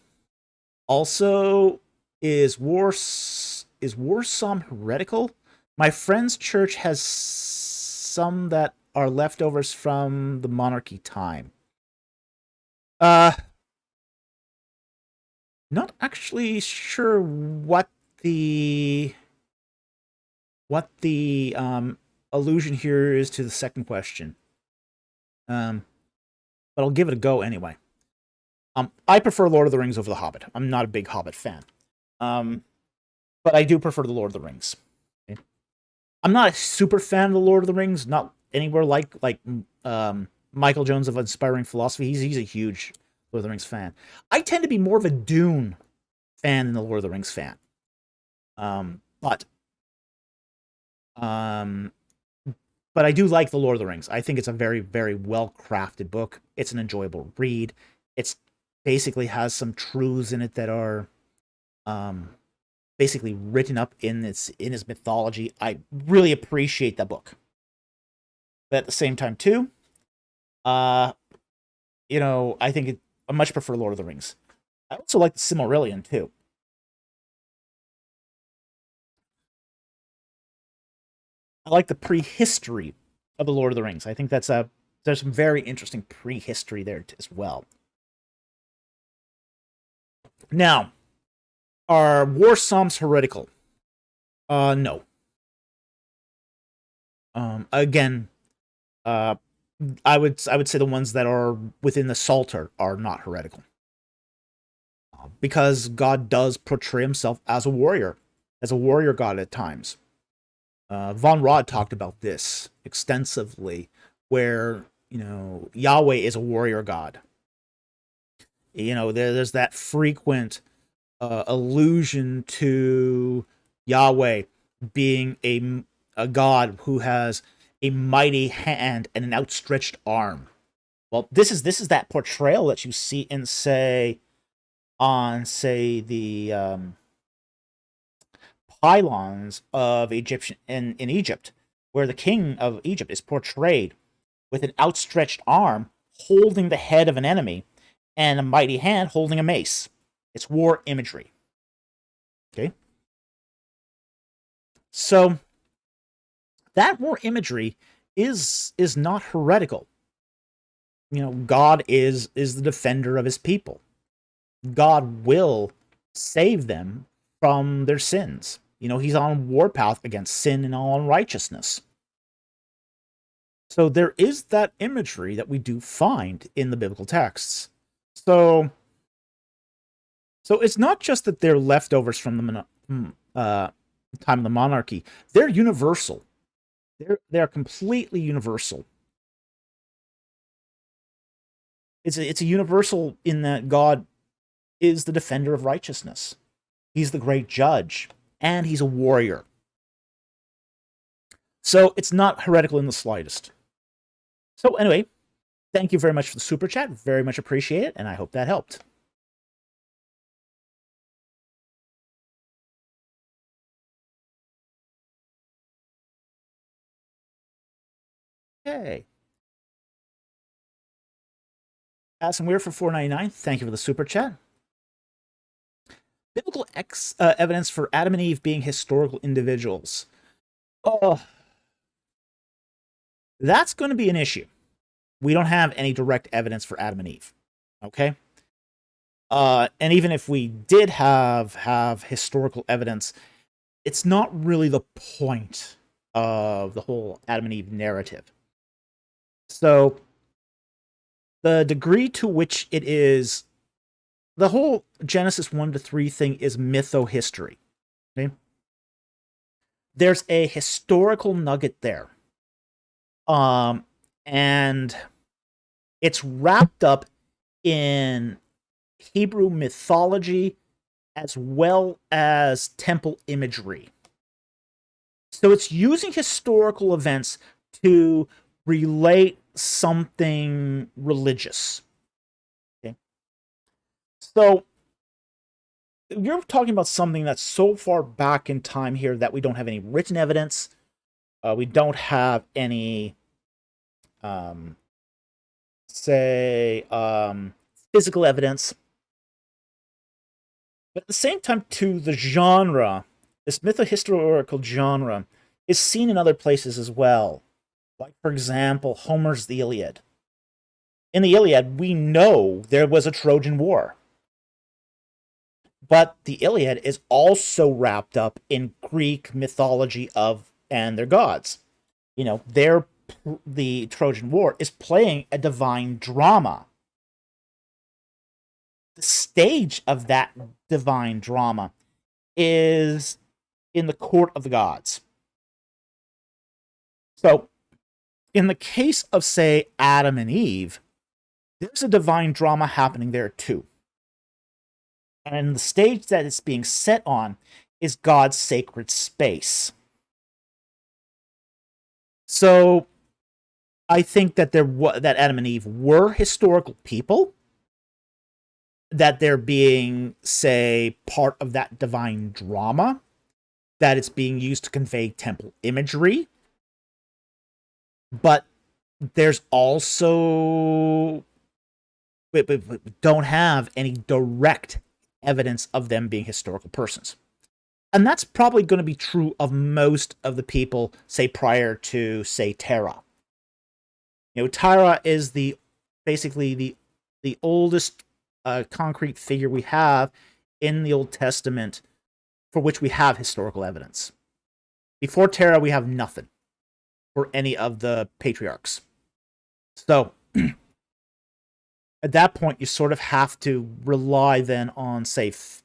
Also, is War Psalm heretical? My friend's church has some that are leftovers from the monarchy time. Not actually sure what the allusion here is to the second question. But I'll give it a go anyway. I prefer Lord of the Rings over The Hobbit. I'm not a big Hobbit fan. But I do prefer the Lord of the Rings. Okay? I'm not a super fan of the Lord of the Rings, not anywhere like Michael Jones of Inspiring Philosophy. He's a huge Lord of the Rings fan. I tend to be more of a Dune fan than the Lord of the Rings fan. But I do like the Lord of the Rings. I think it's a very, very well-crafted book. It's an enjoyable read. It's basically has some truths in it that are basically written up in his mythology. I really appreciate that book. But at the same time, too, I think I much prefer Lord of the Rings. I also like the Silmarillion, too. I like the prehistory of the Lord of the Rings. I think there's some very interesting prehistory there as well. Now, are war psalms heretical? No. Again, I would say the ones that are within the Psalter are not heretical, because God does portray himself as a warrior god at times. Von Rod talked about this extensively, where Yahweh is a warrior god. There's that frequent allusion to Yahweh being a god who has a mighty hand and an outstretched arm. Well, this is that portrayal that you see in the pylons of Egyptian in Egypt, where the king of Egypt is portrayed with an outstretched arm holding the head of an enemy and a mighty hand holding a mace. It's war imagery. Okay? So that war imagery is not heretical. God is the defender of his people. God will save them from their sins. He's on a warpath against sin and all unrighteousness. So there is that imagery that we do find in the biblical texts. So it's not just that they're leftovers from the time of the monarchy. They're universal. They're completely universal. It's a universal in that God is the defender of righteousness. He's the great judge, and he's a warrior. So it's not heretical in the slightest. So anyway, thank you very much for the super chat. Very much appreciate it, and I hope that helped. Okay. Addison Weir for $4.99. Thank you for the super chat. Biblical evidence for Adam and Eve being historical individuals. Oh, that's going to be an issue. we don't have any direct evidence for Adam and Eve. Okay? And even if we did have historical evidence, it's not really the point of the whole Adam and Eve narrative. So the degree to which it is, the whole Genesis 1-3 thing is mytho-history. Okay? There's a historical nugget there. And it's wrapped up in Hebrew mythology as well as temple imagery. So it's using historical events to relate something religious. Okay? So you're talking about something that's so far back in time here that we don't have any written evidence. We don't have any, physical evidence. But at the same time, too, the genre, this mytho-historical genre, is seen in other places as well. Like, for example, Homer's The Iliad. In the Iliad, we know there was a Trojan War. But the Iliad is also wrapped up in Greek mythology and their gods. You know, the Trojan War is playing a divine drama. The stage of that divine drama is in the court of the gods. So, in the case of, say, Adam and Eve, there's a divine drama happening there too. And the stage that it's being set on is God's sacred space. So, I think that that Adam and Eve were historical people, that they're being, say, part of that divine drama, that it's being used to convey temple imagery, but there's also, we don't have any direct evidence of them being historical persons. And that's probably going to be true of most of the people, say, prior to, say, Terah. You know, Terah is basically the oldest concrete figure we have in the Old Testament for which we have historical evidence. Before Terah, we have nothing for any of the patriarchs. So, at that point, you sort of have to rely then on, say, faith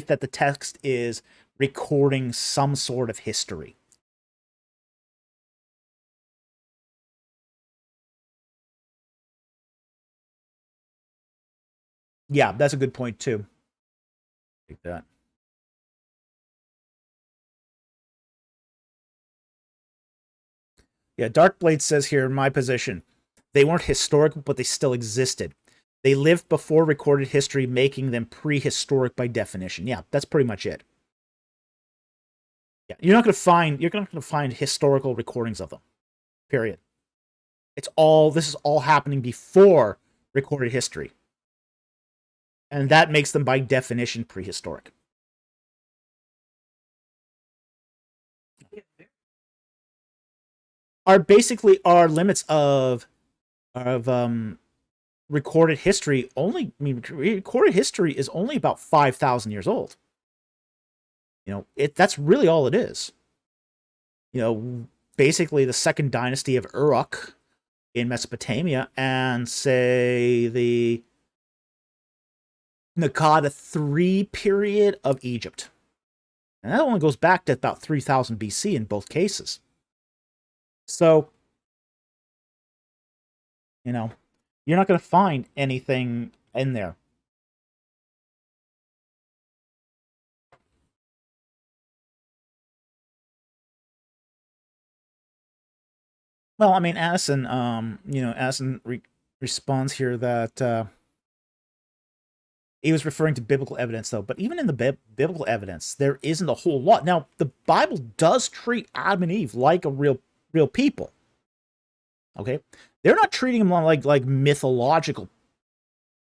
that the text is recording some sort of history. Yeah, that's a good point too. Take that. Yeah, Darkblade says here, in my position, they weren't historical, but they still existed. They lived before recorded history, making them prehistoric by definition. Yeah, that's pretty much it. Yeah, you're not going to find historical recordings of them. Period. This is all happening before recorded history. And that makes them by definition prehistoric. Our limits of recorded history recorded history is only about 5,000 years old. You know, that's really all it is. You know, basically the second dynasty of Uruk in Mesopotamia and, say, the Naqada III period of Egypt. And that only goes back to about 3000 BC in both cases. So, you know, you're not going to find anything in there. Well, I mean, Addison, Addison responds here that he was referring to biblical evidence, though. But even in the biblical evidence, there isn't a whole lot. Now, the Bible does treat Adam and Eve like a real people. Okay, they're not treating them like mythological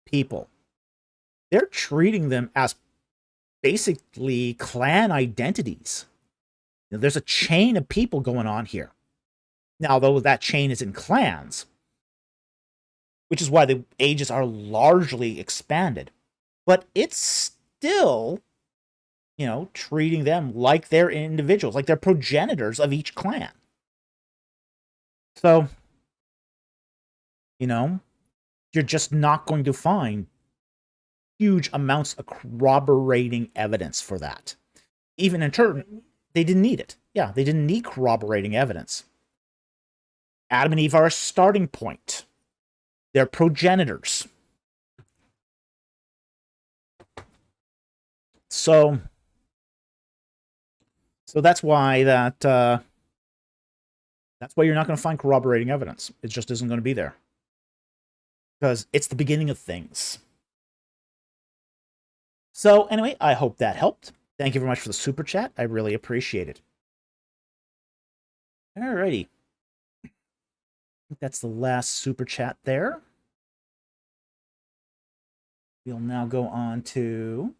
people. They're treating them as basically clan identities. You know, there's a chain of people going on here. Now, though, that chain is in clans, which is why the ages are largely expanded. But it's still, treating them like they're individuals, like they're progenitors of each clan. So, you're just not going to find huge amounts of corroborating evidence for that. Even in turn, they didn't need it. Yeah, they didn't need corroborating evidence. Adam and Eve are a starting point. They're progenitors. So that's why that's why you're not going to find corroborating evidence. It just isn't going to be there. Because it's the beginning of things. So anyway, I hope that helped. Thank you very much for the super chat. I really appreciate it. Alrighty. I think that's the last super chat there. We'll now go on to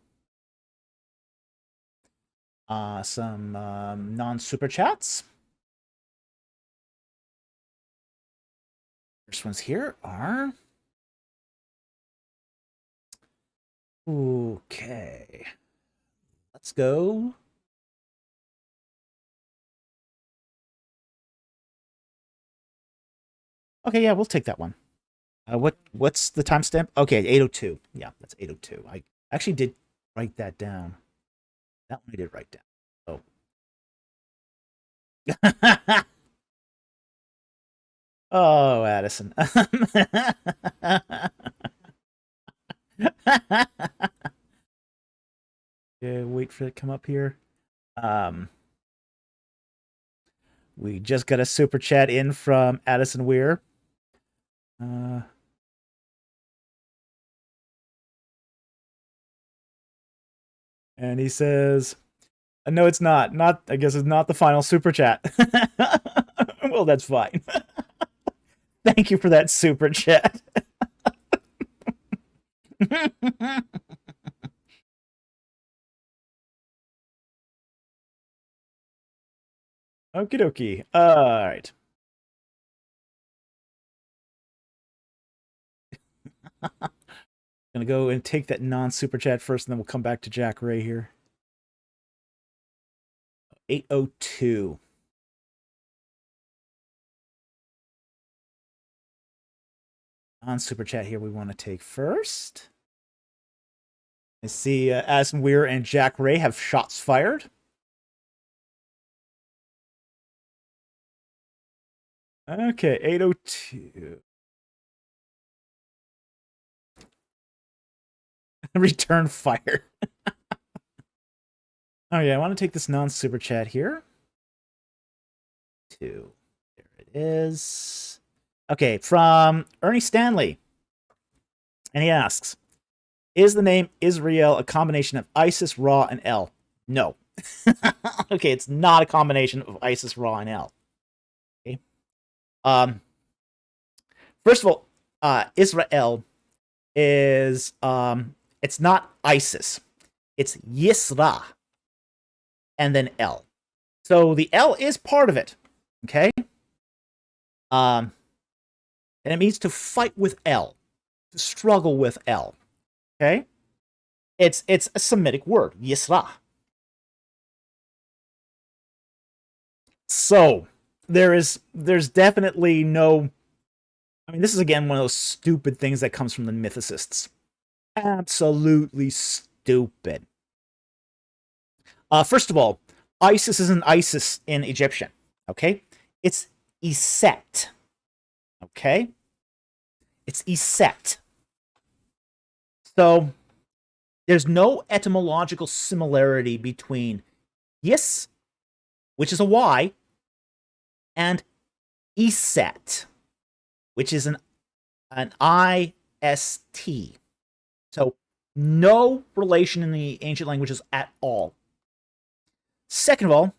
some non-super chats. First ones here are... Okay. Let's go. Okay, yeah, we'll take that one. What's the timestamp? Okay, 8:02. Yeah, that's 8:02. I actually did write that down. That one I did write down. Oh. Oh, Addison. Okay, wait for it to come up here. We just got a super chat in from Addison Weir. And he says, no, it's not. I guess it's not the final super chat. Well, that's fine. Thank you for that super chat. Okie dokie. All right. Gonna go and take that non-super chat first, and then we'll come back to Jack Ray here. 8:02. Non-super chat here we want to take first. I see Addison Weir and Jack Ray have shots fired. Okay, 8:02. Return fire. Oh yeah, I want to take this non-super chat here. 2. There it is. Okay, from Ernie Stanley. And he asks, is the name Israel a combination of Isis, Ra, and El? No. Okay, it's not a combination of Isis, Ra, and El. Okay. First of all, Israel is it's not Isis. It's Yisra and then El. So the El is part of it. Okay? And it means to fight with El, to struggle with El. Okay? It's a Semitic word, Yisra. So there's definitely no... I mean, this is again one of those stupid things that comes from the mythicists. Absolutely stupid. First of all, Isis isn't Isis in Egyptian. Okay? It's Iset. Okay? It's Iset. So there's no etymological similarity between Yis, which is a Y, and Iset, which is an I-S-T. So no relation in the ancient languages at all. Second of all,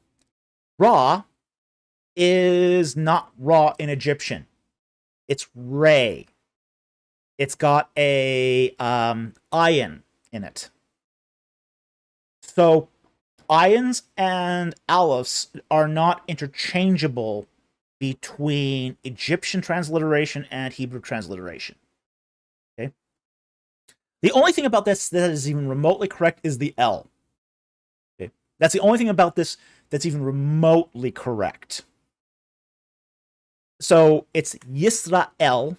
Ra is not Ra in Egyptian. It's Re. It's got a ayin in it. So ayins and alepphs are not interchangeable between Egyptian transliteration and Hebrew transliteration. Okay. The only thing about this that is even remotely correct is the L. Okay. That's the only thing about this that's even remotely correct. So it's Yisrael,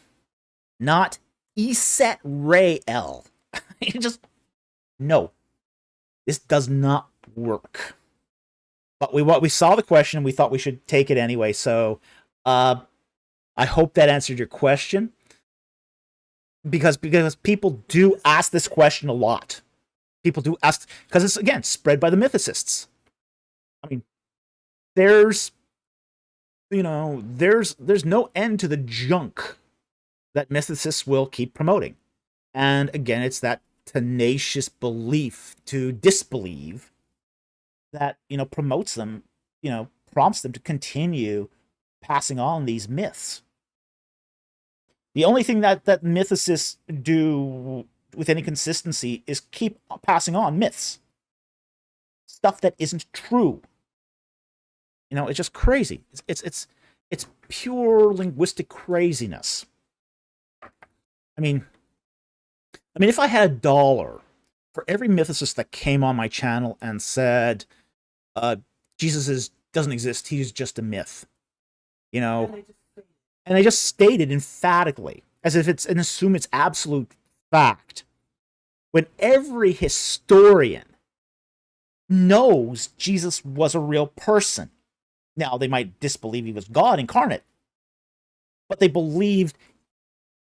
not Israel. You just, no, this does not work. But we saw the question, and we thought we should take it anyway. So I hope that answered your question. Because people do ask this question a lot. People do ask, because it's, again, spread by the mythicists. I mean, there's no end to the junk that mythicists will keep promoting. And again, it's that tenacious belief to disbelieve that, promotes them, prompts them to continue passing on these myths. The only thing that mythicists do with any consistency is keep passing on myths. Stuff that isn't true. It's just crazy. It's pure linguistic craziness. I mean, if I had $1 for every mythicist that came on my channel and said, Jesus doesn't exist, he's just a myth, and they just stated emphatically, as if it's, and assume it's absolute fact, when every historian knows Jesus was a real person. Now, they might disbelieve he was God incarnate, but they believed,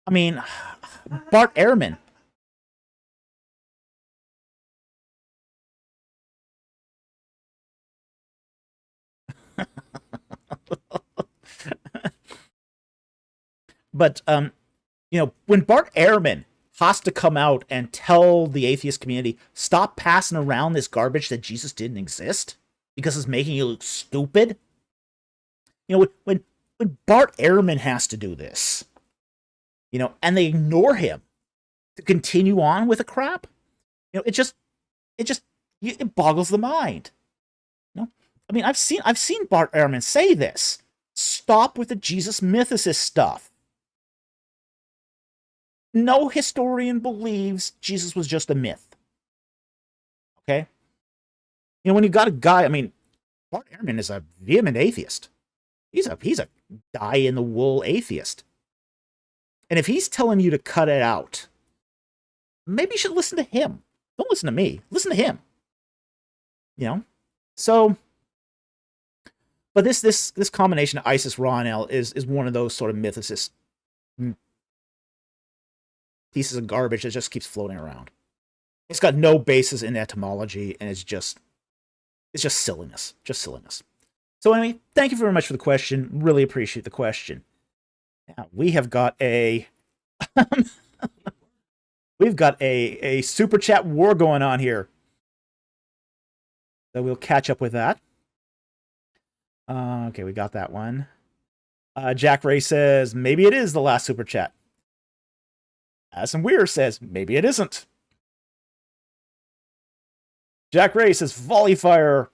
Bart Ehrman. But, when Bart Ehrman has to come out and tell the atheist community, stop passing around this garbage that Jesus didn't exist because it's making you look stupid. When Bart Ehrman has to do this, and they ignore him to continue on with the crap, it boggles the mind. I've seen Bart Ehrman say this. Stop with the Jesus mythicist stuff. No historian believes Jesus was just a myth. Okay? When you got a guy, Bart Ehrman is a vehement atheist. He's a die-in-the-wool atheist. And if he's telling you to cut it out, maybe you should listen to him. Don't listen to me. Listen to him. So, but this combination of Isis, Ra, and El is one of those sort of mythicist pieces of garbage that just keeps floating around. It's got no basis in etymology, and it's just silliness. Just silliness. So anyway, thank you very much for the question. Really appreciate the question. Now, we have got a super chat war going on here. So we'll catch up with that. Okay, we got that one. Jack Ray says, maybe it is the last super chat. Addison Weir says, maybe it isn't. Jack Ray says, volley fire.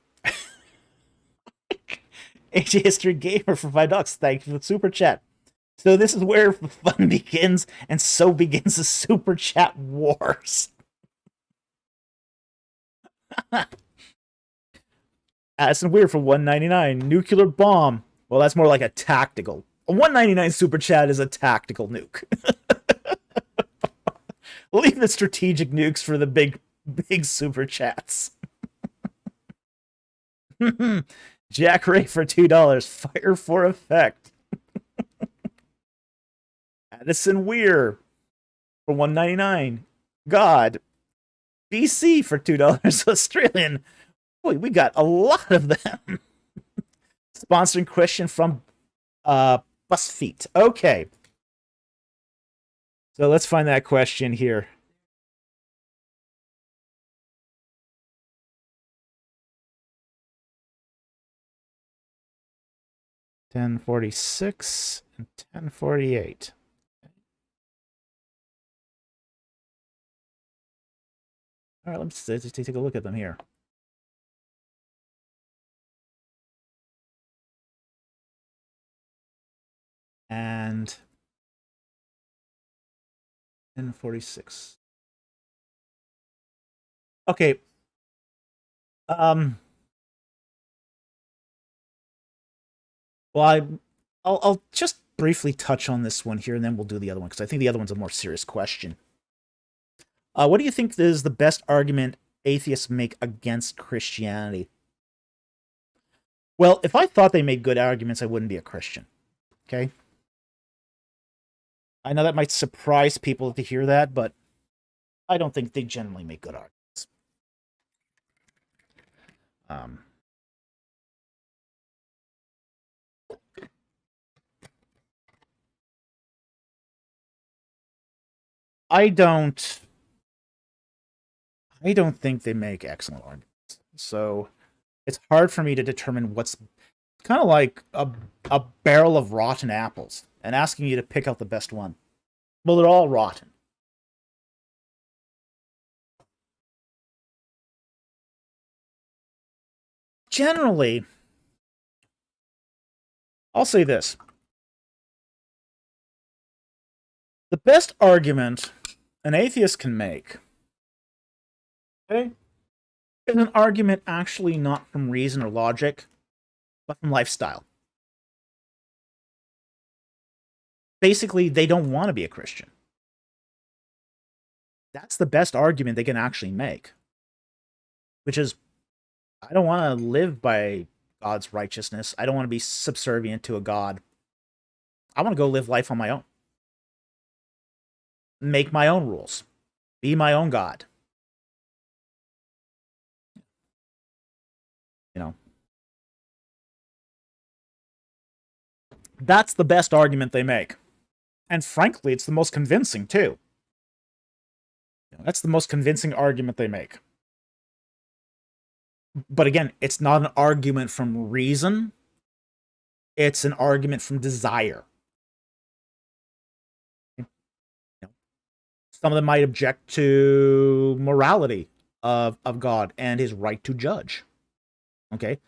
AJ History Gamer for $5. Thank you for the super chat. So this is where the fun begins, and so begins the super chat wars. Addison Weir for $1.99. Nuclear bomb. Well, that's more like a tactical. A $1.99 super chat is a tactical nuke. Leave the strategic nukes for the big super chats. Jack Ray for $2. Fire for effect. Addison Weir for $1.99. God. BC for $2. Australian. Boy, we got a lot of them. Sponsoring question from BuzzFeed. Okay. So let's find that question here. $10.46 and $10.48. All right, let's take a look at them here. And 1046. Okay. Well, I'll just briefly touch on this one here, and then we'll do the other one, because I think the other one's a more serious question. What do you think is the best argument atheists make against Christianity? Well, if I thought they made good arguments, I wouldn't be a Christian. Okay? I know that might surprise people to hear that, but I don't think they generally make good arguments. I don't think they make excellent arguments. So it's hard for me to determine what's kind of like a barrel of rotten apples and asking you to pick out the best one. Well, they're all rotten. Generally, I'll say this. The best argument an atheist can make, okay, is an argument actually not from reason or logic, but from lifestyle. Basically, they don't want to be a Christian. That's the best argument they can actually make. Which is, I don't want to live by God's righteousness. I don't want to be subservient to a God. I want to go live life on my own. Make my own rules. Be my own God. You know. That's the best argument they make. And frankly, it's the most convincing, too. That's the most convincing argument they make. But again, it's not an argument from reason. It's an argument from desire. Some of them might object to morality of God and his right to judge. Okay?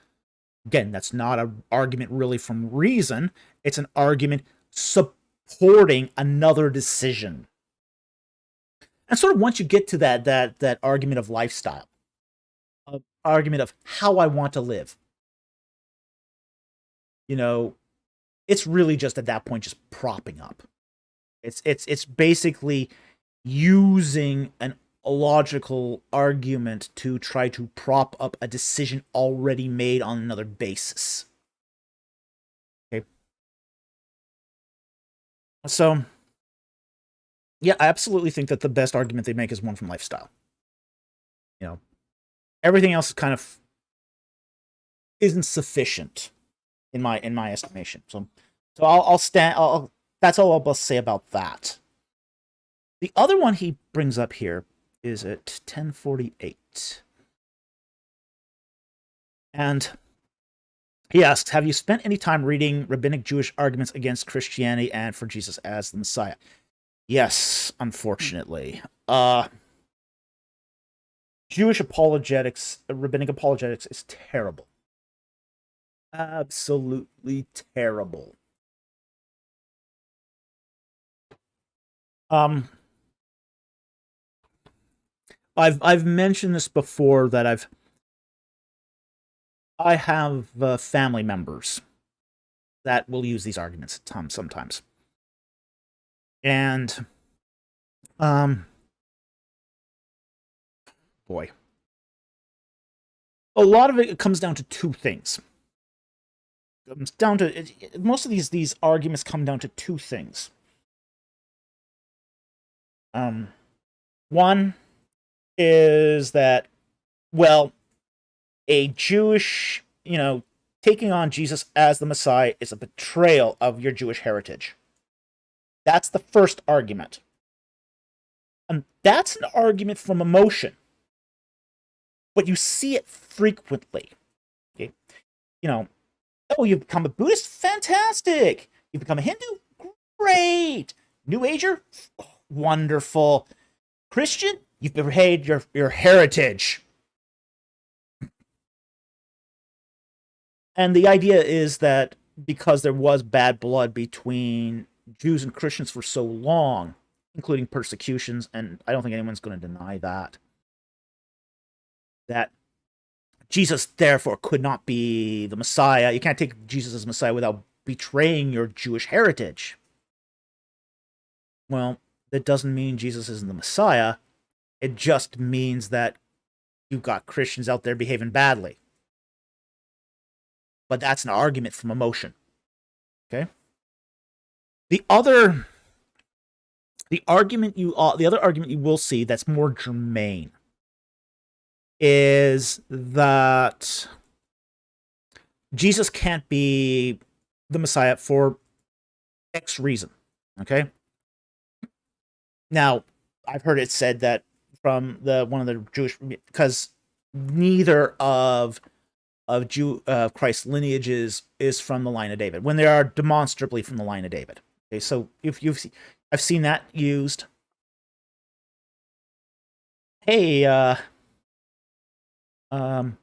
Again, that's not an argument really from reason. It's an argument supporting another decision. And sort of once you get to that argument of lifestyle, argument of how I want to live, you know, it's really just at that point just propping up. It's basically using a logical argument to try to prop up a decision already made on another basis. Okay. So, yeah, I absolutely think that the best argument they make is one from lifestyle. You know, everything else kind of isn't sufficient in my estimation. So I'll stand. That's all I'll say about that. The other one he brings up here is at 1048. And he asks, have you spent any time reading rabbinic Jewish arguments against Christianity and for Jesus as the Messiah? Yes, unfortunately. Jewish apologetics, rabbinic apologetics is terrible. Absolutely terrible. I've mentioned this before that I have family members that will use these arguments sometimes. And boy, a lot of it comes down to two things. It comes down to most of these arguments come down to two things. One is that, well, a Jewish, taking on Jesus as the Messiah is a betrayal of your Jewish heritage. That's the first argument. And that's an argument from emotion. But you see it frequently. Okay? Oh, you've become a Buddhist? Fantastic! You've become a Hindu? Great! New Ager? Wonderful. Christian? You've betrayed your heritage. And the idea is that because there was bad blood between Jews and Christians for so long, including persecutions, and I don't think anyone's going to deny that Jesus therefore could not be the Messiah. You can't take Jesus as Messiah without betraying your Jewish heritage. Well, that doesn't mean Jesus isn't the Messiah. It just means that you've got Christians out there behaving badly. But that's an argument from emotion. Okay? The other argument you will see that's more germane is that Jesus can't be the Messiah for X reason. Okay? Now, I've heard it said that from one of the Jewish, because neither of Christ's lineages is from the line of David, when they are demonstrably from the line of David. Okay, so I've seen that used. Hey, W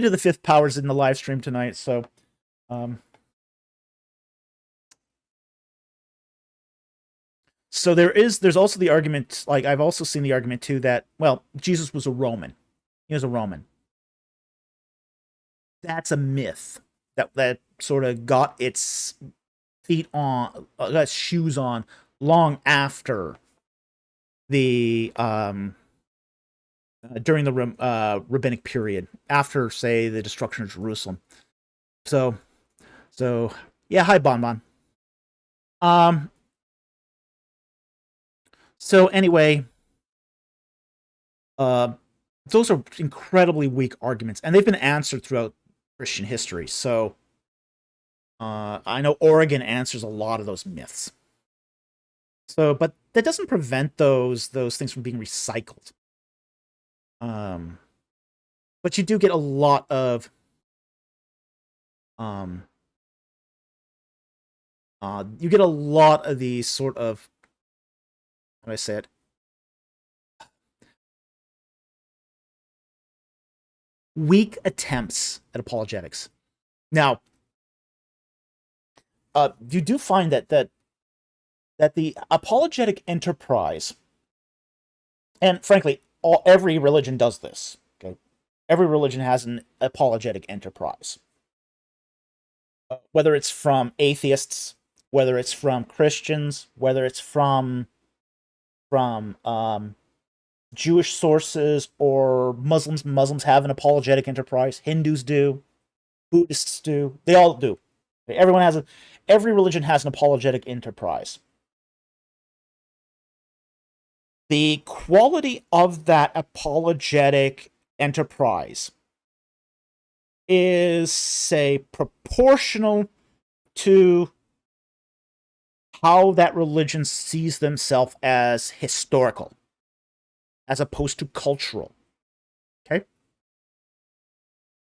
to the fifth power's in the live stream tonight, so so there's also the argument, like I've also seen the argument too, that, well, Jesus was a Roman. He was a Roman. That's a myth that sort of got its feet on, got its shoes on long after the during the rabbinic period, after, say, the destruction of Jerusalem. So yeah, hi Bon. So anyway, those are incredibly weak arguments, and they've been answered throughout Christian history. So I know Oregon answers a lot of those myths. So, but that doesn't prevent those things from being recycled. But you do get a lot of these sort of, how do I say it? Weak attempts at apologetics. Now, you do find that the apologetic enterprise, and frankly, every religion does this. Okay, every religion has an apologetic enterprise, whether it's from atheists, whether it's from Christians, whether it's from Jewish sources or Muslims. Muslims have an apologetic enterprise. Hindus do. Buddhists do. They all do. Every religion has an apologetic enterprise. The quality of that apologetic enterprise is, say, proportional to how that religion sees themselves as historical, as opposed to cultural. Okay?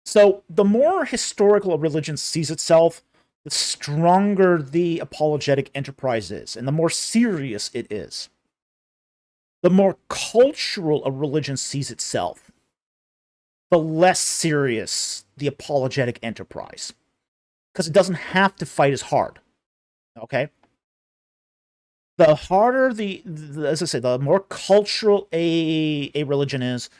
So the more historical a religion sees itself, the stronger the apologetic enterprise is, and the more serious it is. The more cultural a religion sees itself, the less serious the apologetic enterprise. Because it doesn't have to fight as hard. Okay? The harder as I say, the more cultural a religion is,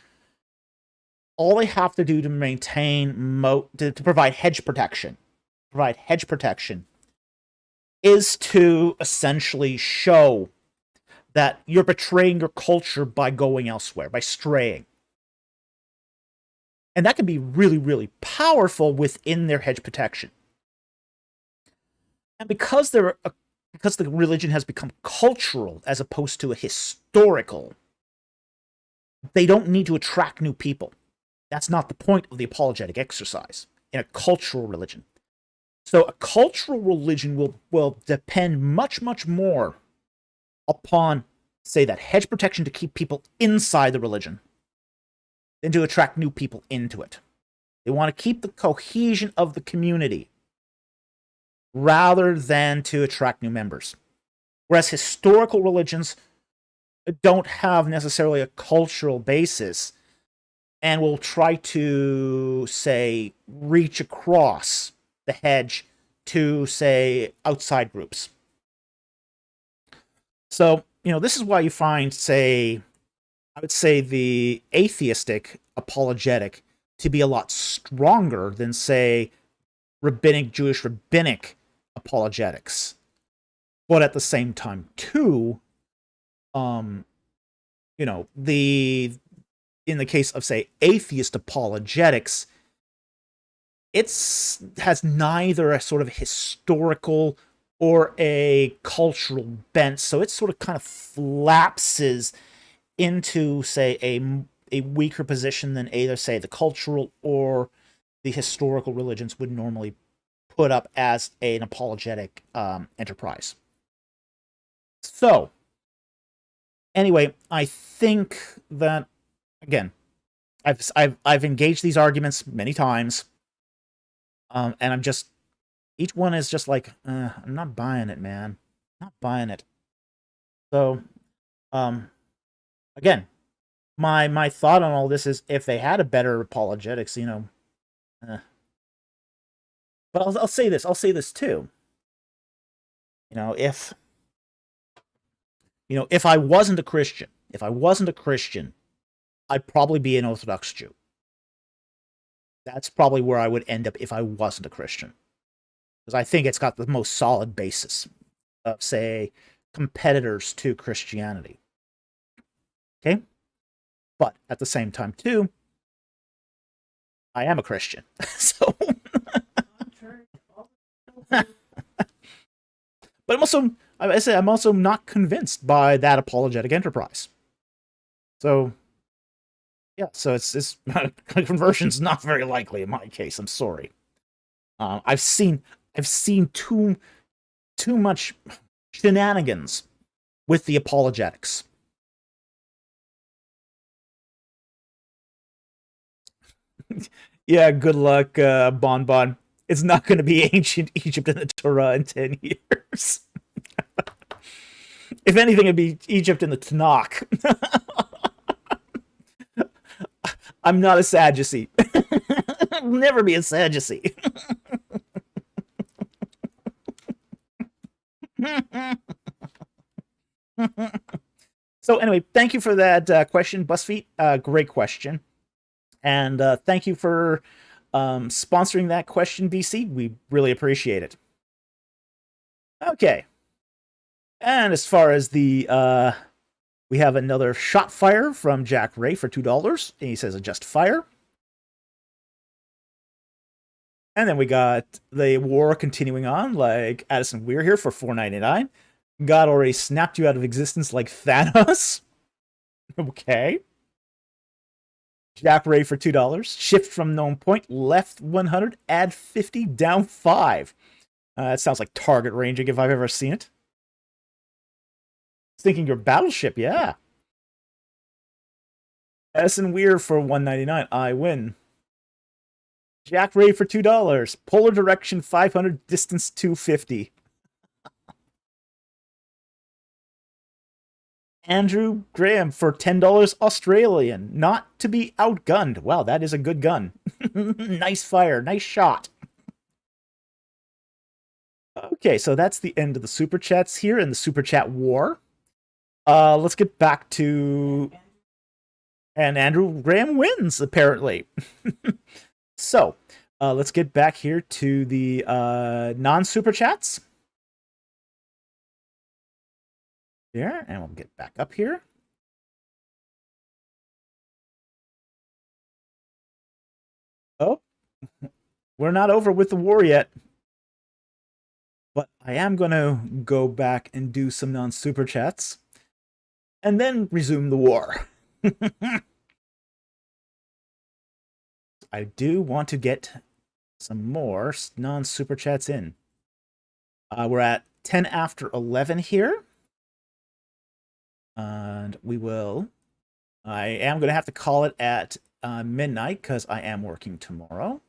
all they have to do to maintain, to provide hedge protection, is to essentially show that you're betraying your culture by going elsewhere, by straying. And that can be really, really powerful within their hedge protection. And because the religion has become cultural as opposed to a historical, they don't need to attract new people. That's not the point of the apologetic exercise in a cultural religion. So a cultural religion will depend much, much more upon, say, that hedge protection to keep people inside the religion than to attract new people into it. They want to keep the cohesion of the community rather than to attract new members. Whereas historical religions don't have necessarily a cultural basis, and will try to, say, reach across the hedge to, say, outside groups. So, this is why you find, say, I would say the atheistic apologetic to be a lot stronger than, say, Jewish rabbinic apologetics. But at the same time, too, in the case of, say, atheist apologetics, has neither a sort of historical or a cultural bent, so it sort of kind of flapses into, say, a weaker position than either, say, the cultural or the historical religions would normally put up as an apologetic enterprise. So, anyway, I think that, again, I've engaged these arguments many times, and I'm just, each one is just like, I'm not buying it, man. Not buying it. So, again, my thought on all this is, if they had a better apologetics, But I'll say this. I'll say this too. If I wasn't a Christian, I'd probably be an Orthodox Jew. That's probably where I would end up if I wasn't a Christian, because I think it's got the most solid basis of, say, competitors to Christianity. Okay? But at the same time, too, I am a Christian. So, but I'm also not convinced by that apologetic enterprise. So, yeah, so it's conversion's not very likely in my case. I'm sorry. I've seen too much shenanigans with the apologetics. Yeah, good luck, Bon. It's not going to be ancient Egypt in the Torah in 10 years. If anything, it'd be Egypt in the Tanakh. I'm not a Sadducee. I'll never be a Sadducee. So anyway, thank you for that question, BuzzFeed. Great question. And thank you for sponsoring that question, BC. We really appreciate it. Okay. And as far as the we have another shot fire from Jack Ray for $2. And he says adjust fire. And then we got the war continuing on, like Addison Weir here for $4.99. God already snapped you out of existence like Thanos. Okay. Jack Ray for $2. Shift from known point, left 100, add 50, down 5. That sounds like target ranging if I've ever seen it. Thinking your battleship, yeah. Addison Weir for $1.99. I win. Jack Ray for $2. Polar direction 500, distance 250. Andrew Graham for $10 Australian. Not to be outgunned. Wow, that is a good gun. Nice fire. Nice shot. Okay, so that's the end of the super chats here in the super chat war. Let's get back to... And Andrew Graham wins, apparently. So, let's get back here to the non-super chats. There, and we'll get back up here. Oh, we're not over with the war yet. But I am going to go back and do some non-super chats. And then resume the war. I do want to get some more non-super chats in. We're at 10 after 11 here. And we will... I am going to have to call it at midnight because I am working tomorrow.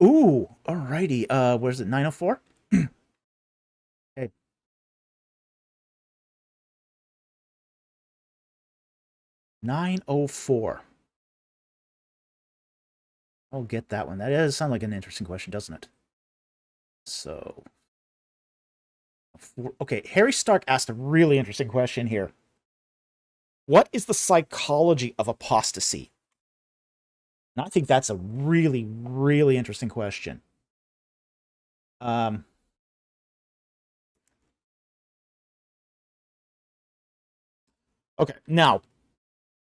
Ooh, alrighty. Where's it? 9:04? Okay. 904. I'll get that one. That does sound like an interesting question, doesn't it? So, okay, Harry Stark asked a really interesting question here. What is the psychology of apostasy? And I think that's a really, really interesting question. Okay, now,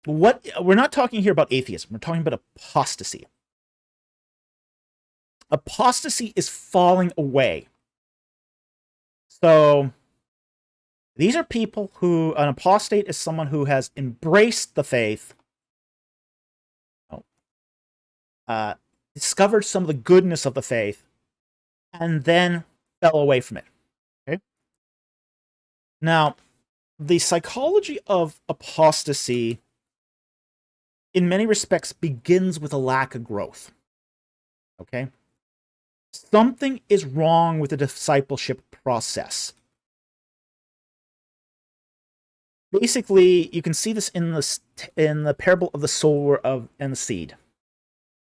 we're not talking here about atheism. We're talking about apostasy. Apostasy is falling away. So, these are people who, an apostate is someone who has embraced the faith, discovered some of the goodness of the faith, and then fell away from it. Okay? Now, the psychology of apostasy, in many respects, begins with a lack of growth. Okay? Something is wrong with the discipleship process. Basically, you can see this in the parable of the sower and the seed,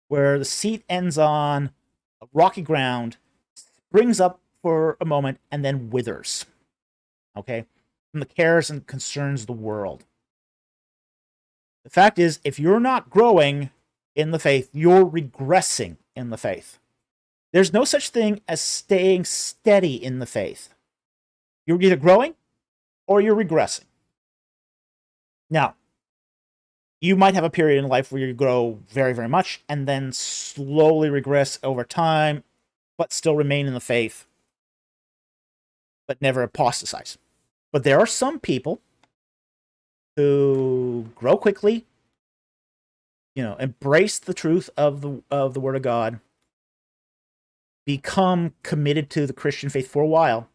where the seed ends on rocky ground, springs up for a moment, and then withers. Okay? From the cares and concerns of the world. The fact is, if you're not growing in the faith, you're regressing in the faith. There's no such thing as staying steady in the faith. You're either growing or you're regressing. Now, you might have a period in life where you grow very, very much and then slowly regress over time, but still remain in the faith, but never apostatize. But there are some people who grow quickly, embrace the truth of the Word of God, become committed to the Christian faith for a while,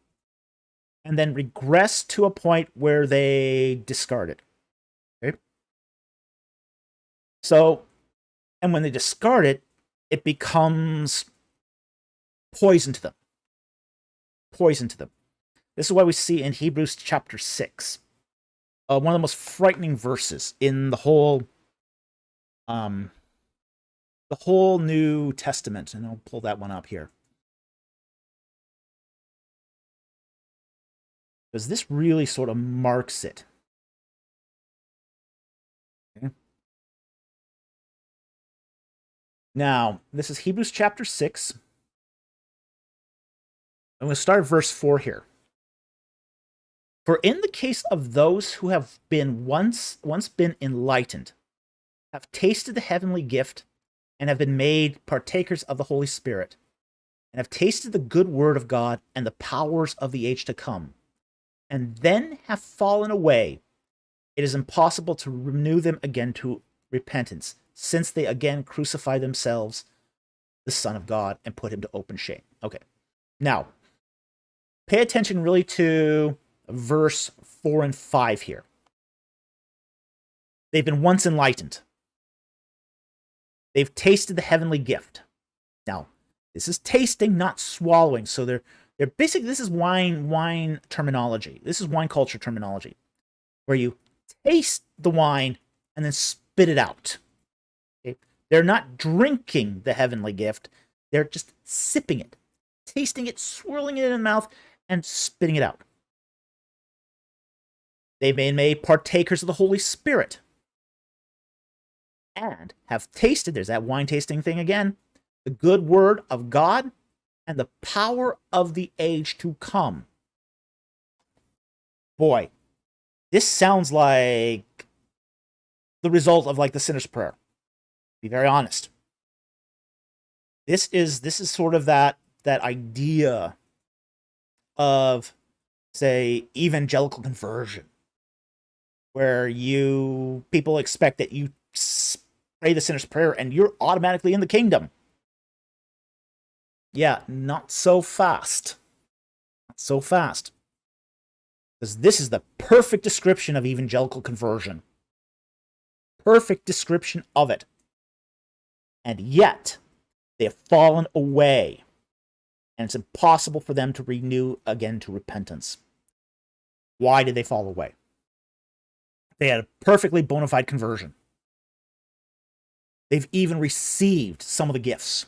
and then regress to a point where they discard it. Okay? So, and when they discard it, it becomes poison to them. Poison to them. This is why we see in Hebrews chapter 6, one of the most frightening verses in the whole New Testament. And I'll pull that one up here. Because this really sort of marks it. Okay. Now, this is Hebrews chapter 6. I'm going to start at verse 4 here. For in the case of those who have been once been enlightened, have tasted the heavenly gift, and have been made partakers of the Holy Spirit, and have tasted the good word of God and the powers of the age to come, and then have fallen away, it is impossible to renew them again to repentance, since they again crucify themselves, the Son of God, and put him to open shame. Okay, now, pay attention really to verse 4 and 5 here. They've been once enlightened. They've tasted the heavenly gift. Now, this is tasting, not swallowing. So they're basically, this is wine terminology. This is wine culture terminology, where you taste the wine and then spit it out. Okay? They're not drinking the heavenly gift. They're just sipping it, tasting it, swirling it in the mouth, and spitting it out. They've been made partakers of the Holy Spirit, and have tasted, there's that wine tasting thing again, the good word of God and the power of the age to come. Boy, this sounds like the result of like the sinner's prayer. Be very honest. This is sort of that idea of, say, evangelical conversion, where people expect that you pray the sinner's prayer and you're automatically in the kingdom. Yeah, not so fast. Not so fast. Because this is the perfect description of evangelical conversion. Perfect description of it. And yet, they have fallen away. And it's impossible for them to renew again to repentance. Why did they fall away? They had a perfectly bona fide conversion. They've even received some of the gifts.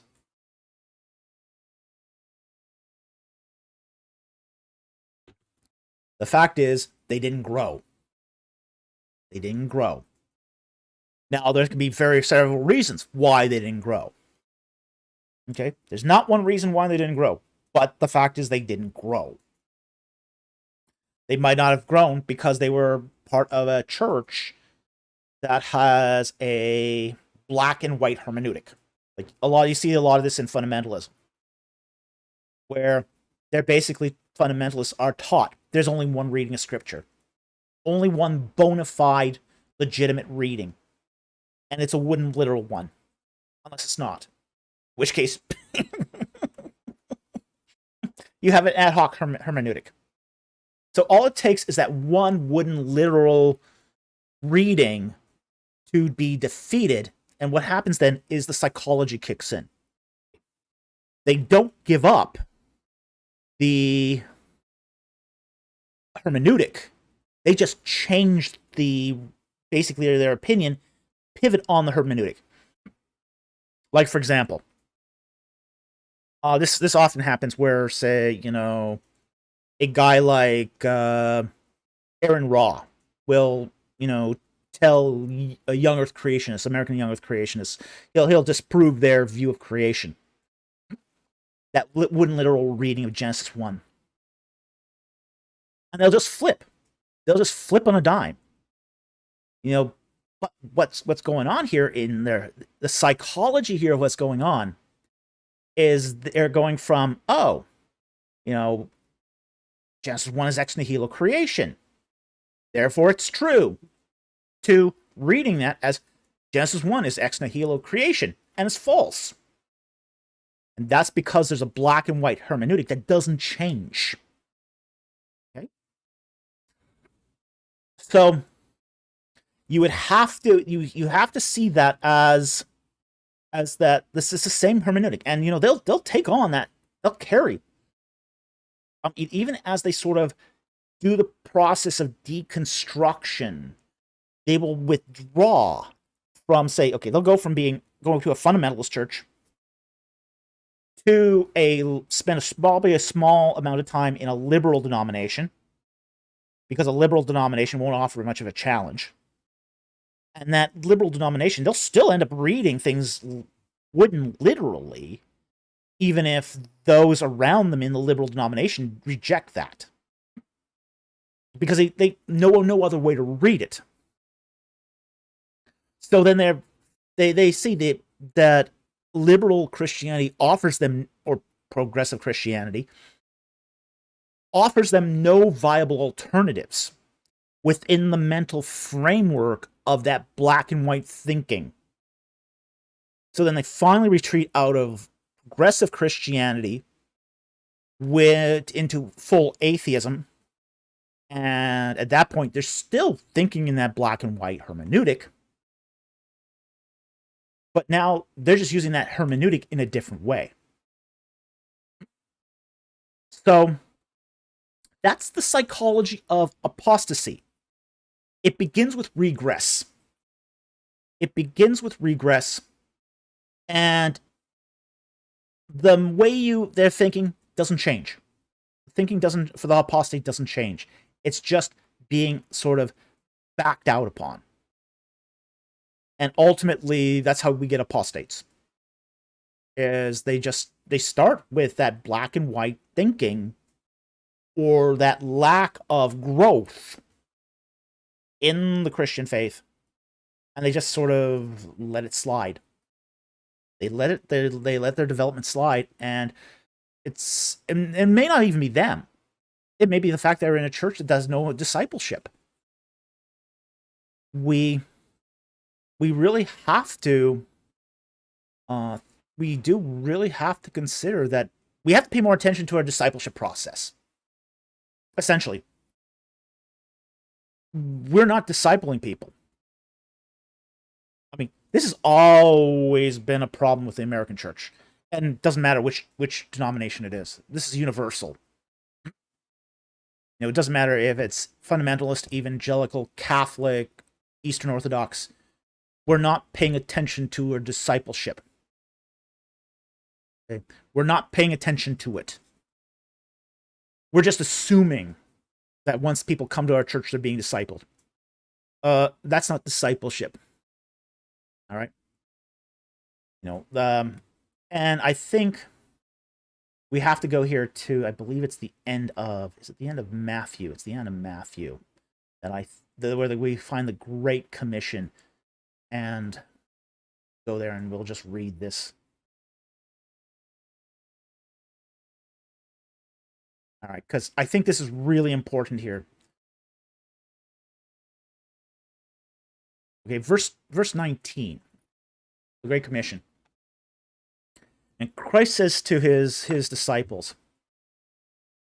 The fact is, they didn't grow. They didn't grow. Now, there can be several reasons why they didn't grow. Okay? There's not one reason why they didn't grow, but the fact is they didn't grow. They might not have grown because they were part of a church that has a black and white hermeneutic. Like you see a lot of this in fundamentalism, where they're basically fundamentalists are taught there's only one reading of scripture, only one bona fide, legitimate reading, and it's a wooden literal one, unless it's not. In which case, you have an ad hoc hermeneutic. So all it takes is that one wooden literal reading to be defeated, and what happens then is the psychology kicks in. They don't give up the hermeneutic. They just change basically their opinion, pivot on the hermeneutic. Like, for example, this often happens where, say, a guy like Aaron Ra will, tell a young Earth creationist, American young Earth creationists, he'll disprove their view of creation. That wooden literal reading of Genesis 1. And they'll just flip. They'll just flip on a dime. But what's going on here in the psychology here of what's going on is they're going from, Genesis 1 is ex nihilo creation, therefore it's true, to reading that as Genesis 1 is ex nihilo creation, and it's false. And that's because there's a black and white hermeneutic that doesn't change. Okay? So you would have to you have to see that as that this is the same hermeneutic, and they'll take on that, they'll carry. Even as they sort of do the process of deconstruction, they will withdraw from, say, okay, they'll go from going to a fundamentalist church to spend probably a small amount of time in a liberal denomination, because a liberal denomination won't offer much of a challenge. And that liberal denomination, they'll still end up reading things wooden literally, even if those around them in the liberal denomination reject that. Because they know no other way to read it. So then they see that liberal Christianity offers them, or progressive Christianity, offers them no viable alternatives within the mental framework of that black and white thinking. So then they finally retreat out of progressive Christianity into full atheism. And at that point, they're still thinking in that black and white hermeneutic. But now they're just using that hermeneutic in a different way. So that's the psychology of apostasy. It begins with regress. And the way they're thinking doesn't change. Thinking for the apostate doesn't change. It's just being sort of backed out upon. And ultimately, that's how we get apostates. Is they start with that black and white thinking, or that lack of growth in the Christian faith, and they just sort of let it slide. They let their development slide, and it may not even be them. It may be the fact that they're in a church that does no discipleship. We really have to, we do really have to consider that we have to pay more attention to our discipleship process. Essentially, we're not discipling people. I mean, this has always been a problem with the American church, and it doesn't matter which denomination it is. This is universal. It doesn't matter if it's fundamentalist, evangelical, Catholic, Eastern Orthodox, we're not paying attention to our discipleship. Okay? We're not paying attention to it. We're just assuming that once people come to our church, they're being discipled. That's not discipleship. All right. And I think we have to go here to, I believe it's the end of, is it the end of Matthew? It's the end of Matthew where we find the Great Commission, and go there and we'll just read this. All right, because I think this is really important here. Okay, verse 19, the Great Commission. And Christ says to his disciples,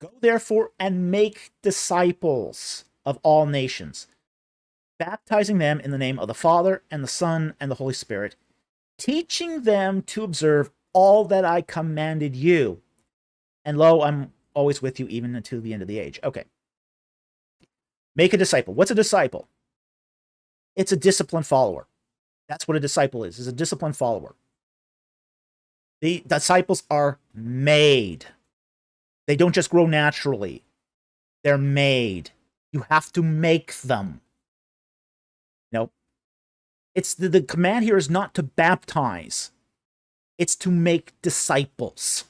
"Go therefore and make disciples of all nations, baptizing them in the name of the Father and the Son and the Holy Spirit, teaching them to observe all that I commanded you. And lo, I'm always with you even until the end of the age." Okay. Make a disciple. What's a disciple? It's a disciplined follower. That's what a disciple is a disciplined follower. The disciples are made. They don't just grow naturally. They're made. You have to make them. It's the command here is not to baptize. It's to make disciples.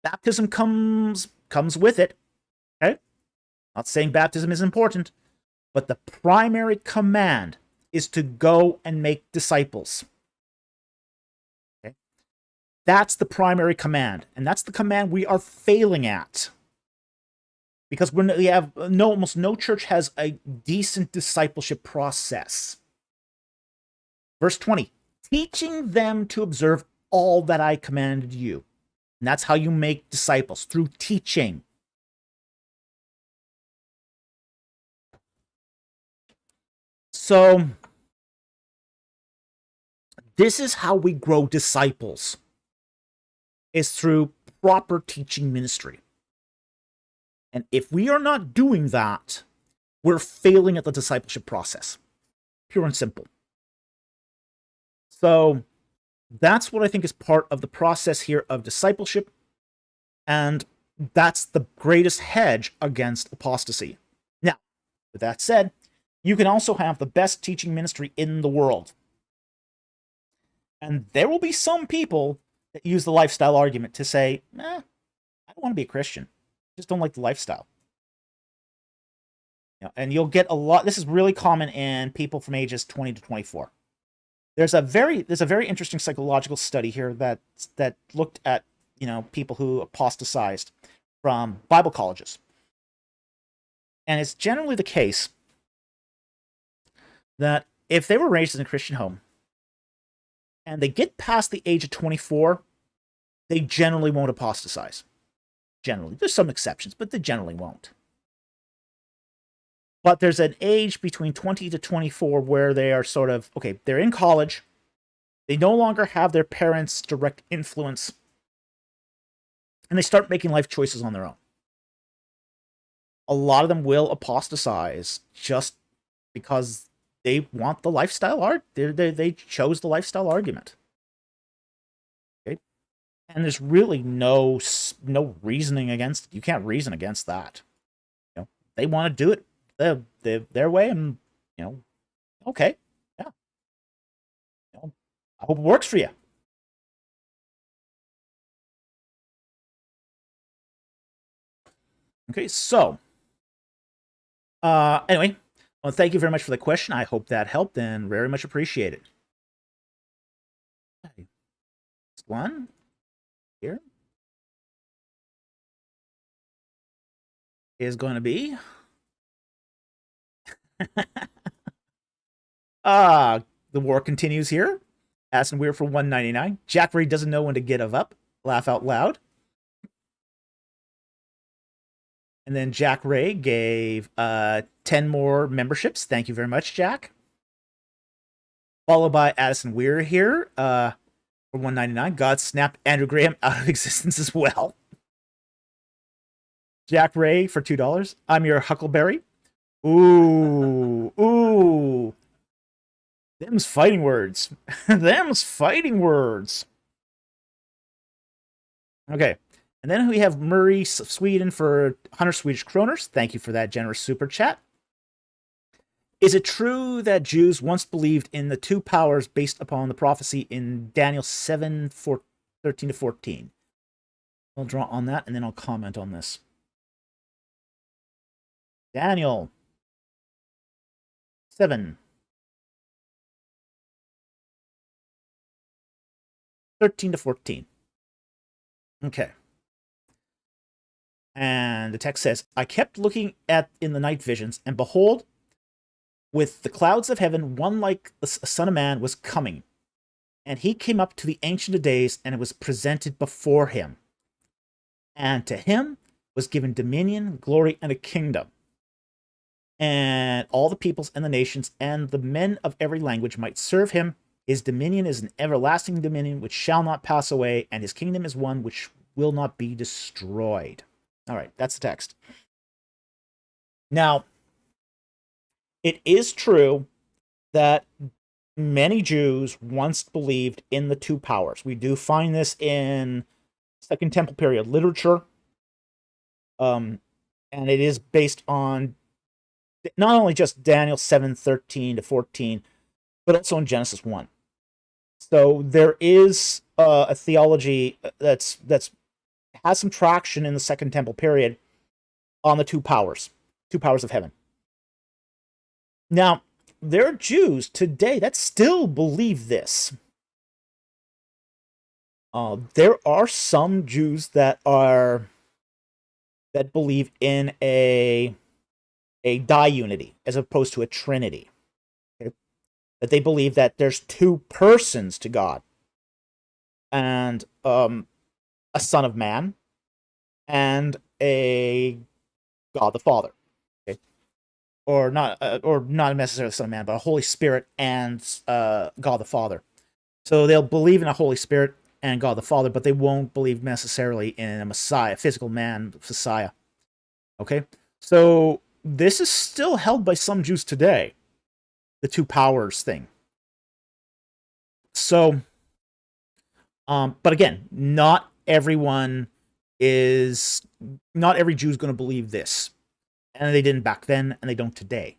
Baptism comes with it. Okay? Not saying baptism is important, but the primary command is to go and make disciples. Okay? That's the primary command, and that's the command we are failing at. Because we have almost no church has a decent discipleship process. Verse 20, teaching them to observe all that I commanded you. And that's how you make disciples, through teaching. So, this is how we grow disciples, is through proper teaching ministry. And if we are not doing that, we're failing at the discipleship process. Pure and simple. So that's what I think is part of the process here of discipleship. And that's the greatest hedge against apostasy. Now, with that said, you can also have the best teaching ministry in the world. And there will be some people that use the lifestyle argument to say, I don't want to be a Christian. I just don't like the lifestyle. And you'll get a lot. This is really common in people from ages 20 to 24. There's a very interesting psychological study here that looked at people who apostatized from Bible colleges, and it's generally the case that if they were raised in a Christian home and they get past the age of 24, they generally won't apostatize. Generally, there's some exceptions, but they generally won't. But there's an age between 20 to 24 where they are sort of, okay, they're in college. They no longer have their parents' direct influence. And they start making life choices on their own. A lot of them will apostatize just because they want the lifestyle they chose the lifestyle argument. Okay? And there's really no reasoning against it. You can't reason against that. They want to do it their way, and okay, yeah, I hope it works for you. Okay, so anyway, well, thank you very much for the question. I hope that helped, and very much appreciate it. Okay. Next one here is going to be the war continues here. Asking Weird for 199. Jack Ray doesn't know when to get up. Laugh out loud. And then Jack Ray gave 10 more memberships. Thank you very much, Jack. Followed by Addison Weir here for 199. God snapped Andrew Graham out of existence as well. Jack Ray for $2. I'm your Huckleberry. Ooh. Them's fighting words. Them's fighting words. Okay. And then we have Murray, Sweden, for 100 Swedish kroners. Thank you for that generous super chat. Is it true that Jews once believed in the two powers based upon the prophecy in Daniel 7, 13 to 14? I'll draw on that, and then I'll comment on this. Daniel 7, 13 to 14. Okay. And the text says, I kept looking in the night visions, and behold, with the clouds of heaven, one like a son of man was coming. And he came up to the Ancient of Days, and it was presented before him. And to him was given dominion, glory, and a kingdom. And all the peoples and the nations and the men of every language might serve him. His dominion is an everlasting dominion which shall not pass away, and his kingdom is one which will not be destroyed. All right, that's the text. Now, it is true that many Jews once believed in the two powers. We do find this in Second Temple period literature. And it is based on not only just Daniel 7, 13 to 14, but also in Genesis 1. So there is a theology that's has some traction in the Second Temple period on the two powers of heaven. Now, there are Jews today that still believe this. There are some Jews that believe in a diunity as opposed to a trinity. Okay? That they believe that there's two persons to God, and a Son of Man, and a God the Father. Or not necessarily the Son of Man, but a Holy Spirit and God the Father. So they'll believe in a Holy Spirit and God the Father, but they won't believe necessarily in a Messiah, physical man, Messiah. Okay? So this is still held by some Jews today, the two powers thing. So, but again, not every Jew is going to believe this. And they didn't back then, and they don't today.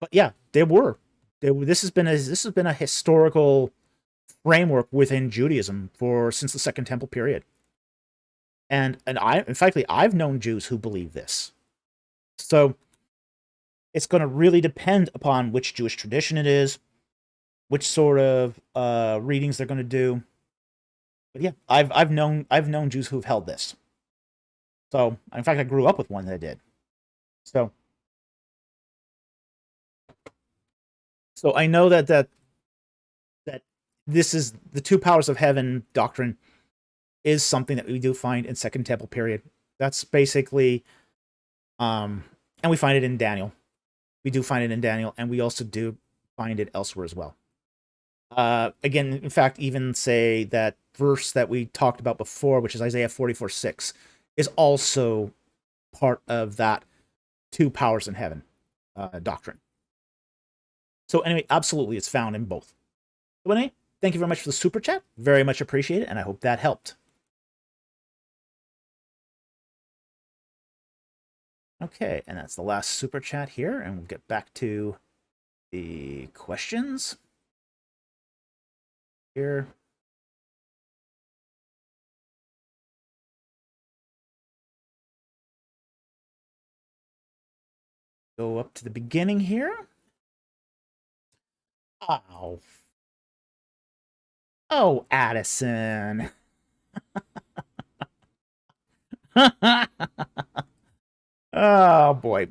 But yeah, this has been a historical framework within Judaism since the Second Temple period. And I've known Jews who believe this. So it's going to really depend upon which Jewish tradition it is, which sort of readings they're going to do. But yeah, I've known Jews who've held this. So in fact, I grew up with one that did. So I know that this is the two powers of heaven doctrine is something that we do find in Second Temple period. That's basically, and we find it in Daniel. We do find it in Daniel, and we also do find it elsewhere as well. Again, in fact, even say that verse that we talked about before, which is Isaiah 44:6, is also part of that two powers in heaven doctrine. So anyway, absolutely, it's found in both. So anyway, thank you very much for the super chat. Very much appreciated, and I hope that helped. Okay, and that's the last super chat here, and we'll get back to the questions here. Go up to the beginning here. Oh. Oh, Addison. Oh, boy.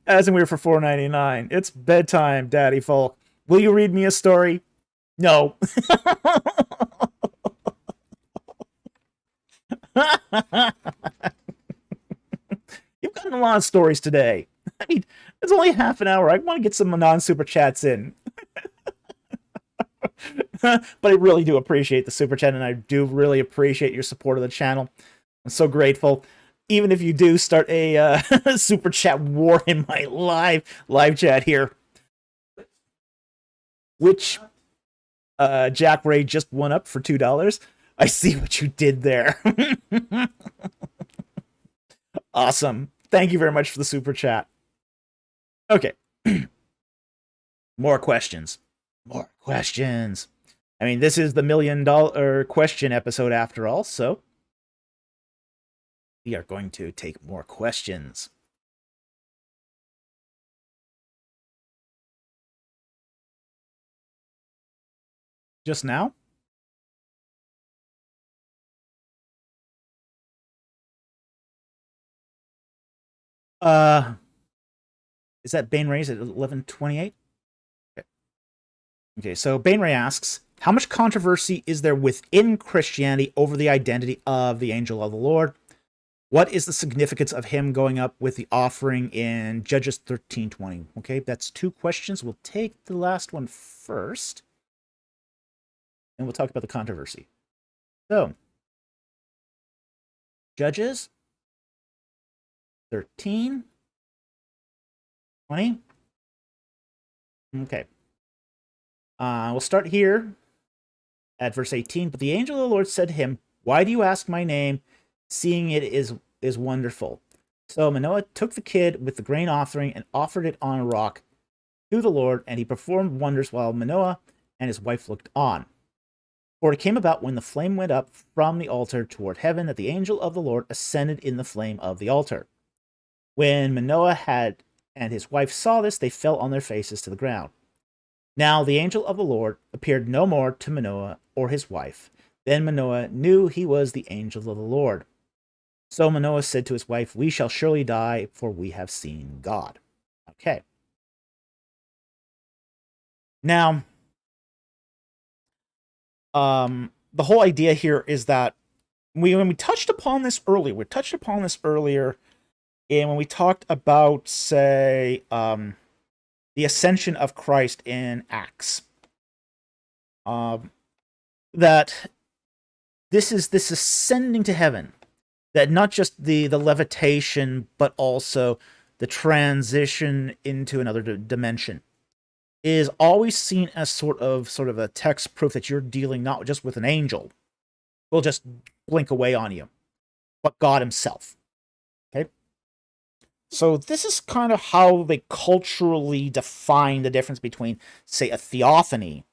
As in we were for $4.99. It's bedtime, Daddy Folk. Will you read me a story? No. You've gotten a lot of stories today. I mean, it's only half an hour. I want to get some non-super chats in. But I really do appreciate the super chat, and I do really appreciate your support of the channel. I'm so grateful. Even if you do start a super chat war in my live chat here. which Jack Ray just won up for $2. I see what you did there. Awesome. Thank you very much for the super chat. Okay. More questions. More questions. I mean, this is the $1 million question episode after all, so we are going to take more questions. Just now? Is that Bane Ray's at 11:28? Okay, so Bane Ray asks, how much controversy is there within Christianity over the identity of the angel of the Lord? What is the significance of him going up with the offering in Judges 13:20? Okay, that's two questions. We'll take the last one first, and we'll talk about the controversy. So, Judges 13:20. Okay. We'll start here at verse 18. But the angel of the Lord said to him, why do you ask my name, seeing it is wonderful? So Manoah took the kid with the grain offering and offered it on a rock to the Lord, and he performed wonders while Manoah and his wife looked on. For it came about when the flame went up from the altar toward heaven that the angel of the Lord ascended in the flame of the altar. When Manoah and his wife saw this, they fell on their faces to the ground. Now the angel of the Lord appeared no more to Manoah or his wife. Then Manoah knew he was the angel of the Lord. So Manoah said to his wife, we shall surely die, for we have seen God. Okay. Now, the whole idea here is that when we touched upon this earlier, and when we talked about, say, the ascension of Christ in Acts, that this ascending to heaven, that not just the levitation, but also the transition into another dimension, is always seen as sort of a text proof that you're dealing not just with an angel, will just blink away on you, but God himself. Okay? So this is kind of how they culturally define the difference between, say, a theophany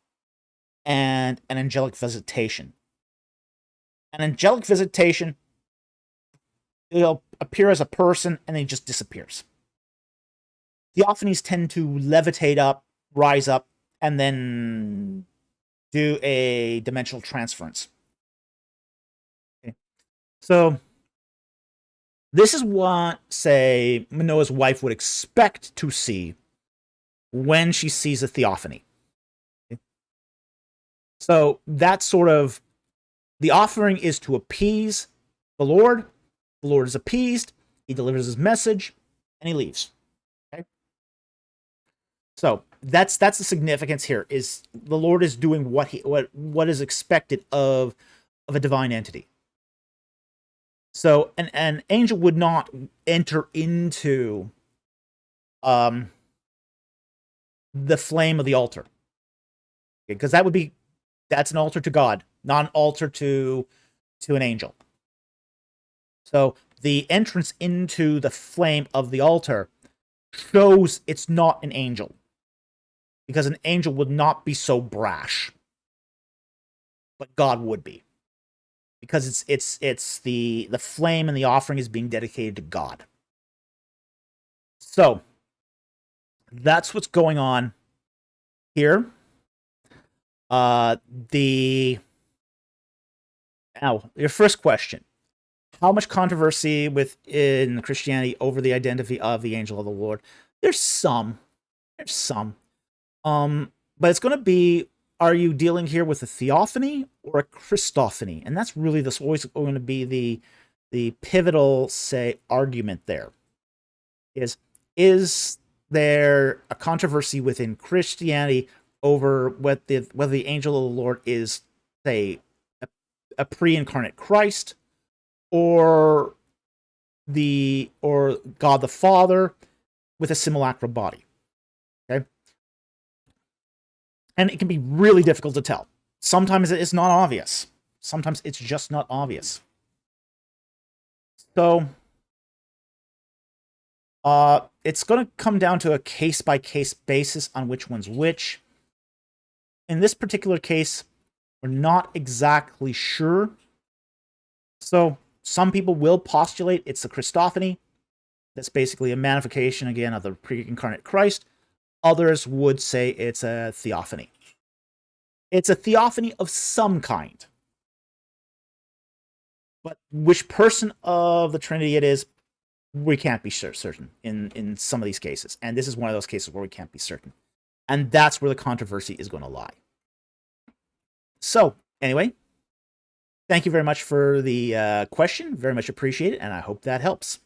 and an angelic visitation. An angelic visitation, it'll appear as a person and then he just disappears. Theophanies tend to levitate up, rise up, and then do a dimensional transference. Okay. So this is what, say, Manoah's wife would expect to see when she sees a theophany. Okay. So that's sort of, the offering is to appease the Lord. The Lord is appeased. He delivers his message, and he leaves. Okay. So that's the significance here. Is the Lord is doing what is expected of a divine entity. So an angel would not enter into the flame of the altar, because that's an altar to God, not an altar to an angel. So the entrance into the flame of the altar shows it's not an angel, because an angel would not be so brash, but God would be, because it's the flame and the offering is being dedicated to God. So that's what's going on here. Now, your first question: how much controversy within Christianity over the identity of the angel of the Lord? There's some. But it's going to be: are you dealing here with a theophany or a Christophany? And that's really always going to be the pivotal, say, argument there. Is there a controversy within Christianity over whether the angel of the Lord is, say, a pre-incarnate Christ, or God the Father with a simulacral body? Okay. And it can be really difficult to tell. Sometimes it's not obvious. Sometimes it's just not obvious. So, it's going to come down to a case-by-case basis on which one's which. In this particular case, we're not exactly sure. So, some people will postulate it's a Christophany. That's basically a magnification, again, of the pre-incarnate Christ. Others would say it's a theophany. It's a theophany of some kind. But which person of the Trinity it is, we can't be certain in some of these cases. And this is one of those cases where we can't be certain. And that's where the controversy is going to lie. So, anyway, thank you very much for the question. Very much appreciate it, and I hope that helps.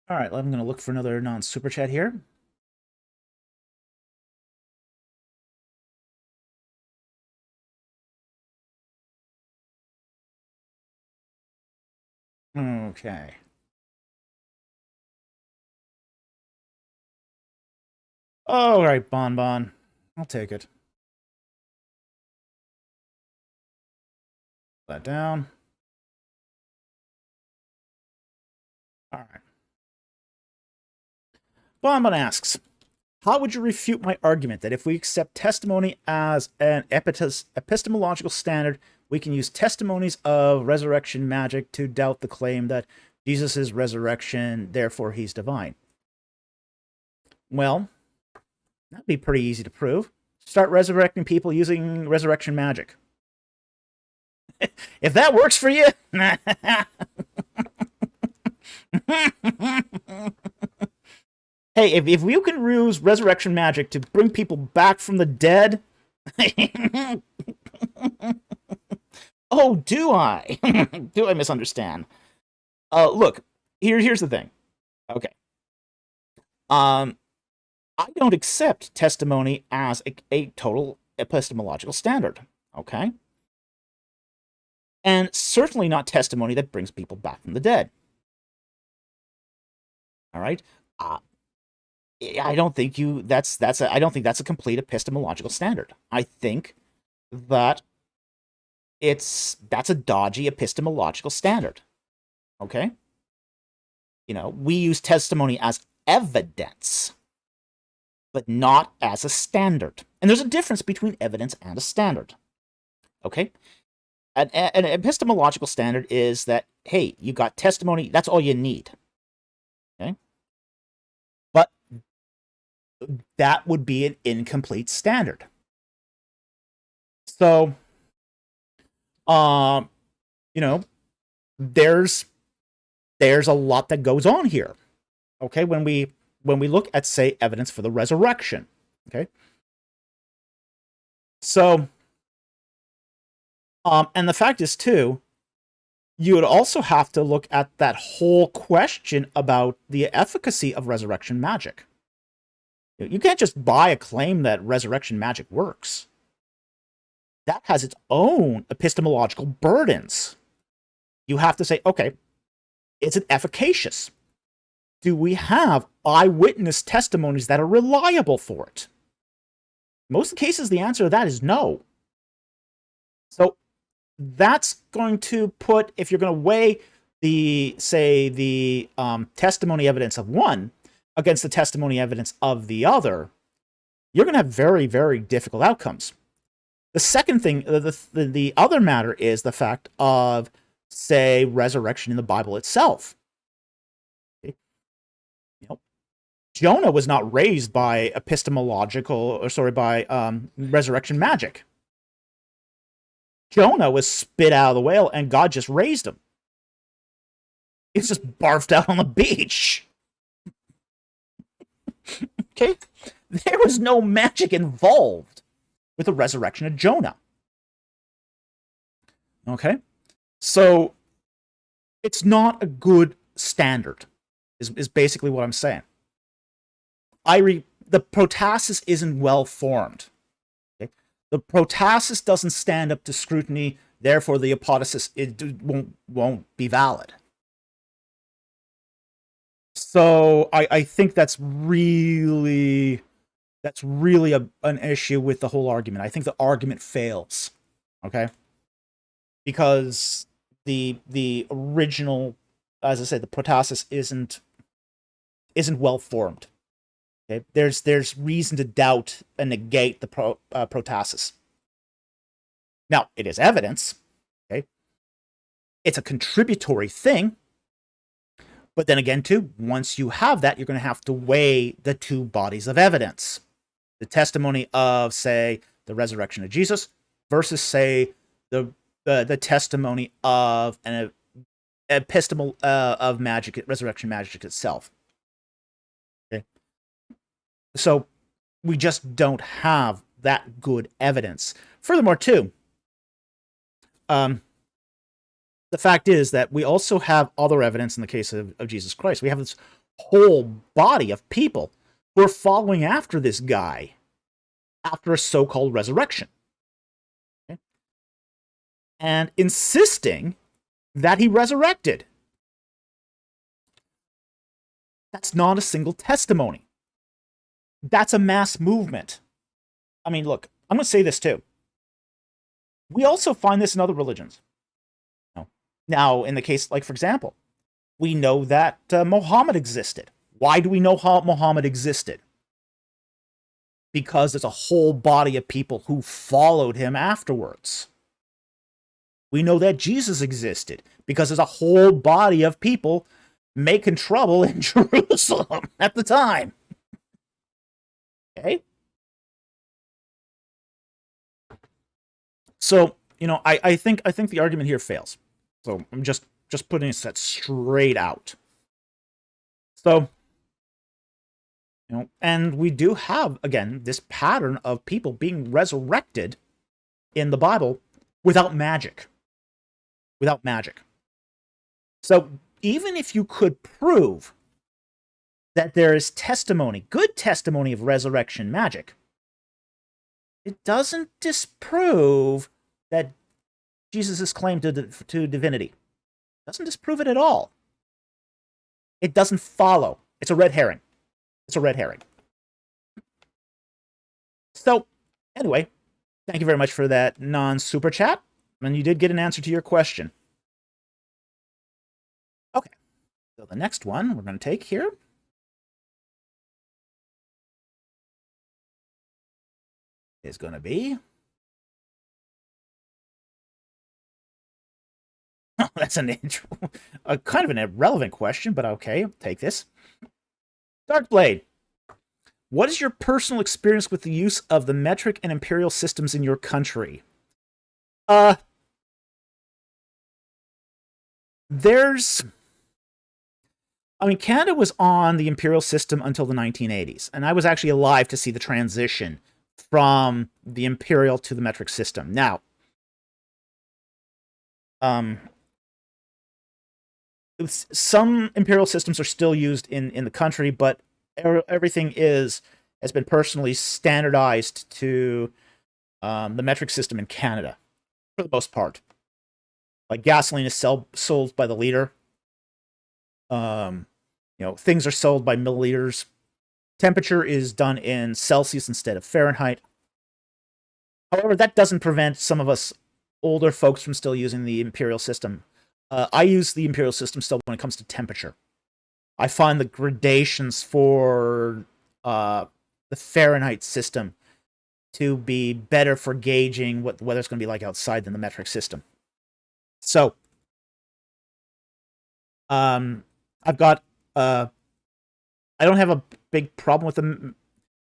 All right, I'm going to look for another non-super chat here. Okay. All right, Bon. I'll take it. Put that down. All right. Bon asks, how would you refute my argument that if we accept testimony as an epistemological standard, we can use testimonies of resurrection magic to doubt the claim that Jesus is resurrection, therefore he's divine? Well, that'd be pretty easy to prove. Start resurrecting people using resurrection magic. If that works for you. Hey, if you can use resurrection magic to bring people back from the dead. Oh, do I? Do I misunderstand? Look, here's the thing. Okay. I don't accept testimony as a total epistemological standard. Okay? And certainly not testimony that brings people back from the dead. All right? I don't think I don't think that's a complete epistemological standard. I think that that's a dodgy epistemological standard. Okay? You know, we use testimony as evidence, but not as a standard. And there's a difference between evidence and a standard. Okay? An epistemological standard is that, hey, you got testimony, that's all you need. Okay? But that would be an incomplete standard. So, you know, there's a lot that goes on here. Okay, when we look at, say, evidence for the resurrection. Okay. So, and the fact is too, you would also have to look at that whole question about the efficacy of resurrection magic. You can't just buy a claim that resurrection magic works. That has its own epistemological burdens. You have to say, okay, is it efficacious? Do we have eyewitness testimonies that are reliable for it? Most of the cases, the answer to that is no. So that's going to put, if you're going to weigh the testimony evidence of one against the testimony evidence of the other, you're going to have very, very difficult outcomes. The second thing, the other matter is the fact of, say, resurrection in the Bible itself. You know, Jonah was not raised by resurrection magic. Jonah was spit out of the whale and God just raised him. He's just barfed out on the beach. Okay? There was no magic involved with the resurrection of Jonah. Okay? So, it's not a good standard, is basically what I'm saying. the protasis isn't well formed. Okay? The protasis doesn't stand up to scrutiny, therefore the hypothesis won't be valid. So I think that's really an issue with the whole argument. I think the argument fails. Okay? Because the original, as I said, the protasis isn't well formed. Okay? There's reason to doubt and negate the protasis. Now, it is evidence. Okay? It's a contributory thing. But then again, too, once you have that, you're going to have to weigh the two bodies of evidence. The testimony of, say, the resurrection of Jesus versus, say, the testimony of an epistemol of magic, resurrection magic itself. Okay? So we just don't have that good evidence. Furthermore, too, the fact is that we also have other evidence in the case of Jesus Christ. We have this whole body of people who are following after this guy after a so-called resurrection. Okay? And insisting that he resurrected. That's not a single testimony. That's a mass movement. I mean, look, I'm going to say this too. We also find this in other religions. Now, in the case, like, for example, we know that Muhammad existed. Why do we know how Muhammad existed? Because there's a whole body of people who followed him afterwards. We know that Jesus existed because there's a whole body of people making trouble in Jerusalem at the time. Okay? So, I think the argument here fails. So I'm just putting that straight out. So, and we do have, again, this pattern of people being resurrected in the Bible without magic. Without magic. So even if you could prove that there is testimony, good testimony of resurrection magic, it doesn't disprove that Jesus' claim to divinity. It doesn't disprove it at all. It doesn't follow. It's a red herring. It's a red herring. So, anyway, thank you very much for that non-super chat. And you did get an answer to your question. Okay. So the next one we're going to take here is going to be... That's kind of an irrelevant question, but okay, I'll take this. Darkblade, what is your personal experience with the use of the metric and imperial systems in your country? Canada was on the imperial system until the 1980s, and I was actually alive to see the transition from the imperial to the metric system. Now, some imperial systems are still used in the country, but everything has been personally standardized to the metric system in Canada, for the most part. Like, gasoline is sold by the liter. Things are sold by milliliters. Temperature is done in Celsius instead of Fahrenheit. However, that doesn't prevent some of us older folks from still using the imperial system. I use the imperial system still when it comes to temperature. I find the gradations for the Fahrenheit system to be better for gauging what the weather's going to be like outside than the metric system. So, I've got... I don't have a big problem with them.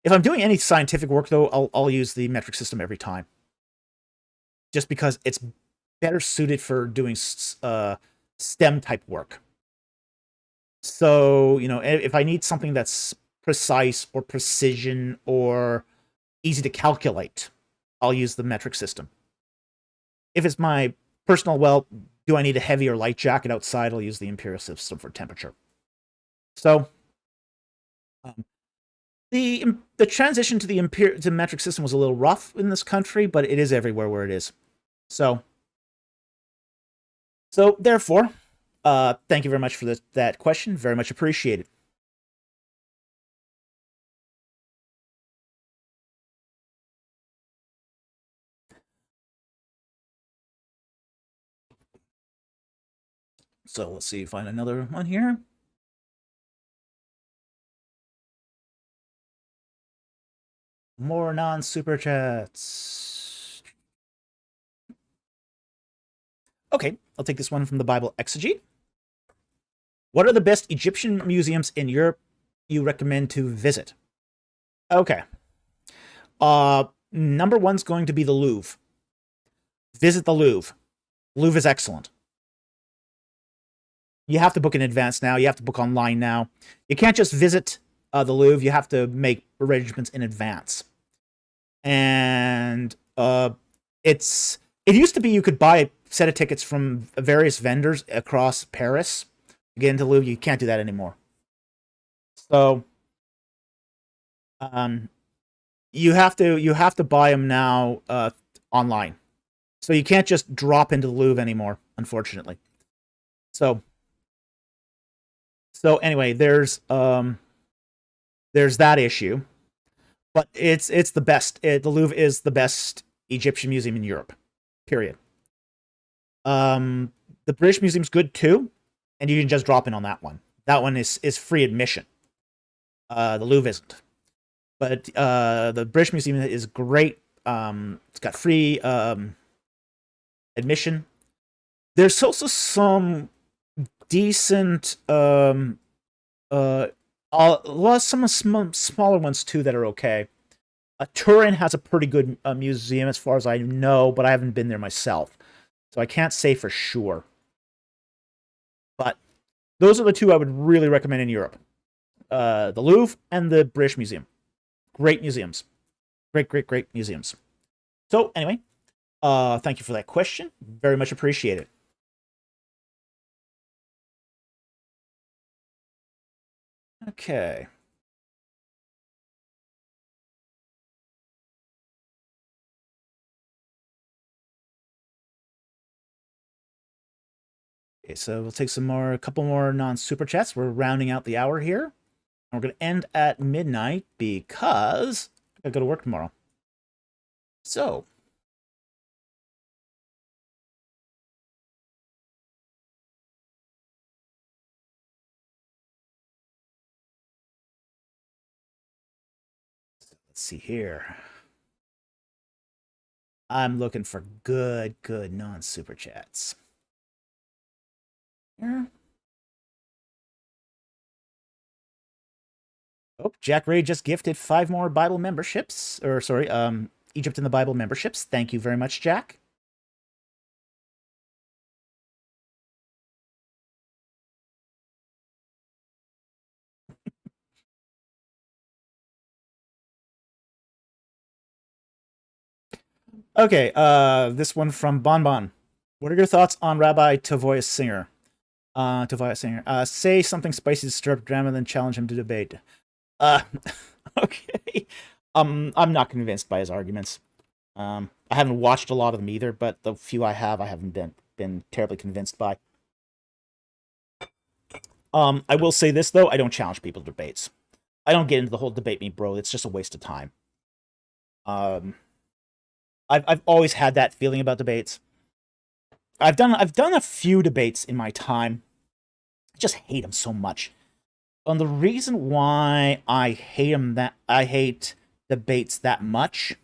If I'm doing any scientific work, though, I'll use the metric system every time. Just because it's better suited for doing STEM type work. So, if I need something that's precise or precision or easy to calculate, I'll use the metric system. If it's my personal, do I need a heavy or light jacket outside, I'll use the imperial system for temperature. So, the transition to the metric system was a little rough in this country, but it is everywhere where it is. So therefore, thank you very much for that question. Very much appreciated. So let's see, find another one here. More non-super chats. Okay, I'll take this one from the Bible Exegete. What are the best Egyptian museums in Europe you recommend to visit? Okay. Number one's going to be the Louvre. Visit the Louvre. Louvre is excellent. You have to book in advance now. You have to book online now. You can't just visit the Louvre. You have to make arrangements in advance. And it used to be you could buy a set of tickets from various vendors across Paris to get into the Louvre. You can't do that anymore. So you have to buy them now online. So you can't just drop into the Louvre anymore, unfortunately. So anyway, there's that issue, but it's the best. The Louvre is the best Egyptian museum in Europe. Period. The British Museum's good too, and you can just drop in on that one. That one is free admission. The Louvre isn't, but the British Museum is great. It's got free admission. There's also some decent some smaller ones too that are okay. Turin has a pretty good museum as far as I know, but I haven't been there myself, so I can't say for sure. But those are the two I would really recommend in Europe. The Louvre and the British Museum. Great museums. Great museums. So anyway, thank you for that question. Very much appreciated. Okay. Okay, so we'll take a couple more non-super chats. We're rounding out the hour here. And we're going to end at midnight because I gotta go to work tomorrow. So. Let's see here. I'm looking for good non-super chats. Here. Oh, Jack Ray just gifted 5 more Bible memberships. Or, sorry, Egypt in the Bible memberships. Thank you very much, Jack. Okay, this one from Bonbon. What are your thoughts on Rabbi Tovoya Singer? Say something spicy to stir up drama, then challenge him to debate. Okay. I'm not convinced by his arguments. I haven't watched a lot of them either, but the few I haven't been terribly convinced by. I will say this though, I don't challenge people to debates. I don't get into the whole debate me, bro. It's just a waste of time. I've always had that feeling about debates. I've done a few debates in my time. I just hate them so much. And the reason why I hate debates that much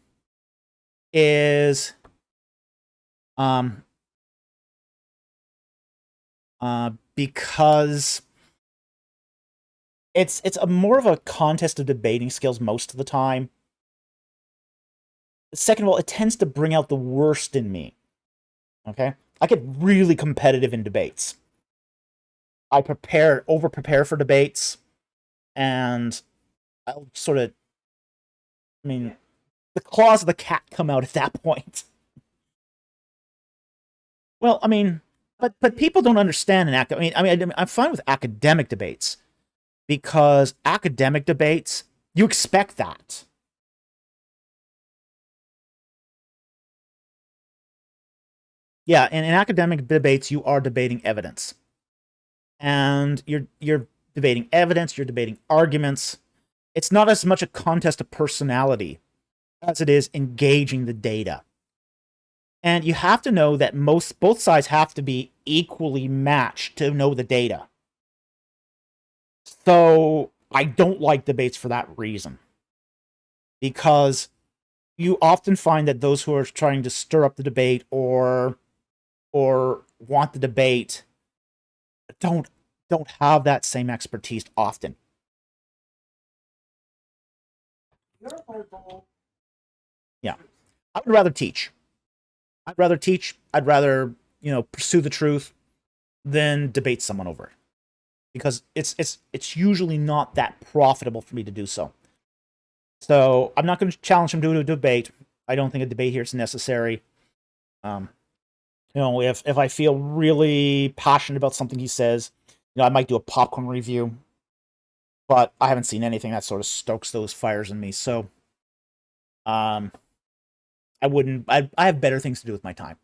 is because it's a more of a contest of debating skills most of the time. Second of all, it tends to bring out the worst in me. Okay? I get really competitive in debates. I over-prepare for debates, and I'll sort of, the claws of the cat come out at that point. Well, but people don't understand I'm fine with academic debates, because academic debates, You expect that. Yeah, and in academic debates, you are debating evidence. And you're debating evidence, you're debating arguments. It's not as much a contest of personality as it is engaging the data. And you have to know that both sides have to be equally matched to know the data. So I don't like debates for that reason. Because you often find that those who are trying to stir up the debate or want the debate don't have that same expertise often. Yeah. I would rather teach. I'd rather, pursue the truth than debate someone over it. Because it's usually not that profitable for me to do so. So I'm not going to challenge him to a debate. I don't think a debate here is necessary. If I feel really passionate about something he says, I might do a popcorn review. But I haven't seen anything that sort of stokes those fires in me. So, I wouldn't. I have better things to do with my time.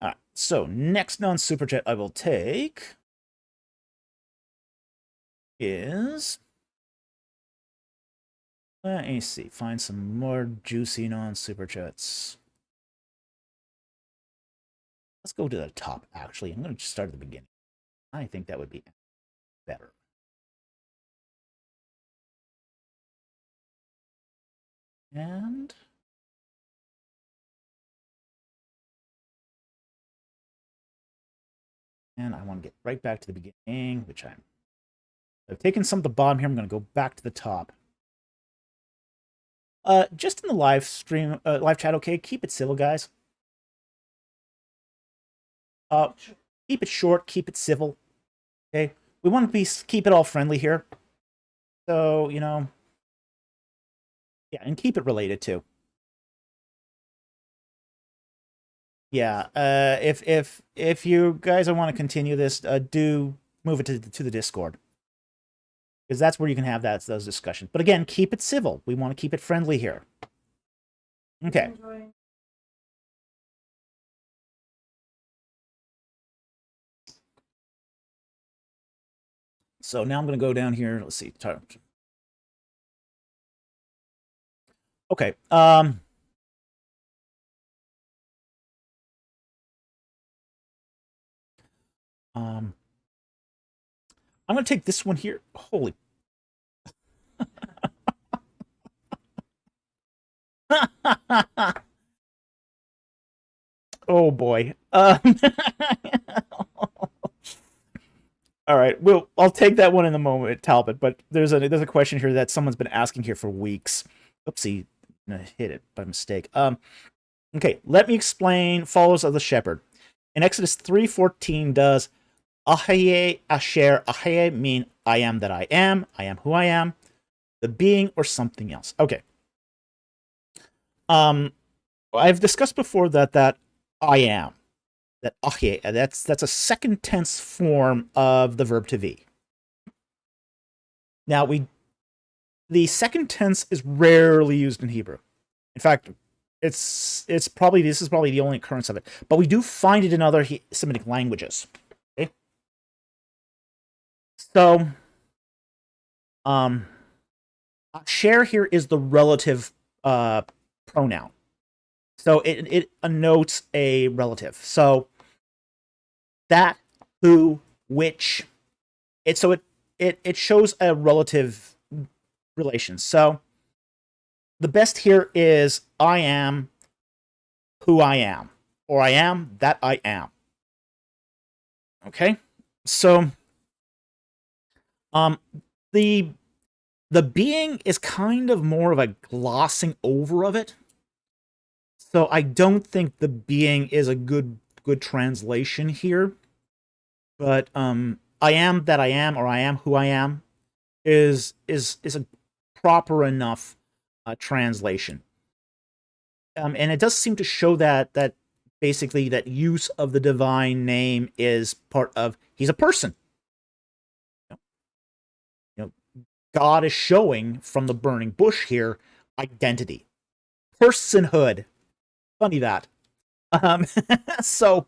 All right. So next non-super chat I will take is. Let me see. Find some more juicy non-super chats. Let's go to the top, actually. I'm going to just start at the beginning. I think that would be better. And I want to get right back to the beginning, which I've taken some at the bottom here. I'm going to go back to the top. Just in the live stream, live chat, okay? Keep it civil, guys. Keep it short, keep it civil. Okay? We want to keep it all friendly here. So, yeah, and keep it related too. Yeah, if you guys want to continue this, do move it to the Discord. Because that's where you can have those discussions. But again, keep it civil. We want to keep it friendly here. Okay. So now I'm going to go down here. Let's see. Okay. I'm going to take this one here. Holy. Oh boy. All right. Well, I'll take that one in a moment, Talbot. But there's a question here that someone's been asking here for weeks. Oopsie, I hit it by mistake. Okay. Let me explain. Followers of the shepherd. In Exodus 3:14, does Ahaye Asher Ahaye mean I am that I am who I am, the being, or something else? Okay. I've discussed before that I am, that Ahaye, that's a second tense form of the verb to be. Now the second tense is rarely used in Hebrew. In fact, this is probably the only occurrence of it, but we do find it in other Semitic languages. Okay, so share here is the relative pronoun, so it connotes a relative. So that, who, which, it shows a relative relation. So the best here is I am who I am, or I am that I am. Okay, so the being is kind of more of a glossing over of it. So I don't think the being is a good translation here. But I am that I am, or I am who I am, is a proper enough translation. And it does seem to show that basically that use of the divine name is part of, he's a person. God is showing from the burning bush here identity, personhood. Funny that. Um, so,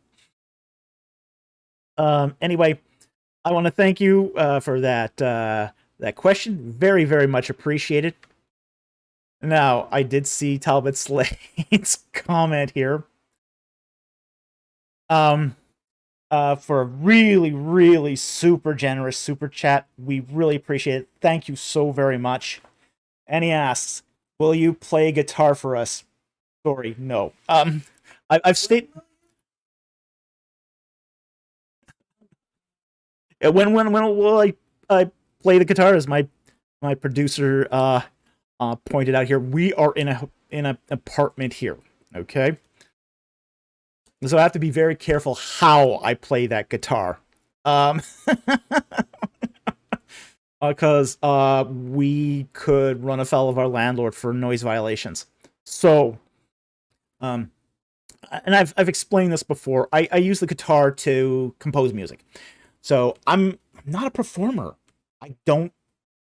anyway, I want to thank you for that question. Very, very much appreciated. Now, I did see Talbot Slade's comment here. For a really, really super generous super chat. We really appreciate it. Thank you so very much. And he asks, will you play guitar for us? Sorry, no. I've stated... When will I play the guitar? As my producer pointed out here, we are in an apartment here. Okay, so I have to be very careful how I play that guitar, because we could run afoul of our landlord for noise violations. So, and I've explained this before. I use the guitar to compose music. So I'm not a performer. I don't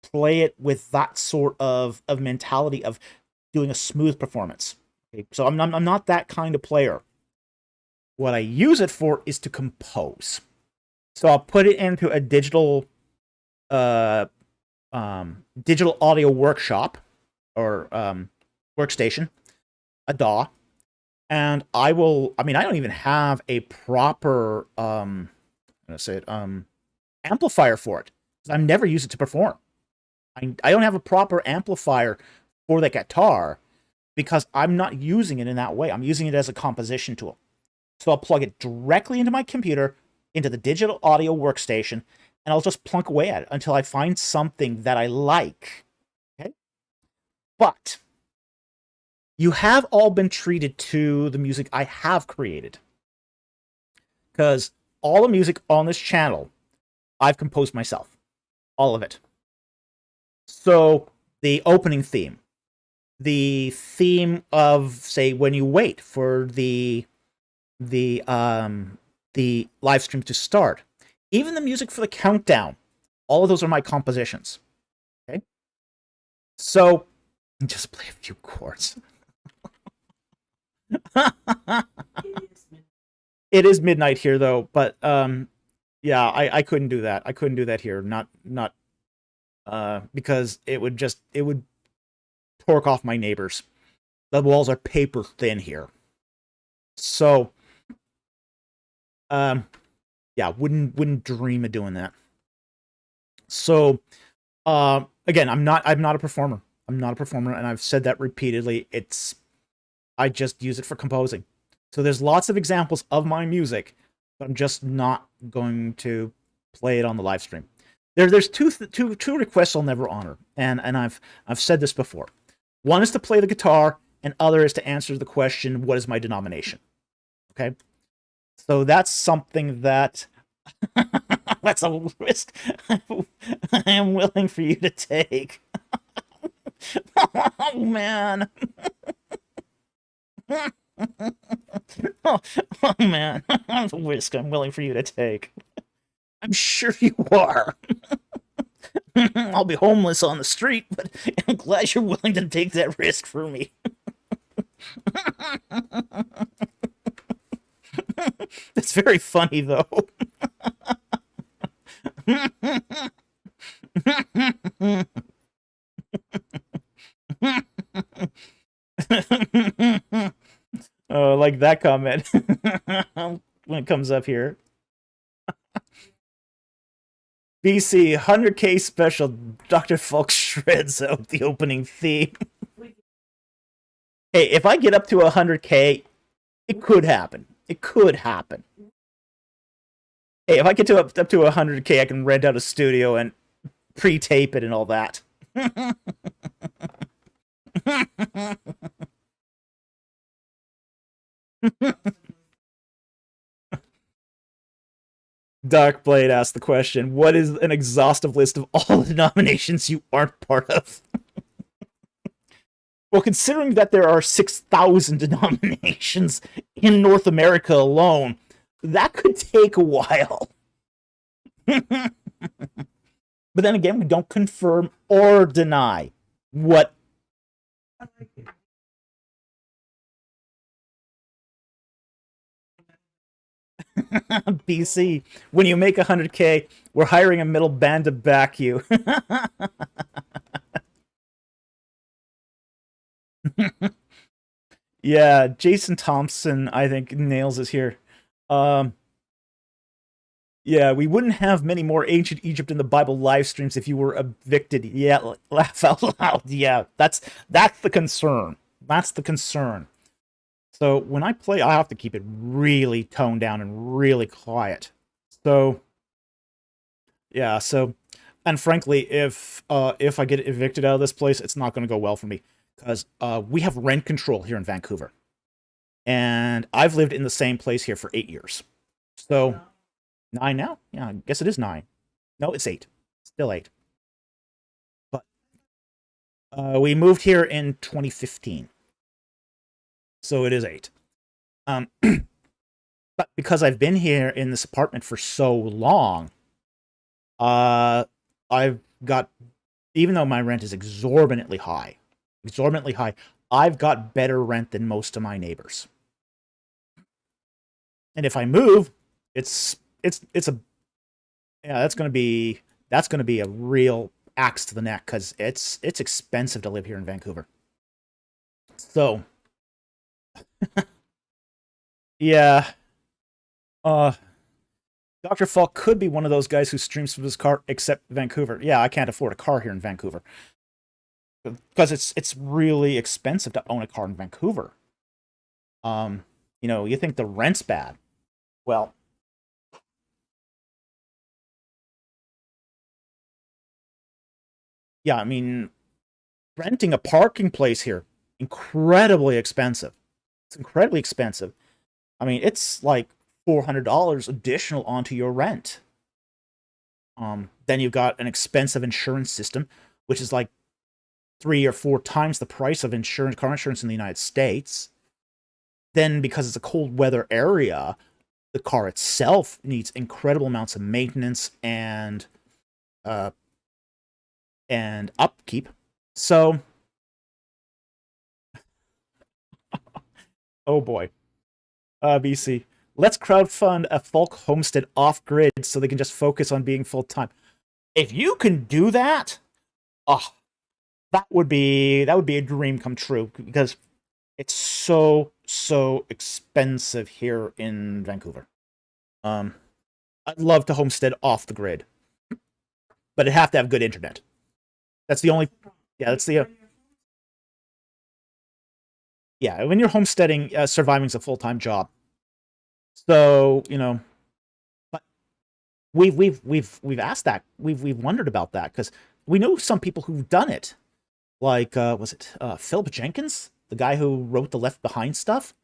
play it with that sort of mentality of doing a smooth performance. Okay? So I'm not that kind of player. What I use it for is to compose. So I'll put it into a digital audio workshop or workstation, a DAW, and I don't even have a proper amplifier for it. I've never used it to perform. I don't have a proper amplifier for the guitar because I'm not using it in that way. I'm using it as a composition tool. So I'll plug it directly into my computer, into the digital audio workstation, and I'll just plunk away at it until I find something that I like. Okay? But you have all been treated to the music I have created. Because all the music on this channel, I've composed myself. All of it. So, the opening theme. The theme of, say, when you wait for the live stream to start. Even the music for the countdown. All of those are my compositions. Okay? So, just play a few chords. It is midnight here, though, but yeah, I couldn't do that. I couldn't do that here. Not because it would torque off my neighbors. The walls are paper thin here. So, yeah, wouldn't dream of doing that. So, again, I'm not a performer. I'm not a performer, and I've said that repeatedly. I just use it for composing. So there's lots of examples of my music, but I'm just not going to play it on the live stream. There's two requests I'll never honor, and I've said this before. One is to play the guitar, and other is to answer the question, what is my denomination? Okay? So that's something that that's a risk I am willing for you to take. Oh man. Oh man, that's a risk I'm willing for you to take. I'm sure you are. I'll be homeless on the street, but I'm glad you're willing to take that risk for me. That's very funny, though. Oh, like that comment when it comes up here. BC 100K special. Dr. Falk shreds out the opening theme. Hey, if I get up to 100K, it could happen. It could happen. Hey, if I get up to 100K, I can rent out a studio and pre-tape it and all that. Darkblade asked the question, what is an exhaustive list of all the denominations you aren't part of? Well, considering that there are 6,000 denominations in North America alone, that could take a while. But then again, we don't confirm or deny what.
I like it.
BC, when you make 100K, we're hiring a middle band to back you. Yeah, Jason Thompson, I think, nails it here. Um, yeah, we wouldn't have many more ancient Egypt in the Bible live streams if you were evicted. Yeah, laugh out loud. Yeah, that's the concern. That's the concern. So when I play, I have to keep it really toned down and really quiet. So yeah, so and frankly, if I get evicted out of this place, it's not going to go well for me because we have rent control here in Vancouver, and I've lived in the same place here for 8 years. So 9 now? Yeah, I guess it is 9. No, it's 8. Still 8. But we moved here in 2015, so it is 8. But because I've been here in this apartment for so long, I've got, even though my rent is exorbitantly high, I've got better rent than most of my neighbors. And if I move, it's a, yeah, that's gonna be a real axe to the neck because it's expensive to live here in Vancouver. So, yeah, Dr. Falk could be one of those guys who streams from his car, except Vancouver. Yeah, I can't afford a car here in Vancouver because it's really expensive to own a car in Vancouver. You think the rent's bad. Well, yeah, I mean, renting a parking place here, incredibly expensive. It's incredibly expensive. I mean, it's like $400 additional onto your rent. Then you've got an expensive insurance system, which is like 3 or 4 times the price of car insurance in the United States. Then, because it's a cold weather area, the car itself needs incredible amounts of maintenance and upkeep. So, oh boy, BC. Let's crowdfund a folk homestead off grid so they can just focus on being full time. If you can do that, oh, that would be a dream come true because it's so expensive here in Vancouver. I'd love to homestead off the grid, but it'd have to have good internet. That's the only. Yeah, that's the. Yeah, when you're homesteading, surviving's a full-time job. So but we've asked that. We've wondered about that because we know some people who've done it. Like, was it Philip Jenkins, the guy who wrote the Left Behind stuff?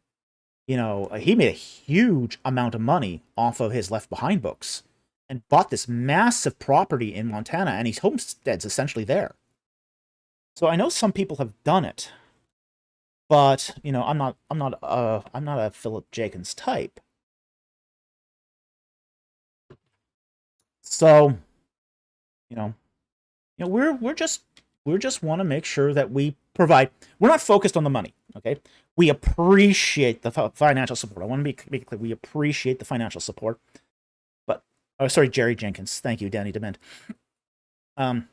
He made a huge amount of money off of his Left Behind books and bought this massive property in Montana, and his homestead's essentially there. So I know some people have done it, but I'm not a Philip Jenkins type. So, we're just want to make sure that we provide. We're not focused on the money, okay? We appreciate the financial support. I want to make it clear. We appreciate the financial support. But, sorry, Jerry Jenkins. Thank you, Danny Dement. But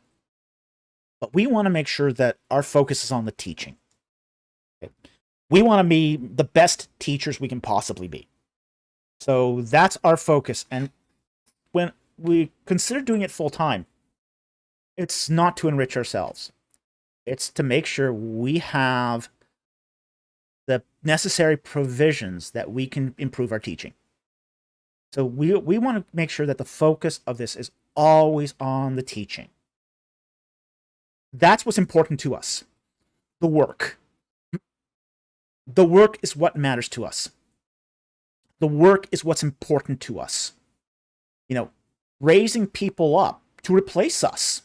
we want to make sure that our focus is on the teaching. Okay? We want to be the best teachers we can possibly be. So that's our focus. And when we consider doing it full time, it's not to enrich ourselves. It's to make sure we have the necessary provisions that we can improve our teaching. So we want to make sure that the focus of this is always on the teaching. That's what's important to us. The work. The work is what matters to us. The work is what's important to us. Raising people up to replace us.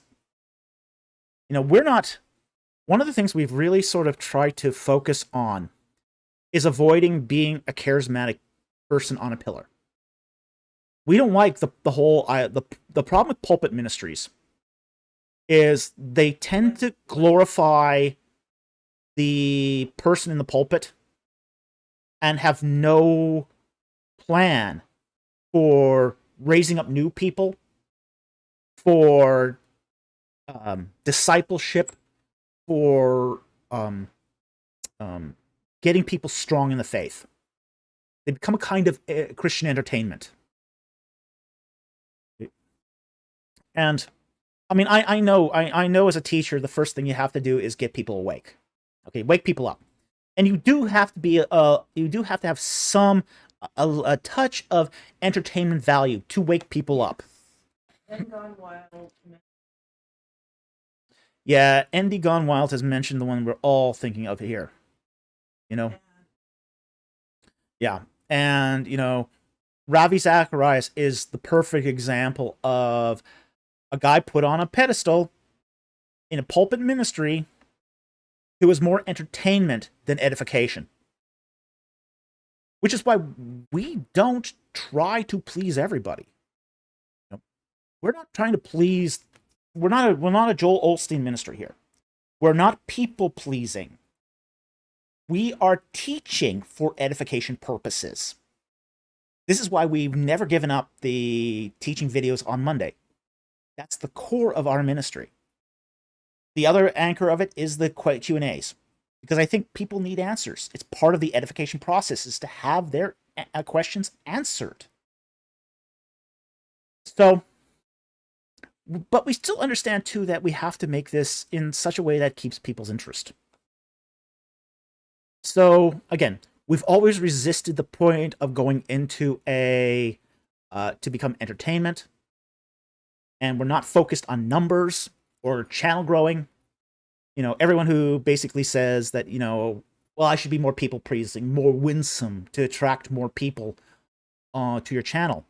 We're not. One of the things we've really sort of tried to focus on is avoiding being a charismatic person on a pillar. We don't like the whole the problem with pulpit ministries is they tend to glorify the person in the pulpit and have no plan for raising up new people, for discipleship, for getting people strong in the faith. They become a kind of Christian entertainment. And I mean, I know as a teacher, the first thing you have to do is get people awake. Okay, wake people up. And you do have to be you do have to have some a touch of entertainment value to wake people up.
And Gone Wild.
Yeah, Andy Gone Wild has mentioned the one we're all thinking of here. You know? Yeah. And, you know, Ravi Zacharias is the perfect example of a guy put on a pedestal in a pulpit ministry who was more entertainment than edification. Which is why we don't try to please everybody. You know, we're not trying to please. We're not a Joel Osteen ministry here. We're not people pleasing. We are teaching for edification purposes. This is why we've never given up the teaching videos on Monday. That's the core of our ministry. The other anchor of it is the Q&As, because I think people need answers. It's part of the edification process is to have their questions answered. So, but we still understand, too, that we have to make this in such a way that keeps people's interest. So, again, we've always resisted the point of going into a to become entertainment, and we're not focused on numbers or channel growing. You know, everyone who basically says that, you know, well, I should be more people-pleasing, more winsome to attract more people to your channel.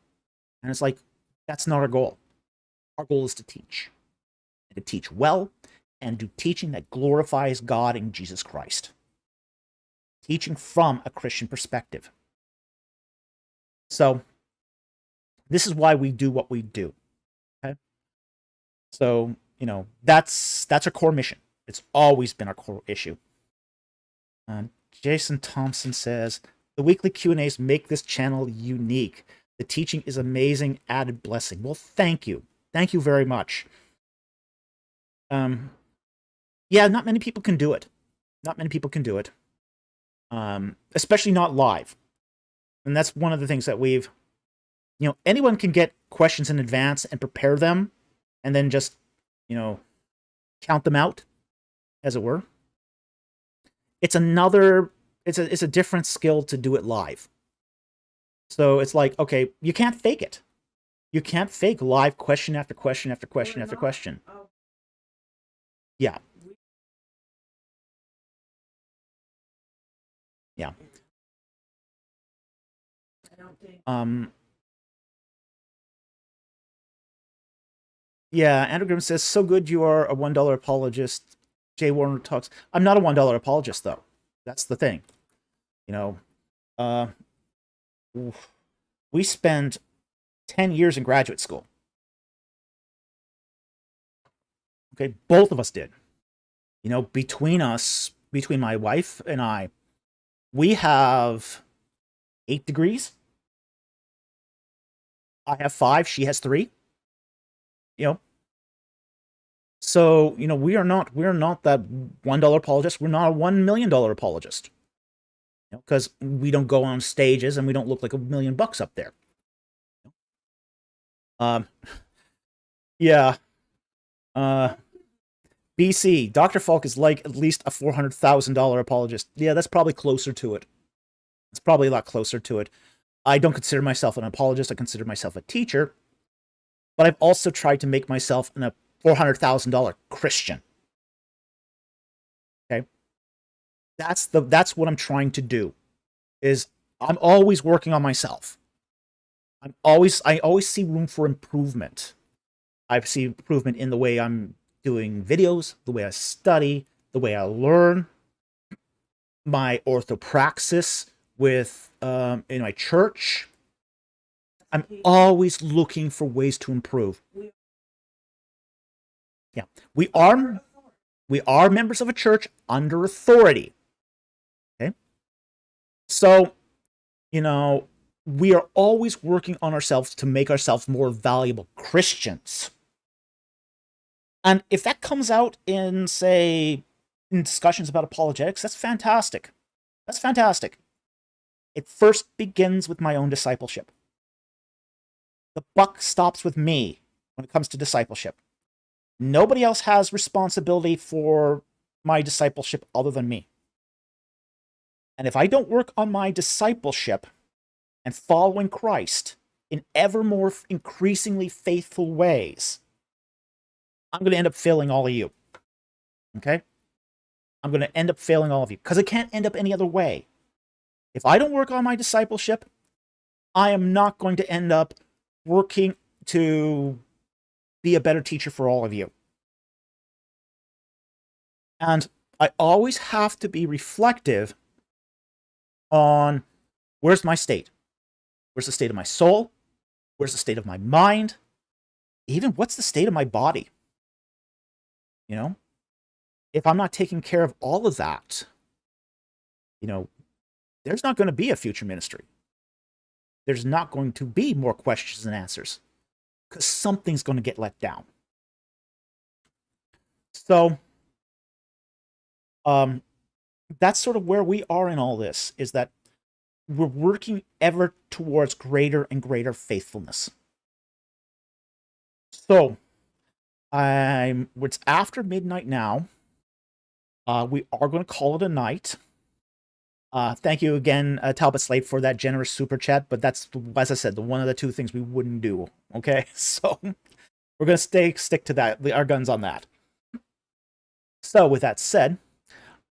And it's like, that's not our goal. Our goal is to teach. And to teach well, and do teaching that glorifies God in Jesus Christ. Teaching from a Christian perspective. So, this is why we do what we do. Okay? So, you know, that's our core mission. It's always been our core issue. Jason Thompson says, the weekly Q&As make this channel unique. The teaching is amazing, added blessing. Well, thank you. Thank you very much. Yeah, not many people can do it. Not many people can do it. Especially not live. And that's one of the things that we've, you know, anyone can get questions in advance and prepare them and then just, you know, count them out, as it were. It's a different skill to do it live. So it's like, okay, you can't fake it. You can't fake live question after question after question after question. Yeah. Yeah. Yeah, Andrew Grimm says, so good you are a $1 apologist. Jay Warner talks. I'm not a $1 apologist, though. That's the thing. You know, we spent 10 years in graduate school. Okay, both of us did. You know, between my wife and I, we have 8 degrees. I have 5, she has 3. You know, so, you know, we're not that $1 apologist. We're not a $1 million apologist. You know, because we don't go on stages and we don't look like $1 million up there. Yeah. BC, Dr. Falk is like at least a $400,000 apologist. Yeah, that's probably closer to it. It's probably a lot closer to it. I don't consider myself an apologist. I consider myself a teacher. But I've also tried to make myself a $400,000 Christian. Okay? That's what I'm trying to do. Is I'm always working on myself. I always see room for improvement. I see improvement in the way I'm doing videos, the way I study, the way I learn, my orthopraxis with in my church. I'm always looking for ways to improve. Yeah, we are members of a church under authority. Okay, so we are always working on ourselves to make ourselves more valuable Christians. And if that comes out in, say, in discussions about apologetics, that's fantastic. That's fantastic. It first begins with my own discipleship. The buck stops with me when it comes to discipleship. Nobody else has responsibility for my discipleship other than me. And if I don't work on my discipleship and following Christ in ever more increasingly faithful ways, I'm going to end up failing all of you. Okay? I'm going to end up failing all of you because it can't end up any other way. If I don't work on my discipleship, I am not going to end up working to be a better teacher for all of you. And I always have to be reflective on where's my state? Where's the state of my soul? Where's the state of my mind? Even what's the state of my body? If I'm not taking care of all of that, there's not going to be a future ministry. There's not going to be more questions and answers because something's going to get let down. So, that's sort of where we are in all this, is that we're working ever towards greater and greater faithfulness. So, it's after midnight now. We are going to call it a night. Thank you again, Talbot Slate, for that generous super chat. But that's, as I said, the one of the two things we wouldn't do. Okay, so we're going to stick to that. Our guns on that. So with that said,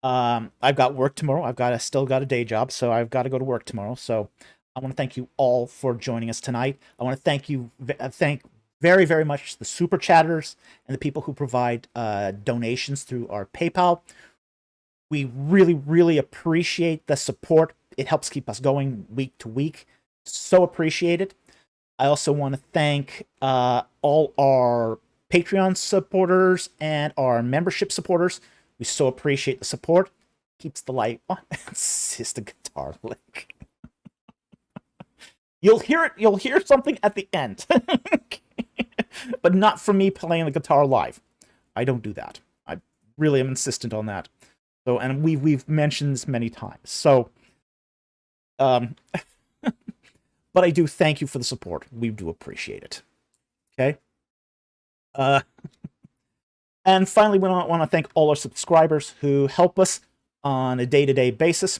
I've got work tomorrow. I've still got a day job, so I've got to go to work tomorrow. So I want to thank you all for joining us tonight. I want to thank very, very much the super chatters and the people who provide donations through our PayPal. We really, really appreciate the support. It helps keep us going week to week. So appreciate it. I also want to thank all our Patreon supporters and our membership supporters. We so appreciate the support. Keeps the light on. It's just a guitar lick. You'll hear something at the end. But not from me playing the guitar live. I don't do that. I really am insistent on that. So, and we've mentioned this many times. So, but I do thank you for the support. We do appreciate it. Okay. And finally, we want to thank all our subscribers who help us on a day-to-day basis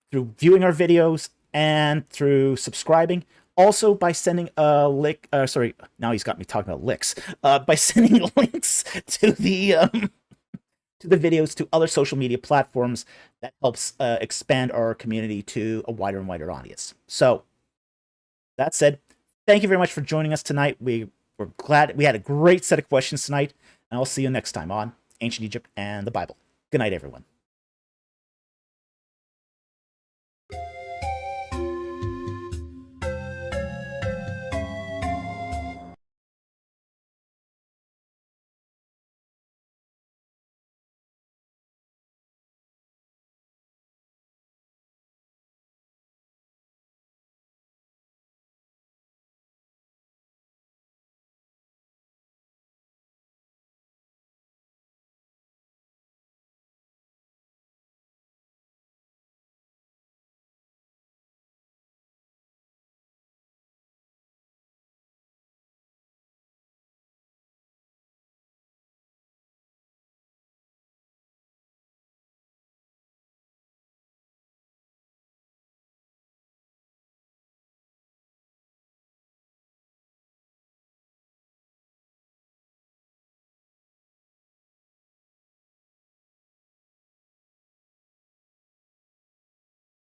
through viewing our videos and through subscribing. Also, by sending a link, sorry, now he's got me talking about licks. By sending links to the videos to other social media platforms, that helps expand our community to a wider and wider audience. So, that said, thank you very much for joining us tonight. We're glad we had a great set of questions tonight, and I'll see you next time on Ancient Egypt and the Bible. Good night, everyone.